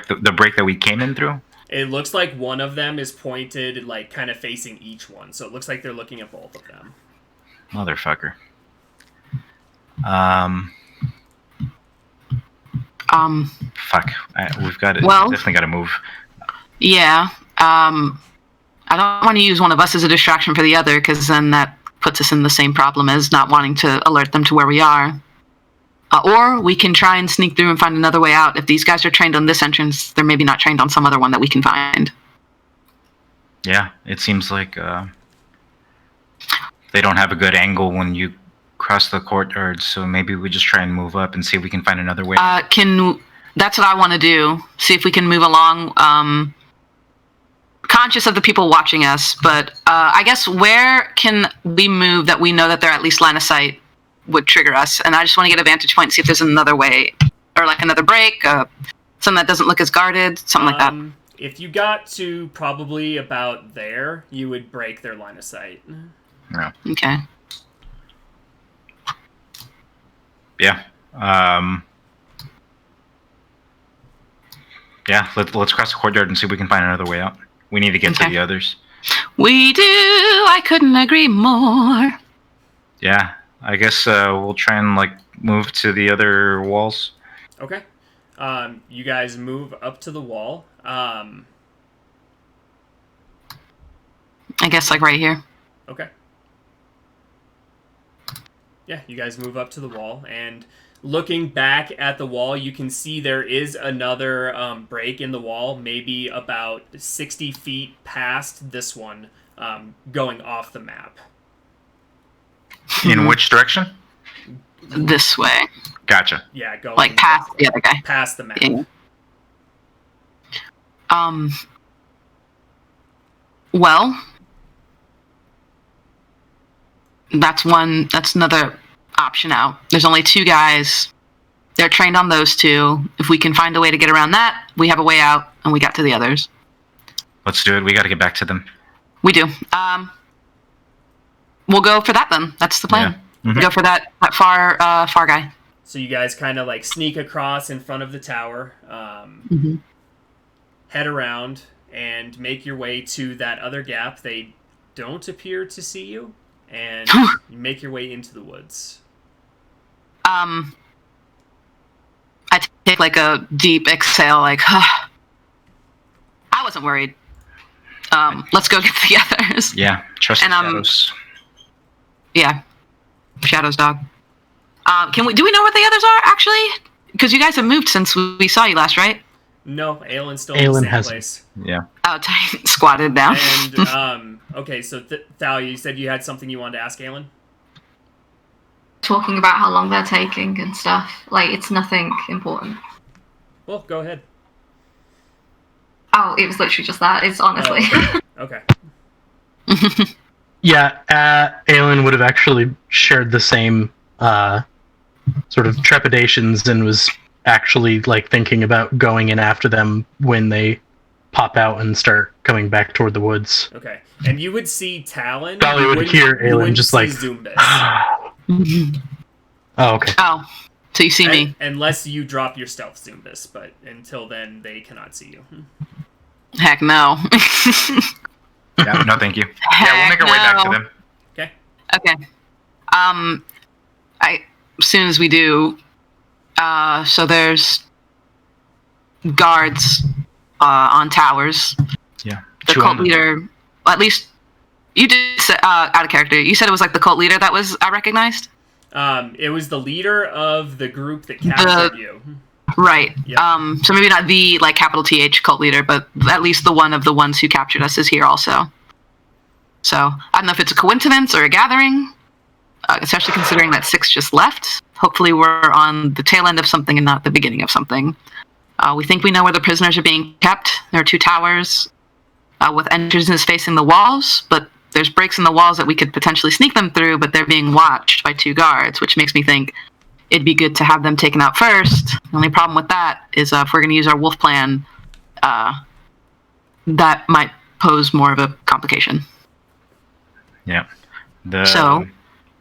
that we came in through? It looks like one of them is pointed, like, kind of facing each one. So it looks like they're looking at both of them. Motherfucker. Fuck. We've got to. Well, definitely got to move. Yeah. I don't want to use one of us as a distraction for the other, because then that puts us in the same problem as not wanting to alert them to where we are. Or we can try and sneak through and find another way out. If these guys are trained on this entrance, they're maybe not trained on some other one that we can find. Yeah, it seems like they don't have a good angle when you cross the courtyard, so maybe we just try and move up and see if we can find another way. That's what I want to do. See if we can move along. Conscious of the people watching us, but I guess where can we move that we know that they're at least line of sight would trigger us? And I just want to get a vantage point and see if there's another way, or like another break, something that doesn't look as guarded, something like that. If you got to probably about there, you would break their line of sight. Yeah. Okay. Yeah. Yeah. Let's cross the courtyard and see if we can find another way out. We need to get to the others. We do. I couldn't agree more. Yeah. I guess we'll try and like move to the other walls. Okay. You guys move up to the wall. I guess like right here. Okay. Yeah, you guys move up to the wall, and looking back at the wall, you can see there is another break in the wall, maybe about 60 feet past this one, going off the map. In which direction? this way, Gotcha. Yeah, go like past the other guy. past the map. Yeah. Well, that's another option out. There's only 2 guys. They're trained on those 2. If we can find a way to get around that, we have a way out, and we got to the others. Let's do it. We got to get back to them. We do. We'll go for that then. That's the plan. Yeah. Go for that far guy. So you guys kind of like sneak across in front of the tower, head around, and make your way to that other gap. They don't appear to see you, and you make your way into the woods. I take like a deep exhale, like, I wasn't worried. Let's go get the others. Yeah, trust the shadows. Yeah, Shadows dog. Do we know where the others are, actually? Because you guys have moved since we saw you last, right? No, Aelin's still in the same place. Yeah. Oh, squatted down. And, okay, so Thalia, you said you had something you wanted to ask Aelin? Talking about how long they're taking and stuff. Like, it's nothing important. Well, go ahead. Oh, it was literally just that. It's honestly. Okay. Yeah, Aelin would have actually shared the same sort of trepidations and was actually like thinking about going in after them when they pop out and start coming back toward the woods. Okay. And you would see Talon. Dolly would hear Aelin just like... Zumbis. Oh, okay. Oh, so you see me. Unless you drop your stealth Zumbis, but until then, they cannot see you. Heck no. Yeah, no, thank you. Yeah, we'll make our way back to them. Okay. Okay. As soon as we do, so there's guards on towers. Yeah. The cult leader, at least you did say, out of character. You said it was like the cult leader that was recognized. It was the leader of the group that captured you. Right. Yep. So maybe not the like capital TH cult leader, but at least the one of the ones who captured us is here also. So I don't know if it's a coincidence or a gathering, especially considering that 6 just left. Hopefully we're on the tail end of something and not the beginning of something. We think we know where the prisoners are being kept. There are 2 towers with entrances facing the walls, but there's breaks in the walls that we could potentially sneak them through, but they're being watched by 2 guards, which makes me think it'd be good to have them taken out first. The only problem with that is if we're going to use our wolf plan, that might pose more of a complication. Yeah. So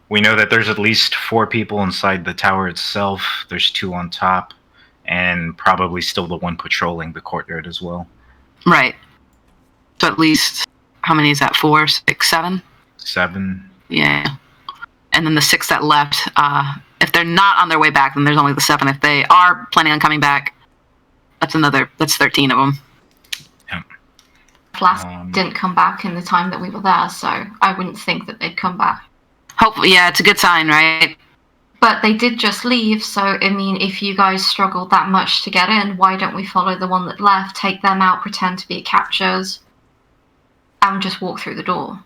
we know that there's at least 4 people inside the tower itself. There's 2 on top, and probably still the one patrolling the courtyard as well. Right. So at least, how many is that? 4, 6, 7? 7. Yeah. And then the 6 that left, if they're not on their way back, then there's only the 7. If they are planning on coming back, that's 13 of them. Yeah. Flask didn't come back in the time that we were there, so I wouldn't think that they'd come back. Hopefully, yeah, it's a good sign, right? But they did just leave, so, I mean, if you guys struggled that much to get in, why don't we follow the one that left, take them out, pretend to be captures, and just walk through the door?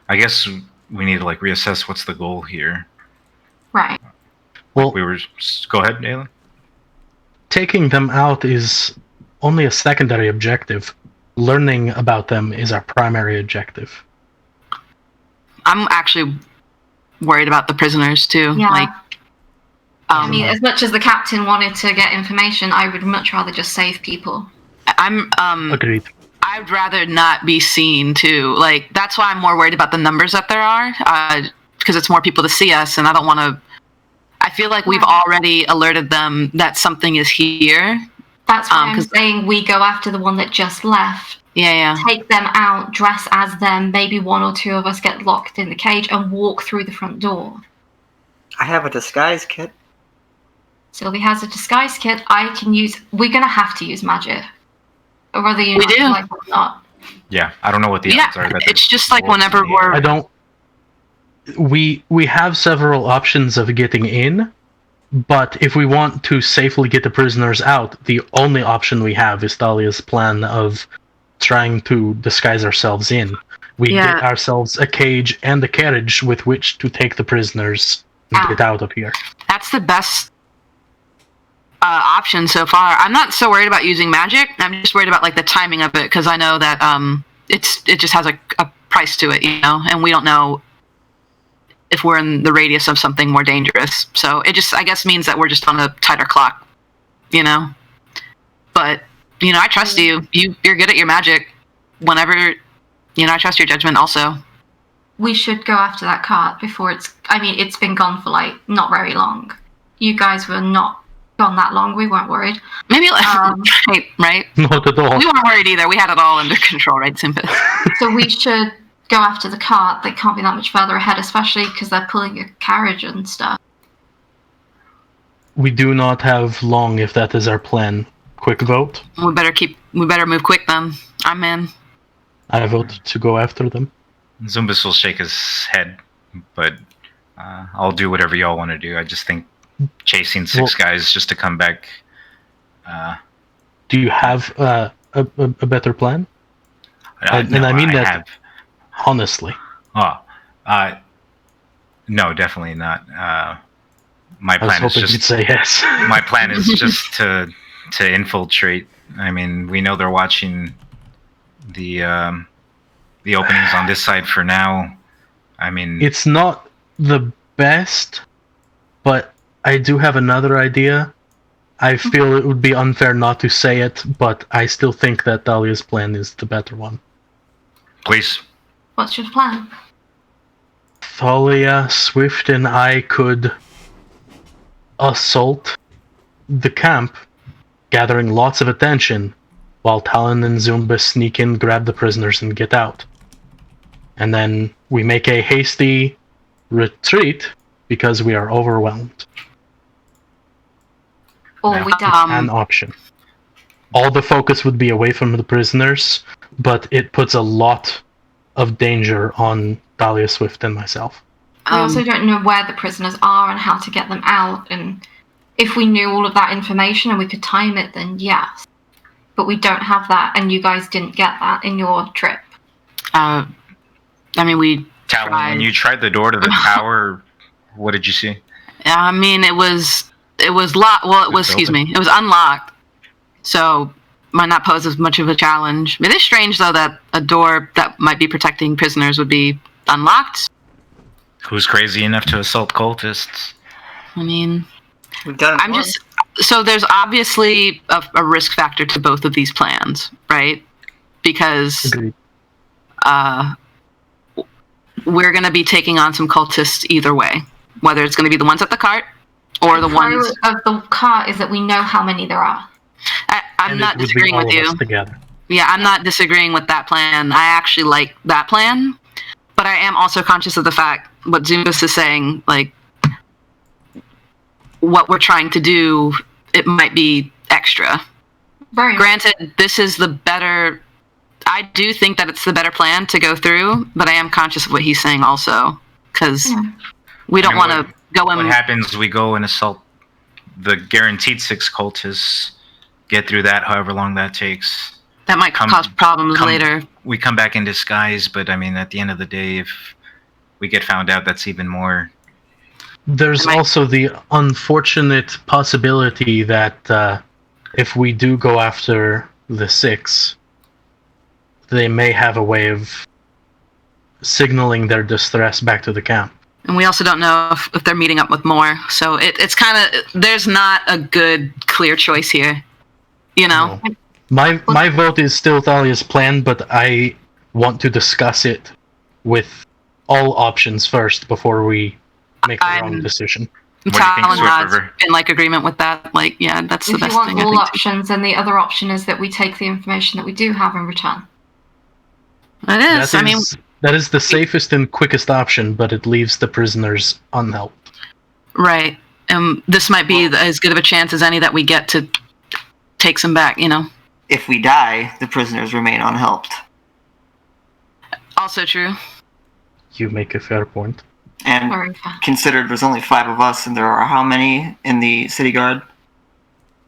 I guess we need to like reassess what's the goal here. Right. Well, Go ahead, Aelin. taking them out is only a secondary objective. Learning about them is our primary objective. I'm actually worried about the prisoners, too. Yeah. Like, I mean, as much as the captain wanted to get information, I would much rather just save people. Agreed. I'd rather not be seen, too. Like, that's why I'm more worried about the numbers that there are, because it's more people to see us, and I don't want to... I feel like we've already alerted them that something is here. That's why I'm saying we go after the one that just left. Yeah. Take them out, dress as them, maybe 1 or 2 of us get locked in the cage, and walk through the front door. I have a disguise kit. Sylvie has a disguise kit. I can use... We're going to have to use magic. Or whether you do. like it or not. Yeah, I don't know what the odds are. That it's just like whenever we're... I don't... We have several options of getting in, but if we want to safely get the prisoners out, the only option we have is Thalia's plan of trying to disguise ourselves in. we Yeah. get ourselves a cage and a carriage with which to take the prisoners and get out of here. That's the best option so far. I'm not so worried about using magic. I'm just worried about like the timing of it because I know that it just has a price to it, you know, and we don't know if we're in the radius of something more dangerous. So it just, I guess, means that we're just on a tighter clock, you know. But you know, I trust you. You're good at your magic. Whenever, you know, I trust your judgment also. We should go after that cart before it's been gone for like not very long. You guys were not gone that long. We weren't worried. Maybe right? Not at all. We weren't worried either. We had it all under control, right, Simba? So we should go after the cart. They can't be that much further ahead, especially because they're pulling a carriage and stuff. We do not have long if that is our plan. Quick vote. We better move quick then. I'm in. I vote to go after them. Zumbus will shake his head, but I'll do whatever y'all want to do. I just think chasing six guys just to come back. Do you have a better plan? And I mean that have. honestly. No, definitely not. My I was plan is hoping you'd just say yes. my plan is just to infiltrate. I mean, we know they're watching the openings on this side for now. I mean, It's not the best, but I do have another idea. I feel it would be unfair not to say it, but I still think that Dahlia's plan is the better one. please. What's your plan? Thalia, Swift, and I could assault the camp, gathering lots of attention, while Talon and Zumba sneak in, grab the prisoners, and get out. And then we make a hasty retreat because we are overwhelmed. Or we die. An option. All the focus would be away from the prisoners, but it puts a lot of danger on Dahlia, Swift, and myself. We also don't know where the prisoners are and how to get them out. And if we knew all of that information and we could time it, then yes. But we don't have that, and you guys didn't get that in your trip. I mean, we Talon, tried. when you tried the door to the tower, what did you see? I mean, it was locked. Well, it was unlocked. So might not pose as much of a challenge. It is strange though that a door that might be protecting prisoners would be unlocked. Who's crazy enough to assault cultists? I mean, I'm so there's obviously a risk factor to both of these plans, right? Because Agreed. we're going to be taking on some cultists either way, whether it's going to be the ones at the cart or the ones of the cart is that we know how many there are. I'm And not it would be disagreeing all with of you. us together. Yeah, I'm not disagreeing with that plan. I actually like that plan, but I am also conscious of the fact what Zumbus is saying, like what we're trying to do, it might be extra. Very Granted, this is the better. I do think that it's the better plan to go through, but I am conscious of what he's saying also, because we don't want to go in. What happens? We go and assault the guaranteed 6 cultists. Get through that, however long that takes. That might cause problems later. We come back in disguise, but I mean, at the end of the day, if we get found out, that's even more. There's also the unfortunate possibility that if we do go after the 6, they may have a way of signaling their distress back to the camp. And we also don't know if they're meeting up with more. So it's kind of, there's not a good, clear choice here. You know? No. My vote is still Thalia's plan, but I want to discuss it with all options first before we make the wrong decision. What do you think, Talon Swift Rod's River? in like agreement with that. Like, yeah, that's the If best you want thing I all think. options, then the other option is that we take the information that we do have in return. It is. I mean, That is the safest and quickest option, but it leaves the prisoners unhelped. right. This might be as good of a chance as any that we get to take some back, you know? If we die, the prisoners remain unhelped. Also true. You make a fair point. And Very fair. considered there's only 5 of us, and there are how many in the city guard?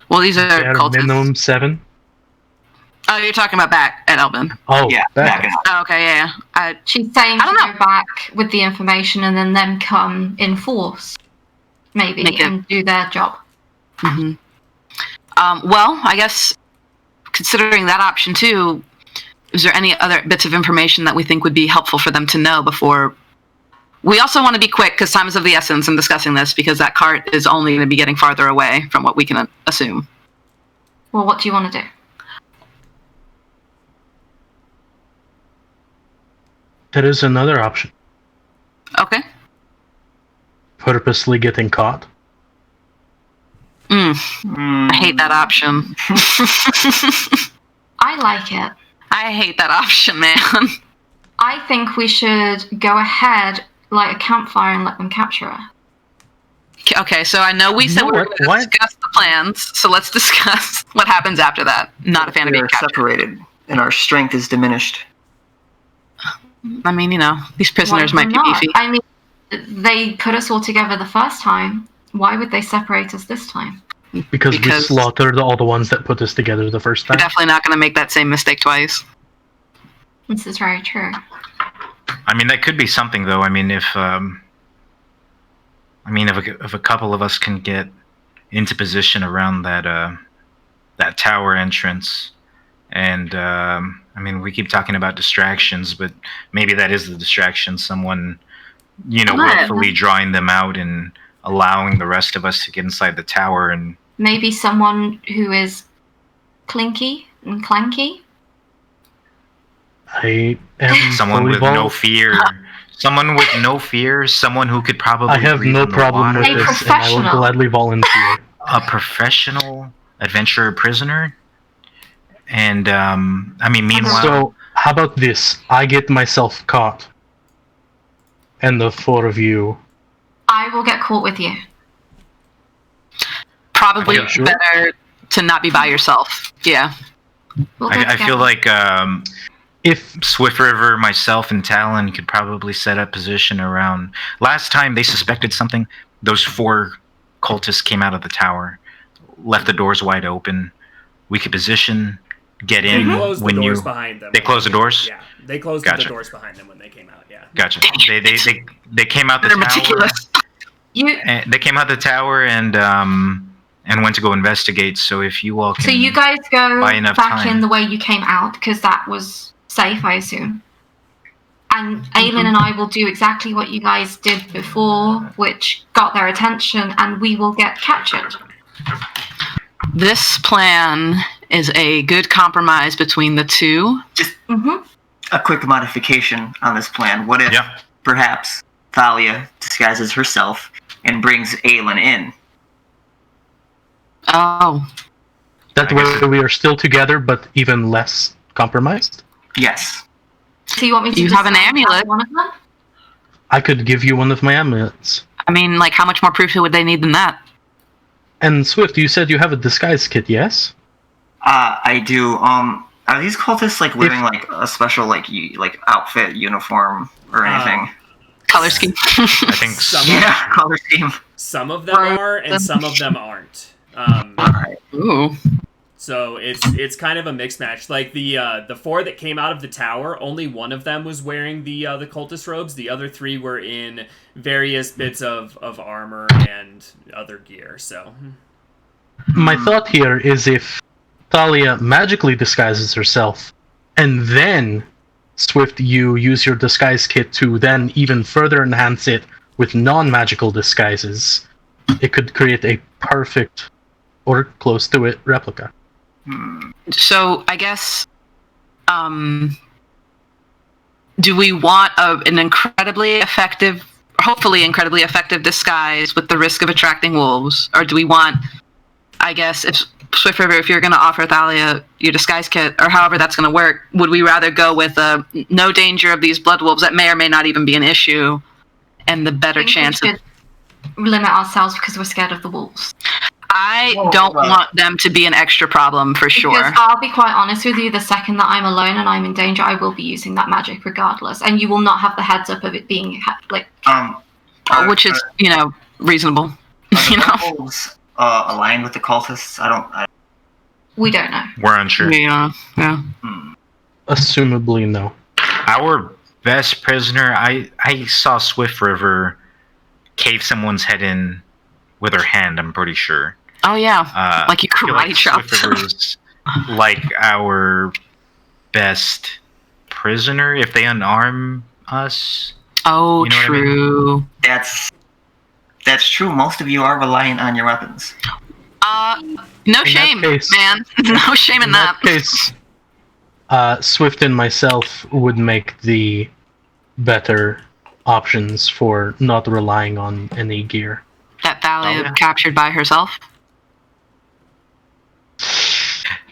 Well, these are Bare cultists. minimum 7. Oh, you're talking about back at Elvin. Oh, Yeah, back. back Oh, okay, yeah. She's saying I don't to know. go back with the information and then them come in force, maybe, Make it- and do their job. Mm-hmm. Well, I guess considering that option too, is there any other bits of information that we think would be helpful for them to know before? We also want to be quick because time is of the essence in discussing this because that cart is only going to be getting farther away from what we can assume. Well, what do you want to do? There is another option. Okay. Purposely getting caught. I hate that option. I like it. I hate that option, man. I think we should go ahead, light a campfire, and let them capture her. Okay, so I know we said we were going to What? discuss the plans, so let's discuss what happens after that. Not a fan of We being are captured. separated, and our strength is diminished. I mean, these prisoners Why might be not? beefy. I mean, they put us all together the first time. Why would they separate us this time? Because we slaughtered all the ones that put us together the first We're time. definitely not going to make that same mistake twice. This is very true. I mean, that could be something, though. I mean, if a couple of us can get into position around that tower entrance, and I mean, we keep talking about distractions, but maybe that is the distraction. Someone, What? willfully drawing them out and allowing the rest of us to get inside the tower. And Maybe someone who is clinky and clanky. I am someone with fully no involved. fear. Someone with no fear. Someone who could probably. I have breathe no in the problem water. with A this, and I will professional. gladly volunteer. A professional adventurer prisoner. And I mean, meanwhile, So, how about this? I get myself caught, and the four of you. I will get caught with you. Probably Yeah, sure. better to not be by yourself. Yeah. We'll go I feel together. like If Swift River, myself, and Talon could probably set up position around. Last time they suspected something, those 4 cultists came out of the tower, left the doors wide open. We could position, get They in closed the when doors you. behind them. They closed the doors? Yeah, they closed Gotcha. the doors behind them when they came out. Yeah. Gotcha. They came out the They're tower. meticulous. And they came out the tower and went to go investigate. So if you all can, So you guys go buy enough back time. in the way you came out, because that was safe, I assume. And Aylin and I will do exactly what you guys did before, which got their attention, and we will get captured. This plan is a good compromise between the two. Mm-hmm. A quick modification on this plan. What if Yeah. perhaps Thalia disguises herself and brings Aelin in? Oh, that I guess way we are still together, but even less compromised. Yes. So you want me to You have an decide amulet. one of them? I could give you one of my amulets. I mean, like, how much more proof would they need than that? And Swift, you said you have a disguise kit, yes? I do. Are these cultists like wearing like a special like outfit, uniform, or anything? Color scheme. I think Some Yeah, color scheme. Some of them are, and some of them aren't. Alright. Ooh. So it's kind of a mixed match. Like the 4 that came out of the tower, only one of them was wearing the cultist robes. The other 3 were in various bits of armor and other gear. So My thought here is if Thalia magically disguises herself, and then Swift, you use your disguise kit to then even further enhance it with non-magical disguises, it could create a perfect, or close to it, replica. So I guess, do we want an incredibly effective, hopefully incredibly effective disguise with the risk of attracting wolves, or do we want, I guess, if Swift River, if you're going to offer Thalia your disguise kit, or however that's going to work, would we rather go with no danger of these blood wolves that may or may not even be an issue, and the better I think chance we of... should limit ourselves because we're scared of the wolves. I Whoa, don't well- want them to be an extra problem, for sure. Because I'll be quite honest with you, the second that I'm alone and I'm in danger, I will be using that magic regardless, and you will not have the heads up of it being Which is, reasonable. Are you the know? wolves aligned with the cultists? We don't know. We're unsure. Yeah. Assumably, no. Our best prisoner, I saw Swift River cave someone's head in with her hand, I'm pretty sure. Oh yeah. Like you I feel karate chopped. Swift River's like our best prisoner if they unarm us. Oh, You know what I mean? true. That's true. Most of you are reliant on your weapons. No In shame, that case- man. No shame in that. case, Swift and myself would make the better options for not relying on any gear. That Thalia Oh, yeah. captured by herself.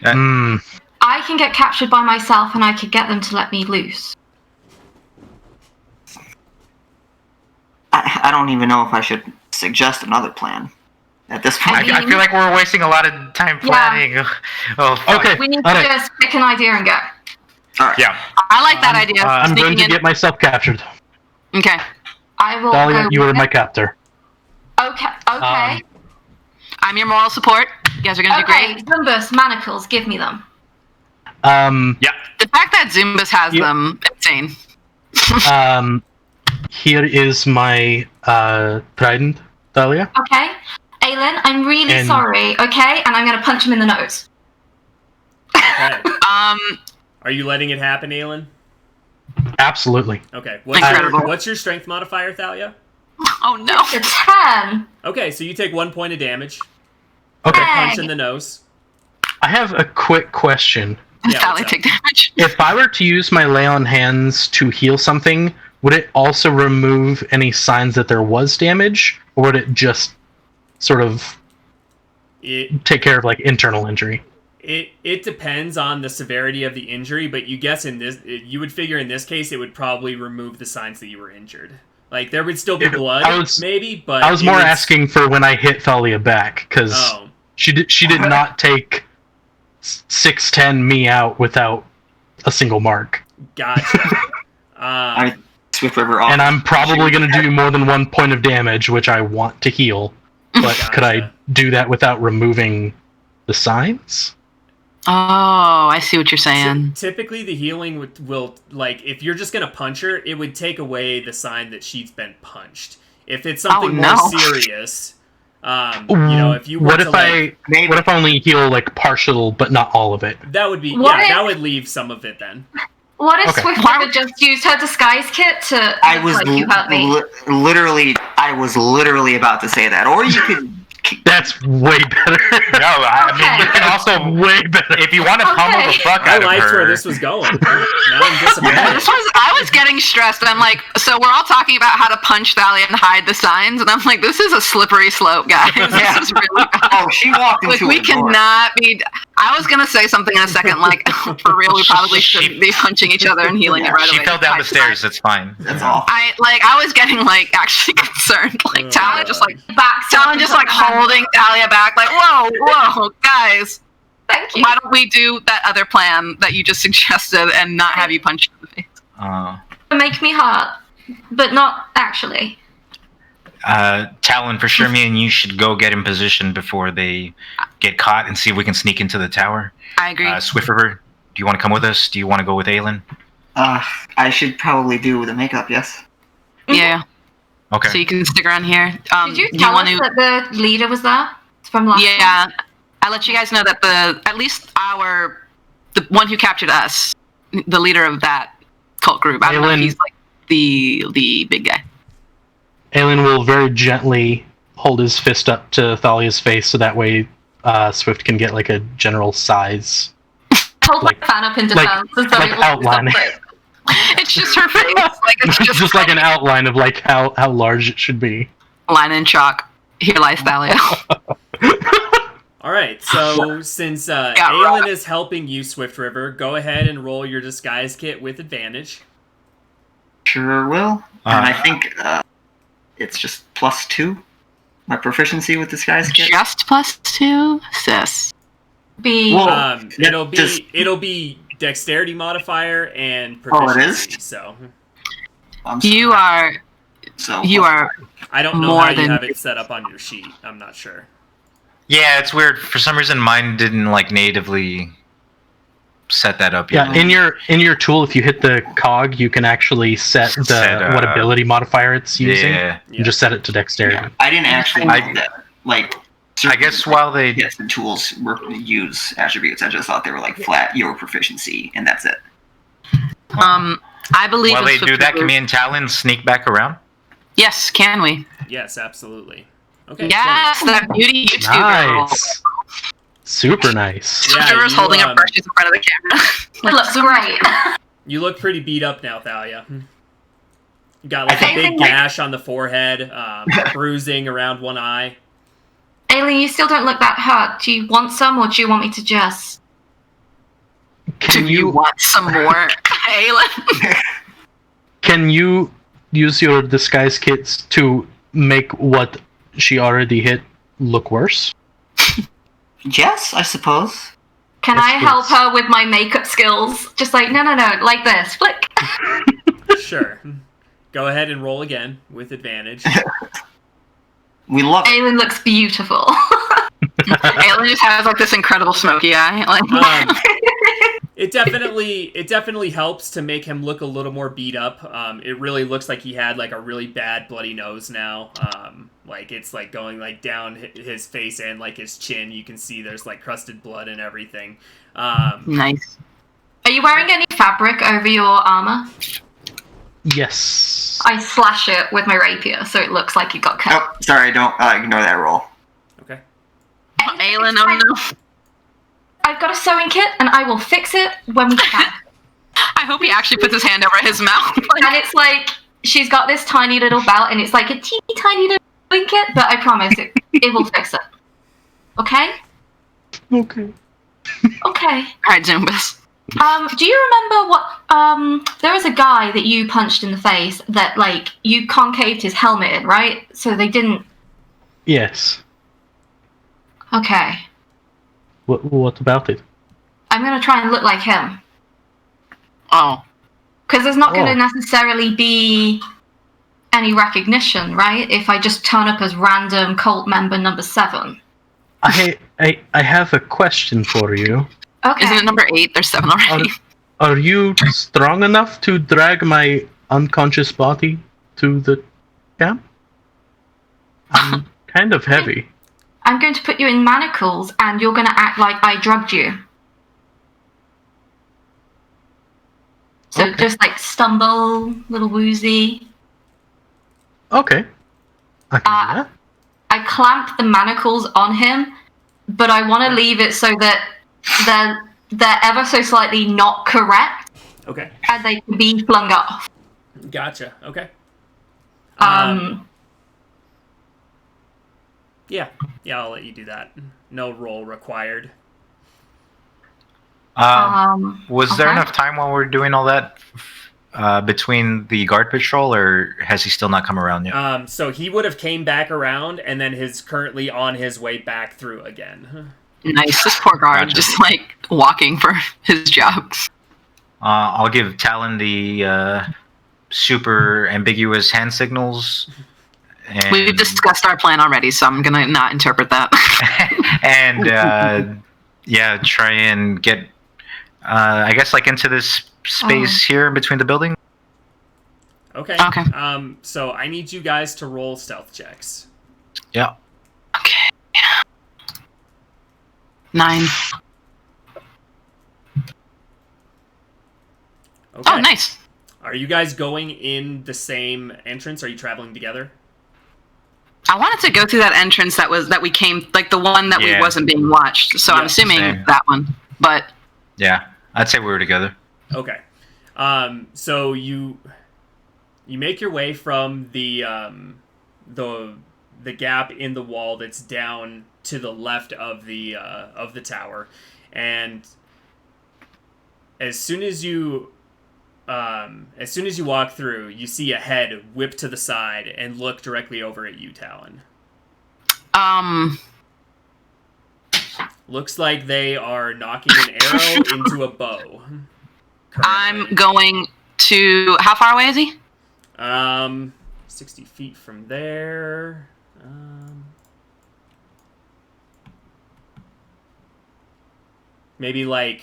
Hmm. I can get captured by myself, and I could get them to let me loose. I don't even know if I should suggest another plan at this point. I feel like we're wasting a lot of time planning. Oh, fuck. Okay. We need to alright. just pick an idea and go. All right. Yeah. I like that idea. I'm going Sneaking to in. get myself captured. Okay. I will Dahlia, go you with are my it. captor. Okay. Okay. I'm your moral support. You guys are gonna do Okay. great. Zumbus, manacles, give me them. Yeah. The fact that Zumbus has Yeah. them, insane. Here is my trident, Dahlia. Okay. Aelin, I'm really And- sorry, okay? And I'm gonna punch him in the nose. Okay. Um, Are you letting it happen, Aelin? Absolutely. Okay. Incredible. What's your strength modifier, Thalia? oh no. It's a 10. Okay, so you take 1 point of damage. Okay. Hey. Punch in the nose. I have a quick question. Yeah, Thalia what's take damage. If I were to use my lay on hands to heal something, would it also remove any signs that there was damage, or would it just sort of It take care of like internal injury? it depends on the severity of the injury, but you guess you would figure in this case it would probably remove the signs that you were injured. Like there would still be blood, maybe, but I was more asking for when I hit Thalia back, because Oh, she did not take 6'10" me out without a single mark. gotcha. Swift River off. And I'm probably going to do more than 1 point of damage, which I want to heal. But could I Gotcha. do that without removing the signs? Oh, I see what you're saying. Typically, the healing will like if you're just gonna punch her, it would take away the sign that she's been punched. If it's something more no. serious, if you were What to if like, Maybe. what if I only heal like partial but not all of it? that would be What if- that would leave some of it then. What if Okay. Swift Why- River just used her disguise kit to I look was like you hurt me? I was literally about to say that. Or you could. That's way better. No, I mean Okay. you can also way better. if you want to pummel the Okay. fuck I out of liked her. where this was going. Now I'm disappointed. I was getting stressed. I'm like, so we're all talking about how to punch Thalia and hide the signs, and I'm like, this is a slippery slope, guys. Yeah. This is really bad. Oh, she walked Like, into we a door. cannot be. I was gonna say something in a second, like, for real, we probably shouldn't be punching each other and healing it right She away. fell down the stairs. It's fine. That's all. I was getting like actually concerned, like Talon just like Back Talon just like holding Thalia back, like whoa, guys, Thank you. why don't we do that other plan that you just suggested and not have you punch in the face? Make me hurt, but not actually. Talon, for sure, me and you should go get in position before they get caught and see if we can sneak into the tower. I agree. Swift River, do you want to come with us? Do you want to go with Aelin? I should probably do the makeup, yes? Yeah. Okay. So you can stick around here. Did you do tell want us to? that the leader was there from last time? Yeah. I let you guys know that the one who captured us, the leader of that cult group. I don't know if Aelin- he's like the big guy. Aelin will very gently hold his fist up to Thalia's face so that way Swift can get like a general size. Hold Like- my fan up in like- defense. and so like it will outline. stop it. It's just her face. Like it's Just like an outline of like how large it should be. line in chalk. Here lies Thalia. All right, so since Aelin is helping you, Swift River, go ahead and roll your disguise kit with advantage. Sure will. And I think it's just +2. My proficiency with disguise kit. Just +2, sis. Be Whoa. It'll be dexterity modifier and Oh, it proficiency. is? So I'm sorry. You are So you are I don't know More how you than- have it set up on your sheet. I'm not sure. Yeah, it's weird. For some reason, mine didn't like natively set that up Yeah, yet. in your tool, if you hit the cog, you can actually set what ability modifier it's using. Yeah. You just set it to dexterity. Yeah, I didn't actually know that. Like, I guess while they yes, the tools use attributes. I just thought they were like flat your proficiency, and that's it. I believe while they it's do that, can with- me and Talon sneak back around? Yes, can we? Yes, absolutely. Okay. Yes, that beauty YouTube girl. Nice. Super nice. Yeah, Trevor's you, holding up brushes in front of the camera. It looks great. You look pretty beat up now, Thalia. You got like I a big think, like- gash on the forehead, bruising around one eye. Aileen, you still don't look that hurt. Do you want some, or do you want me to just... Can Do you want some more, Aylin? Can you use your disguise kits to make what she already hit look worse? Yes, I suppose. Can Yes, I help please. her with my makeup skills? Just like, no, like this. Flick. Sure. Go ahead and roll again with advantage. We love it. Aileen looks beautiful. Aylin just has like this incredible smoky eye. Like, It definitely helps to make him look a little more beat up. It really looks like he had like a really bad bloody nose now. Like it's like going like down his face and like his chin. You can see there's like crusted blood and everything. nice. Are you wearing any fabric over your armor? Yes. I slash it with my rapier, so it looks like you got cut. Oh, sorry, don't ignore that roll. Okay. Aylin, oh no. I've got a sewing kit, and I will fix it when we can. I hope he actually puts his hand over his mouth. And it's like, she's got this tiny little belt, and it's like a teeny tiny little sewing kit, but I promise it will fix it. Okay? Okay. Okay. Alright, Zumbas. Do you remember what, there was a guy that you punched in the face that, like, you concaved his helmet in, right? So they didn't... Yes. Okay. What about it? I'm gonna try and look like him. Oh. Because there's not going Oh. to necessarily be any recognition, right? If I just turn up as random cult member number 7. I have a question for you. Okay. Isn't it number 8? There's 7 already. Are you strong enough to drag my unconscious body to the camp? I'm kind of heavy. I'm going to put you in manacles, and you're going to act like I drugged you. So Okay. just like stumble, little woozy. Okay. I can do that. I clamp the manacles on him, but I want to leave it so that they're ever so slightly not correct, Okay. and they can be flung off. Gotcha. Okay. Yeah, I'll let you do that. No roll required. Was there okay. enough time while we're doing all that between the guard patrol, or has he still not come around yet? So he would have came back around and then is currently on his way back through again. Nice. This poor guard Gotcha. just like walking for his job. I'll give Talon the super ambiguous hand signals. And, We've discussed our plan already, so I'm gonna not interpret that. and yeah, try and get, I guess, like into this space here between the building. Okay. Okay. So I need you guys to roll stealth checks. Yeah. Okay. 9. Okay. Oh, nice. Are you guys going in the same entrance? Are you traveling together? I wanted to go through that entrance that we came, like the one that we Yeah. wasn't being watched. So Yeah, I'm assuming same. that one. But Yeah. I'd say we were together. Okay. So you make your way from the gap in the wall that's down to the left of the tower, and as soon as you walk through, you see a head whip to the side and look directly over at you, Talon. Looks like they are knocking an arrow into a bow. I'm currently. going to. How far away is he? 60 feet from there. maybe like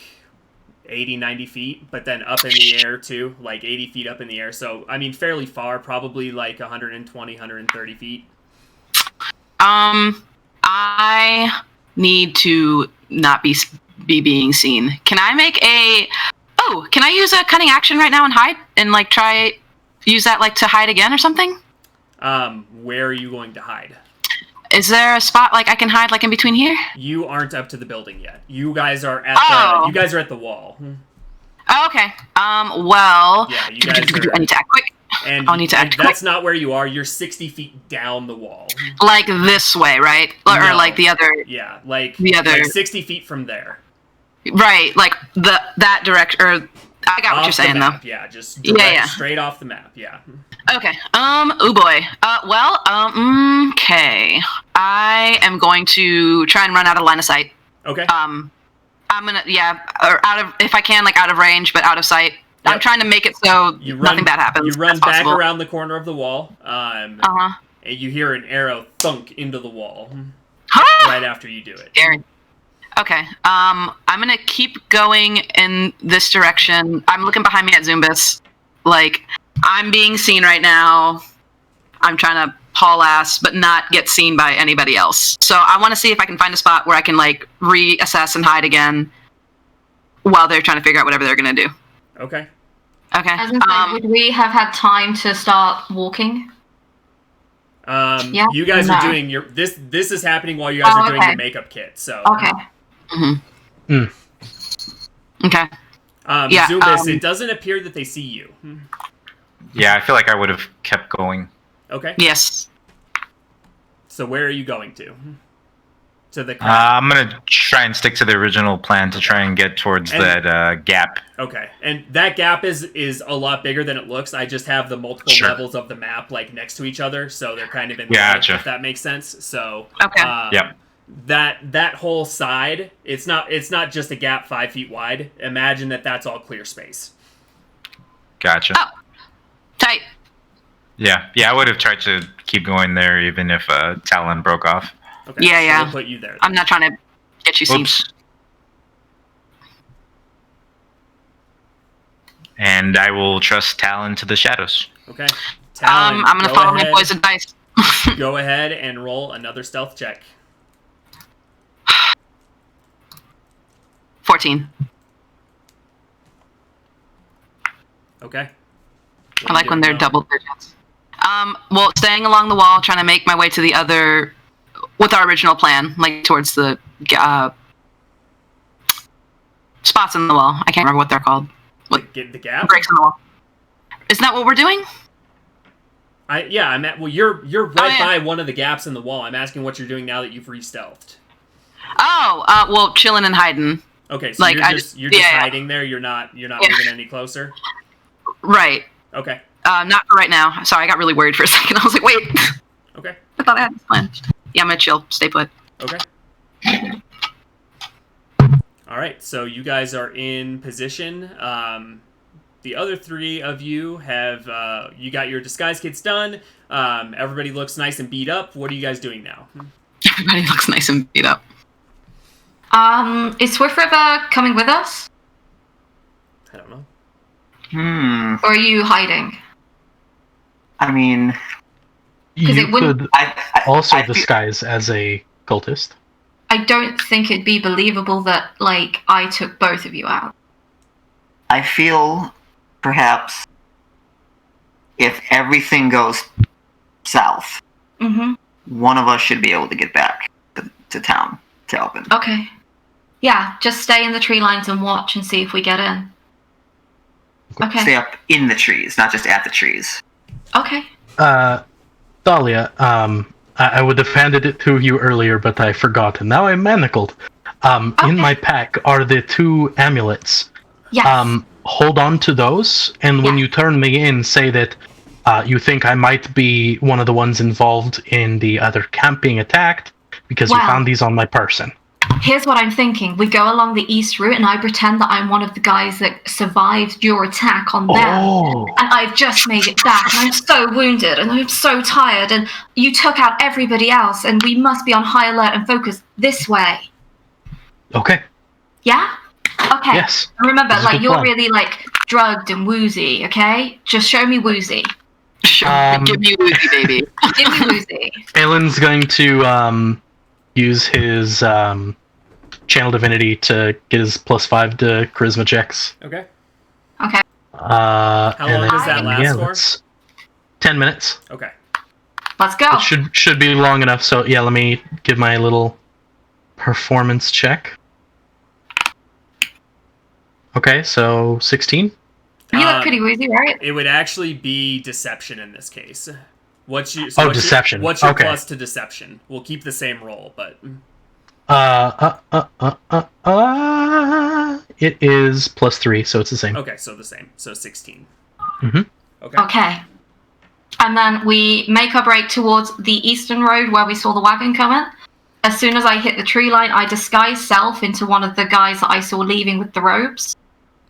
80, 90 feet, but then up in the air too, like 80 feet up in the air. So, I mean, fairly far, probably like 120, 130 feet. I need to not be being seen. Can I make a... Oh, can I use a cunning action right now and hide? And, like, try... Use that, like, to hide again or something? Where are you going to hide? Is there a spot, like, I can hide, like, in between here? You aren't up to the building yet. You guys are at the wall. Oh, okay. Well... Yeah, you guys I need to act quick. And I'll need to act quick. That's not where you are. You're 60 feet down the wall. Like this way, right? Or No. like the other... Yeah, like, The other... like 60 feet from there. Right, like that direction, or... I got what you're saying, though. Yeah, just yeah. straight off the map, yeah. Okay, oh boy. Okay. I am going to try and run out of line of sight. Okay. I'm gonna, or if I can, like, out of range, but out of sight. Yep. I'm trying to make it so nothing bad happens. You run as back possible. around the corner of the wall, and you hear an arrow thunk into the wall right after you do it. Scary. Okay, I'm gonna keep going in this direction. I'm looking behind me at Zumbus. Like, I'm being seen right now. I'm trying to haul ass, but not get seen by anybody else. So I want to see if I can find a spot where I can, like, reassess and hide again while they're trying to figure out whatever they're gonna do. Okay. Okay. As in, would we have had time to start walking? Yeah? You guys are doing your... This is happening while you guys are doing the makeup kit, so... Okay. Mm-hmm. Okay. Zumbus, it doesn't appear that they see you. Yeah, I feel like I would have kept going. Okay. Yes. So where are you going to? To the I'm going to try and stick to the original plan to try and get towards that gap. Okay. And that gap is a lot bigger than it looks. I just have the multiple levels of the map, like, next to each other, so they're kind of in line, if that makes sense. So, okay. Yep. That whole side, it's not just a gap 5 feet wide. Imagine that's all clear space. Gotcha. Oh, tight. Yeah, I would have tried to keep going there even if Talon broke off. Okay, yeah. So we'll put you there. I'm not trying to get you seen. Oops. And I will trust Talon to the shadows. Okay. Talon, I'm gonna follow my boy's advice. Go ahead and roll another stealth check. 14. Okay. I like when they're double digits. Well, staying along the wall, trying to make my way to the other, with our original plan, like towards the spots in the wall. I can't remember what they're called. Get the gap? Breaks in the wall. Isn't that what we're doing? I'm at. Well, you're right by one of the gaps in the wall. I'm asking what you're doing now that you've re-stealthed. Well, chilling and hiding. Okay, so like, you're just hiding there. You're not moving any closer. Right. Okay. Not for right now. Sorry, I got really worried for a second. I was like, wait. Okay. I thought I had this plan. Yeah, I'm gonna chill. Stay put. Okay. All right, so you guys are in position. The other three of you have you got your disguise kits done. Everybody looks nice and beat up. What are you guys doing now? Everybody looks nice and beat up. Is Swift River coming with us? I don't know. Or are you hiding? I mean... You could also disguise as a cultist. I don't think it'd be believable that, like, I took both of you out. I feel, perhaps, if everything goes south, one of us should be able to get back to town to open. Okay. Yeah, just stay in the tree lines and watch and see if we get in. Okay. Stay up in the trees, not just at the trees. Okay. Dahlia, I would have handed it to you earlier, but I forgot, and now I'm manacled. In my pack are the 2 amulets. Yes. Hold on to those, and when you turn me in, say that you think I might be one of the ones involved in the other camp being attacked, because you found these on my person. Here's what I'm thinking. We go along the east route, and I pretend that I'm one of the guys that survived your attack on them. And I've just made it back, and I'm so wounded, and I'm so tired, and you took out everybody else, and we must be on high alert and focus this way. Okay. Yeah? Okay. Yes. Remember, This is a like, good you're plan. really, like, drugged and woozy, okay? Just show me woozy. Sure, give me Woozy, baby. Give me woozy. Aelin's going to use his channel divinity to get his +5 to charisma checks. Okay. Okay. How long does that last for? 10 minutes. Okay. Let's go. It should be long enough. So yeah, let me give my little performance check. Okay, so 16. You look pretty woozy, right? It would actually be deception in this case. Deception. What's your Okay. plus to deception? We'll keep the same roll, but It is +3, so it's the same. okay, so the same. So 16. Mhm. Okay. Okay. And then we make our break towards the eastern road where we saw the wagon coming. As soon as I hit the tree line, I disguise self into one of the guys that I saw leaving with the robes.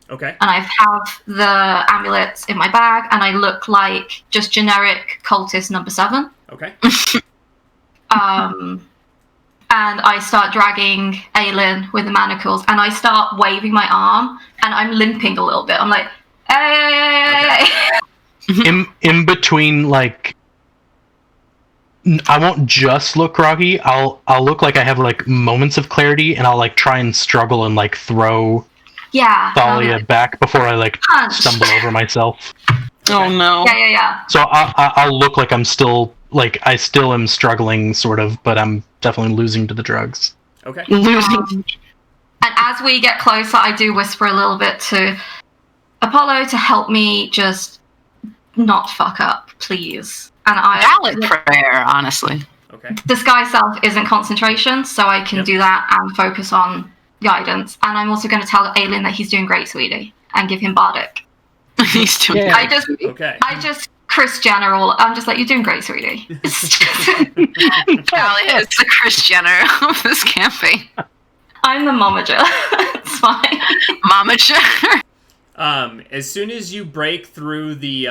Okay. And I have the amulets in my bag, and I look like just generic cultist number 7. Okay. And I start dragging Aelin with the manacles, and I start waving my arm, and I'm limping a little bit. I'm like, hey! In between, like, I won't just look groggy. I'll look like I have like moments of clarity, and I'll like try and struggle and like throw Yeah. Thalia back before I like Punch. stumble over myself. Oh no. Yeah. So I'll look like I'm still like I still am struggling, sort of, but I'm definitely losing to the drugs. Okay. Losing. And as we get closer, I do whisper a little bit to Apollo to help me just not fuck up, please. And Valid prayer, honestly. Okay. disguise self isn't concentration, so I can Yep. do that and focus on guidance. And I'm also going to tell Aelin that he's doing great, sweetie, and give him bardic. He's doing Yeah. I Okay. just Chris General. I'm just like, you're doing great, sweetie. Talia is the Chris Jenner of this campaign. I'm the momager. It's fine. Mama Jenner. As soon as you break through the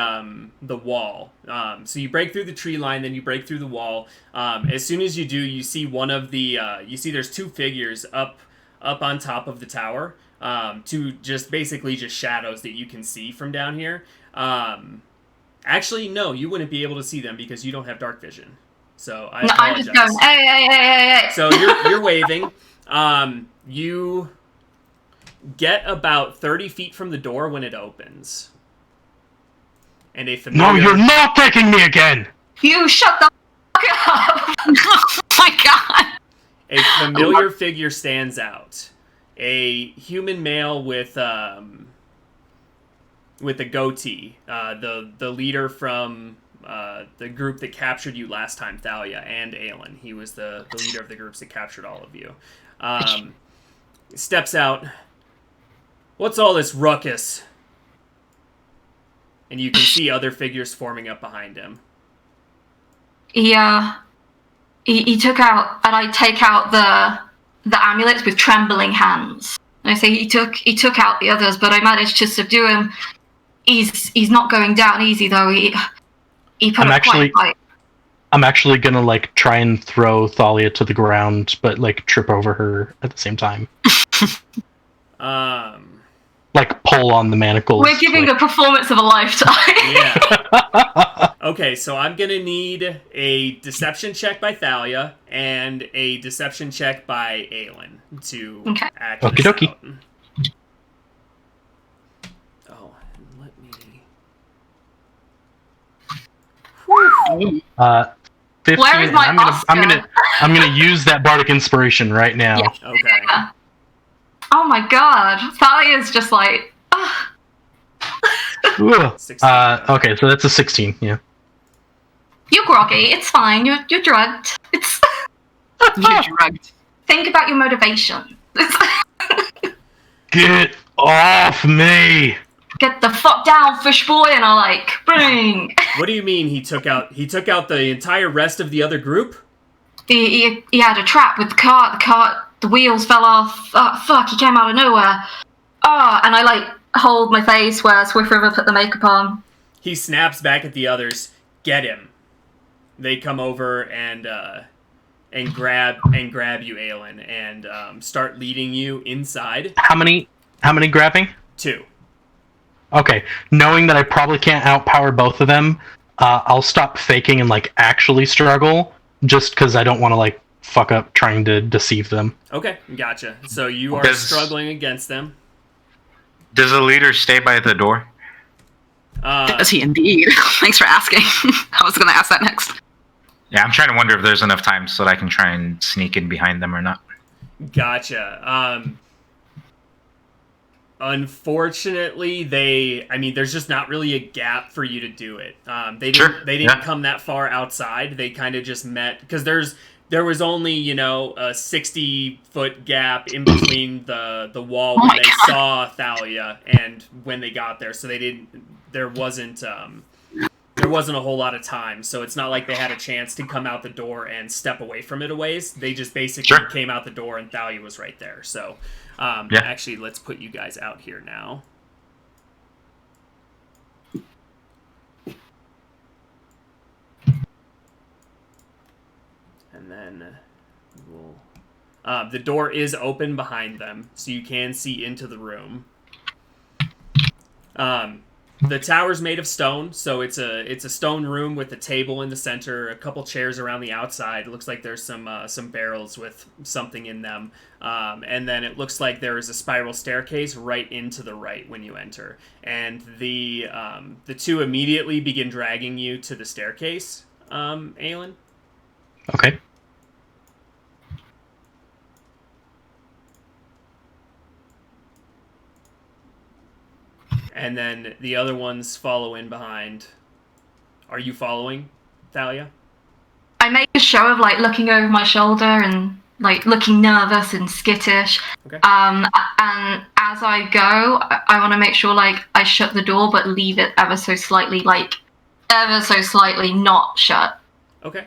wall, so you break through the tree line, then you break through the wall. As soon as you do, you see one of the you see there's two figures up on top of the tower. Two basically just shadows that you can see from down here. Actually, no, you wouldn't be able to see them because you don't have dark vision. So I apologize. I'm just going, hey. So you're waving. You get about 30 feet from the door when it opens. And a familiar... No, you're not taking me again! You shut the fuck up! Oh my god. A familiar figure stands out. A human male with a goatee. The leader from the group that captured you last time, Thalia, and Aelin. He was the leader of the groups that captured all of you. Steps out. What's all this ruckus? And you can see other figures forming up behind him. He took out, and I take out the amulets with trembling hands. And I say he took out the others, but I managed to subdue him. He's not going down easy though. He put up quite a fight. I'm actually gonna like try and throw Thalia to the ground, but like trip over her at the same time. Like pull on the manacles. We're giving like... a performance of a lifetime. Yeah. Okay, so I'm gonna need a deception check by Thalia and a deception check by Aelin to act Okie this dokie. out. Oh, let me. 15. Where is my I'm gonna use that bardic inspiration right now. Yeah. Okay. Oh my god, Thalia's just like. Ugh. 16. Okay, so that's a 16. Yeah. You're groggy. It's fine. You're drugged. It's. You're drugged. Think about your motivation. Get off me! Get the fuck down, fish boy, and I like bring. What do you mean he took out the entire rest of the other group? He had a trap with the cart. The wheels fell off. Fuck! He came out of nowhere. And I like hold my face where Swift River put the makeup on. He snaps back at the others. Get him. They come over and grab you, Aelin, and start leading you inside. How many How many grabbing? 2. Okay, knowing that I probably can't outpower both of them, I'll stop faking and like actually struggle, just because I don't want to like fuck up trying to deceive them. Okay, gotcha. So you are struggling against them. Does the leader stay by the door? Does he indeed? Thanks for asking. I was going to ask that next. Yeah, I'm trying to wonder if there's enough time so that I can try and sneak in behind them or not. Gotcha. Unfortunately, there's just not really a gap for you to do it. They didn't come that far outside. They kind of just met because there was only, a 60-foot gap in between the wall when they saw Thalia and when they got there. So there wasn't a whole lot of time. So it's not like they had a chance to come out the door and step away from it a ways. They just basically came out the door and Thalia was right there. So actually, let's put you guys out here now. And then the door is open behind them, so you can see into the room. The tower's made of stone, so it's a stone room with a table in the center, a couple chairs around the outside. It looks like there's some barrels with something in them, and then it looks like there is a spiral staircase right into the right when you enter. And the two immediately begin dragging you to the staircase, Aelin. Okay. And then the other ones follow in behind. Are you following, Thalia? I make a show of like looking over my shoulder and like looking nervous and skittish. Okay. And as I go, I want to make sure like I shut the door but leave it ever so slightly not shut. Okay.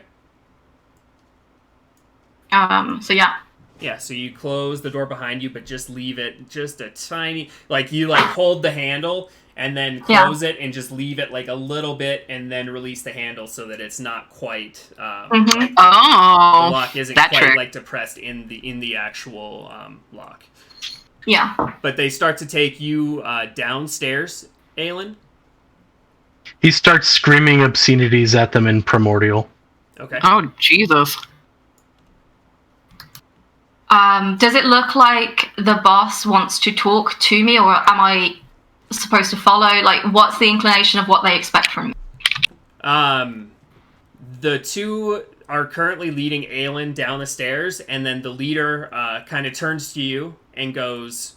So yeah. Yeah, so you close the door behind you, but just leave it just a tiny... Like, you, like, hold the handle, and then close it, and just leave it, like, a little bit, and then release the handle so that it's not quite... like, the lock isn't quite, trick. like, depressed in the actual lock. Yeah. But they start to take you downstairs, Aelin. He starts screaming obscenities at them in Primordial. Okay. Oh, Jesus. Does it look like the boss wants to talk to me, or am I supposed to follow? Like, what's the inclination of what they expect from me? The two are currently leading Aelin down the stairs, and then the leader kind of turns to you and goes,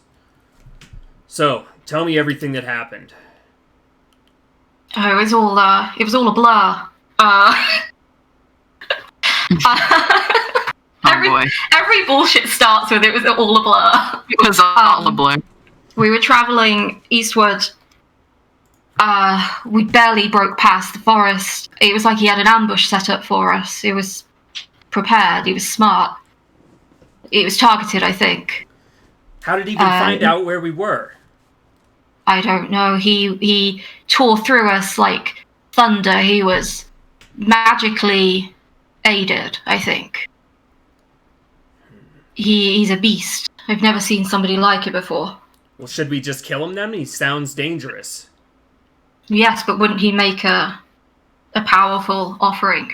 "So, tell me everything that happened." Oh, it was all a blur. Every bullshit starts with it was all a blur. It was all a blur. We were traveling eastward. We barely broke past the forest. It was like he had an ambush set up for us. It was prepared. He was smart. It was targeted, I think. How did he even find out where we were? I don't know. He tore through us like thunder. He was magically aided, I think. He's a beast. I've never seen somebody like it before. Well, should we just kill him then? He sounds dangerous. Yes, but wouldn't he make a powerful offering?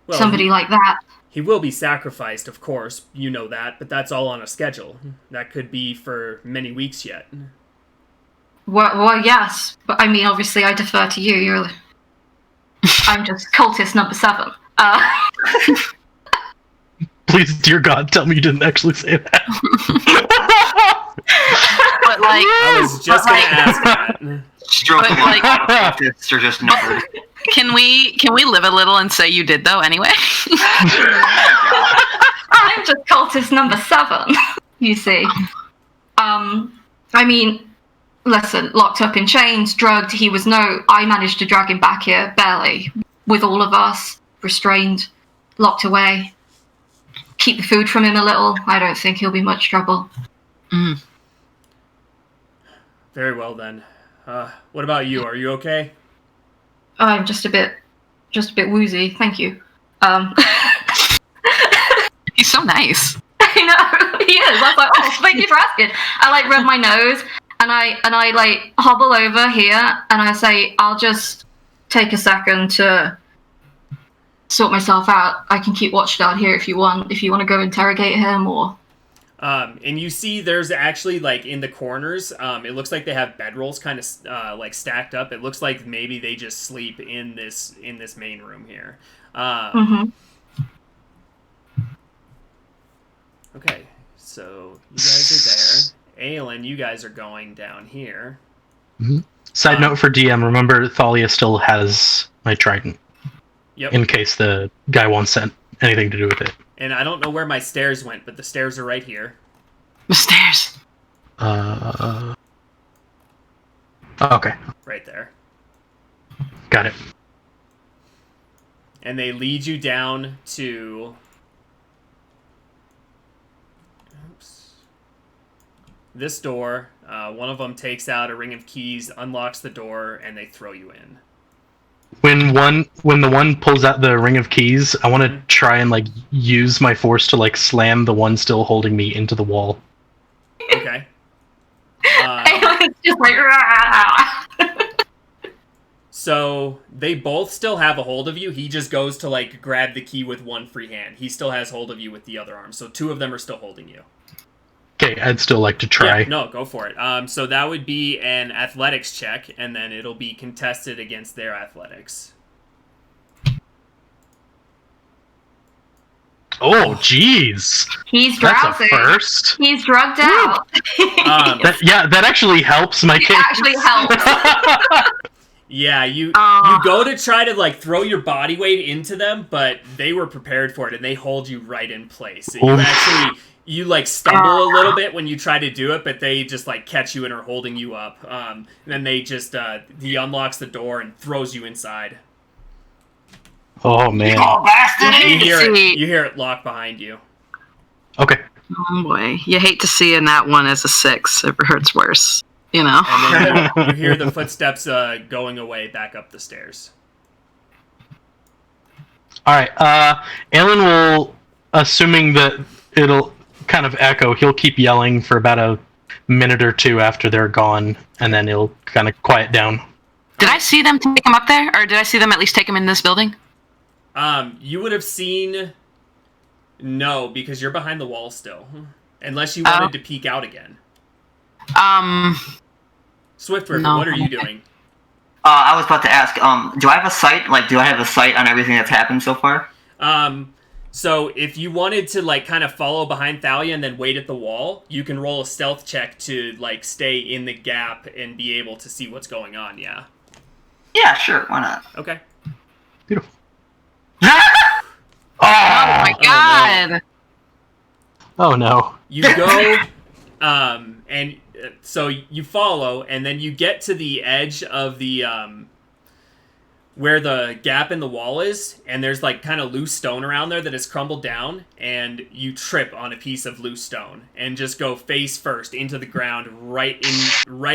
Well, somebody like that. He will be sacrificed, of course. You know that, but that's all on a schedule. That could be for many weeks yet. Well, yes. But I mean, obviously, I defer to you. I'm just cultist number 7. Please, dear God, tell me you didn't actually say that. But like, I was just gonna ask that. Stroke But, them like- cultists are just numbered. can we live a little and say you did though anyway? I'm just cultist number 7, you see. I mean, listen, locked up in chains, drugged, I managed to drag him back here, barely, with all of us, restrained, locked away. Keep the food from him a little. I don't think he'll be much trouble. Mm. Very well then. What about you? Are you okay? I'm just a bit woozy. Thank you. He's so nice. know, he is. I was like, oh, thank you for asking. I like rub my nose and I like hobble over here and I say, I'll just take a second to sort myself out. I can keep watch down here if you want to go interrogate him or. And you see there's actually, like, in the corners, it looks like they have bedrolls kind of, like, stacked up. It looks like maybe they just sleep in this main room here. Okay, so you guys are there. Aelin, you guys are going down here. Side note for DM, remember Thalia still has my trident. Yep. In case the guy wants anything to do with it. And I don't know where my stairs went, but the stairs are right here. The stairs. Okay. Right there. Got it. And they lead you down to... Oops. This door. One of them takes out a ring of keys, unlocks the door, and they throw you in. When the one pulls out the ring of keys, I want to try and like use my force to like slam the one still holding me into the wall. Okay. It's just like. So they both still have a hold of you. He just goes to like grab the key with one free hand. He still has hold of you with the other arm. So two of them are still holding you. Okay, I'd still like to try. Yeah, no, go for it. So that would be an athletics check, and then it'll be contested against their athletics. Oh, jeez. He's That's a drowsy. first. He's drugged out. That actually helps my case. It actually helps. Yeah, you go to try to like throw your body weight into them, but they were prepared for it, and they hold you right in place. You like stumble a little bit when you try to do it, but they just like catch you and are holding you up. And then they just he unlocks the door and throws you inside. Oh man! Oh, bastard! You hear it lock behind you. Okay. Oh boy, you hate to see in that one as a 6. It hurts worse, you know. And then you hear the footsteps going away back up the stairs. All right. Alan will, assuming that it'll kind of echo, he'll keep yelling for about a minute or two after they're gone, and then he'll kind of quiet down. Did I see them take him up there, or did I see them at least take him in this building? You would have seen... No, because you're behind the wall still. Unless you wanted to peek out again. Swiftwurker, No. what are you doing? I was about to ask, do I have a sight? Like, do I have a sight on everything that's happened so far? So if you wanted to, like, kind of follow behind Thalia and then wait at the wall, you can roll a stealth check to, like, stay in the gap and be able to see what's going on, yeah? Yeah, sure, why not? Okay. Beautiful. Oh my god! Oh no. You go, and so you follow, and then you get to the edge of the, where the gap in the wall is, and there's like kind of loose stone around there that has crumbled down, and you trip on a piece of loose stone and just go face first into the ground, right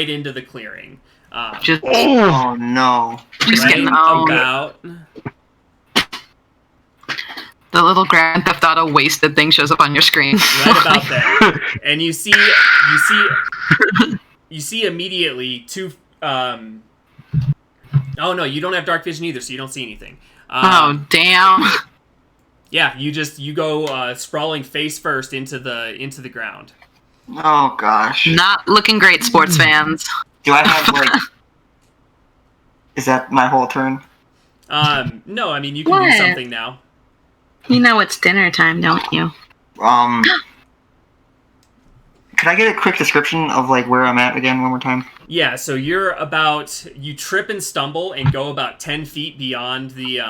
into the clearing. Oh no! Just Right getting about. The little Grand Theft Auto wasted thing shows up on your screen. Right about there, and you see immediately two. Oh no, you don't have dark vision either, so you don't see anything. Oh damn! Yeah, you go sprawling face first into the ground. Oh gosh. Not looking great, sports fans. Do I have like? Is that my whole turn? No, I mean you can do something now. You know it's dinner time, don't you? Could I get a quick description of like where I'm at again one more time? Yeah, so you trip and stumble and go about 10 feet beyond the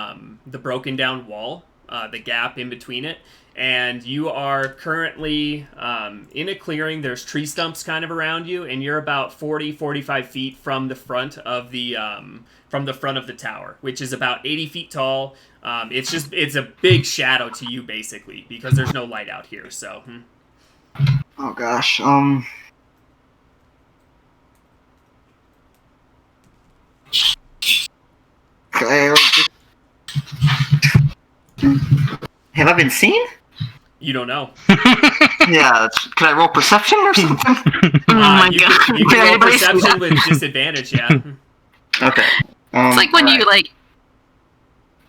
broken down wall, the gap in between it, and you are currently in a clearing. There's tree stumps kind of around you, and you're about 45 feet from the front of the tower, which is about 80 feet tall. It's a big shadow to you basically because there's no light out here. So. Oh gosh. Have I been seen? You don't know. Yeah, can I roll perception or something? Oh my you god. Can, you Did can roll anybody see perception that? with disadvantage, yeah. Okay. It's like when you alright.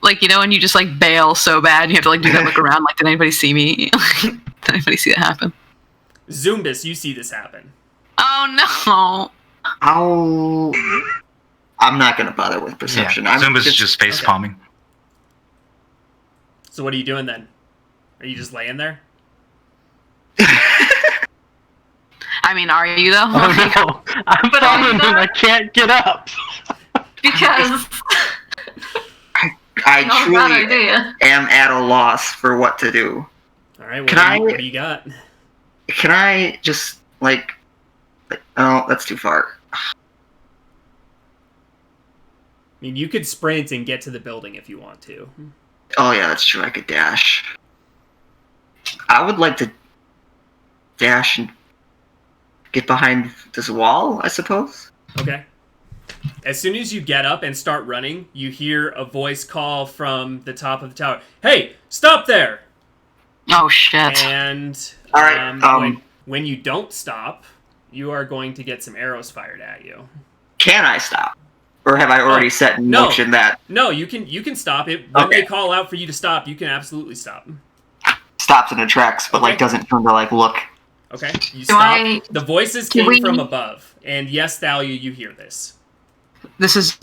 like when you just like bail so bad, and you have to like do that look around. Like, did anybody see me? Did anybody see that happen? Zumbus, you see this happen. Oh no! I'm not gonna bother with perception. Yeah. I'm Zumba's just face palming. So what are you doing then? Are you just laying there? I mean, are you though? Oh no! I'm But are you falling and there? I can't get up. Because I not a bad truly idea. am at a loss for what to do. All right. What do you got? Can I just oh, that's too far. I mean, you could sprint and get to the building if you want to. Oh yeah, that's true. I could dash. I would like to dash and get behind this wall, I suppose. Okay. As soon as you get up and start running, you hear a voice call from the top of the tower. Hey, stop there! Oh shit! And All right, when you don't stop, you are going to get some arrows fired at you. Can I stop? Or have I already set in no. motion that No, you can stop it. When Okay. they call out for you to stop, you can absolutely stop. stops in the tracks, but Okay. doesn't turn to look? Okay? You Do stop. I- The voices do came we- from above. And yes, Thalia, you hear this. This is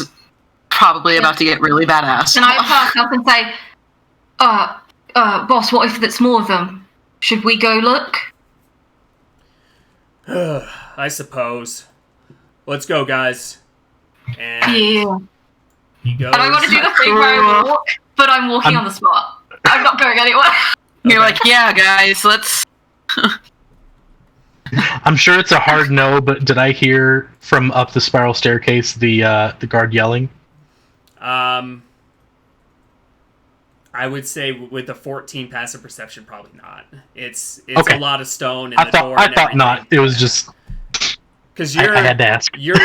probably about to get really badass. Can I pass up and say, boss, what if there's more of them? Should we go look? I suppose. Let's go, guys. And Yeah. he goes. And I want to do the thing where I walk, but I'm walking on the spot. I'm not going anywhere. You're Okay. like, yeah, guys, let's. I'm sure it's a hard no, but did I hear from up the spiral staircase the guard yelling? I would say with a 14 passive perception, probably not. It's Okay. a lot of stone and I the thought door I and thought everything. not. It was just Because I had to ask. you're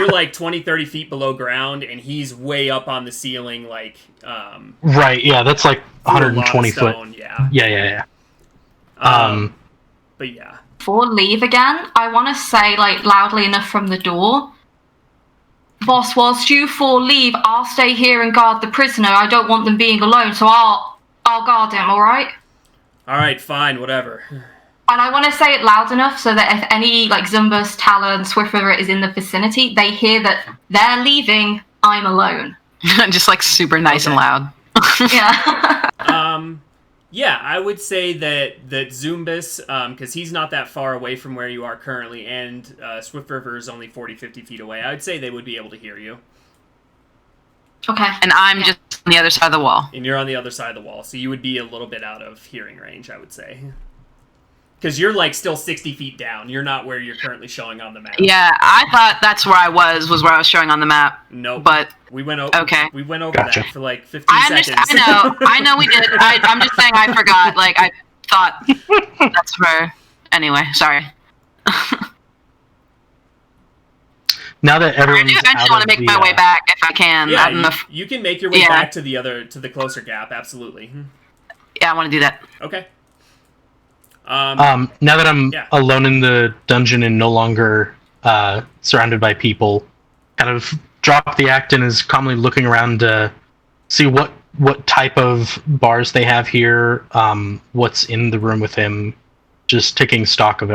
like 20, 30 feet below ground, and he's way up on the ceiling, like Right, yeah, that's like through a lot of 120 foot. stone, yeah. Yeah. But yeah. Before leave again, I want to say loudly enough from the door. Boss, whilst you four leave, I'll stay here and guard the prisoner. I don't want them being alone, so I'll guard him. All right? All right, fine, whatever. And I want to say it loud enough so that if any Zumbus, Talon, Swift River is in the vicinity, they hear that they're leaving. I'm alone. Just like super nice and Okay. loud. Yeah. Yeah, I would say that Zumbus, because he's not that far away from where you are currently, and Swift River is only 40, 50 feet away. I would say they would be able to hear you. Okay. And I'm just on the other side of the wall. And you're on the other side of the wall, so you would be a little bit out of hearing range, I would say. Because you're still 60 feet down. You're not where you're currently showing on the map. Yeah, I thought that's where I was where I was showing on the map. Nope. But we went over. okay. We went over Gotcha. that for 15 I seconds. understand. I know we did. I'm just saying I forgot. I thought that's where. Anyway, sorry. Now that I everyone's do eventually out want of to make the, my way back if I can. I Yeah, don't know if, you can make your way Yeah. back to the closer gap. Absolutely. yeah, I want to do that. Okay. now that I'm Yeah. alone in the dungeon and no longer surrounded by people, kind of drop the act and is calmly looking around to see what type of bars they have here, what's in the room with him, just taking stock of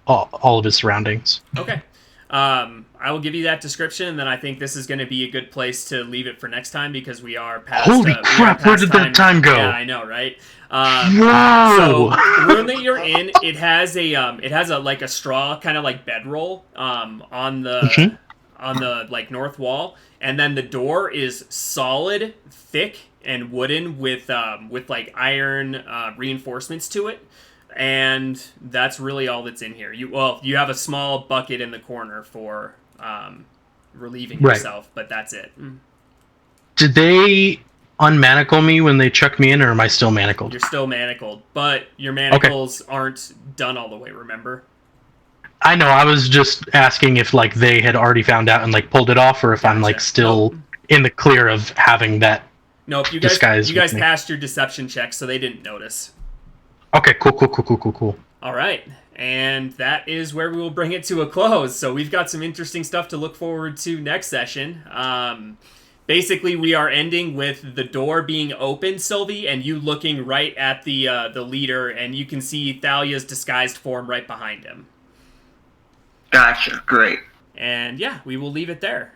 all of his surroundings. Okay. I will give you that description, and then I think this is going to be a good place to leave it for next time because we are past. Holy we are crap, where past did that time go? Yeah, I know, right? Whoa! So the room that you're in, it has a a straw kind of bedroll on the north wall, and then the door is solid, thick, and wooden with iron reinforcements to it. And that's really all that's in here. You have a small bucket in the corner for relieving Right. yourself, but that's it. Did they unmanacle me when they chucked me in, or am I still manacled? You're still manacled, but your manacles aren't done all the way, remember? I know, I was just asking if they had already found out and pulled it off, or if I'm Gotcha. still in the clear of having that. Nope, you Disguise guys with me. passed your deception check, so they didn't notice. Okay, cool. All right. And that is where we will bring it to a close. So we've got some interesting stuff to look forward to next session. Basically, we are ending with the door being open, Sylvie, and you looking right at the leader, and you can see Thalia's disguised form right behind him. Gotcha. Great. And yeah, we will leave it there.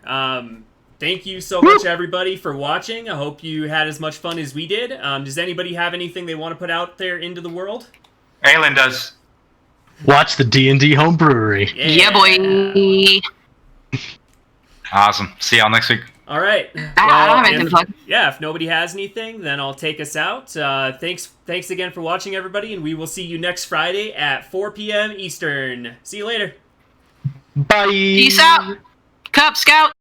Thank you so much, everybody, for watching. I hope you had as much fun as we did. Does anybody have anything they want to put out there into the world? Aelin does. Watch the D&D Homebrewery. Yeah, boy. Awesome. See y'all next week. All right. I don't have anything to plug. Yeah, if nobody has anything, then I'll take us out. Thanks again for watching, everybody, and we will see you next Friday at 4 p.m. Eastern. See you later. Bye. Peace out, Cub Scout.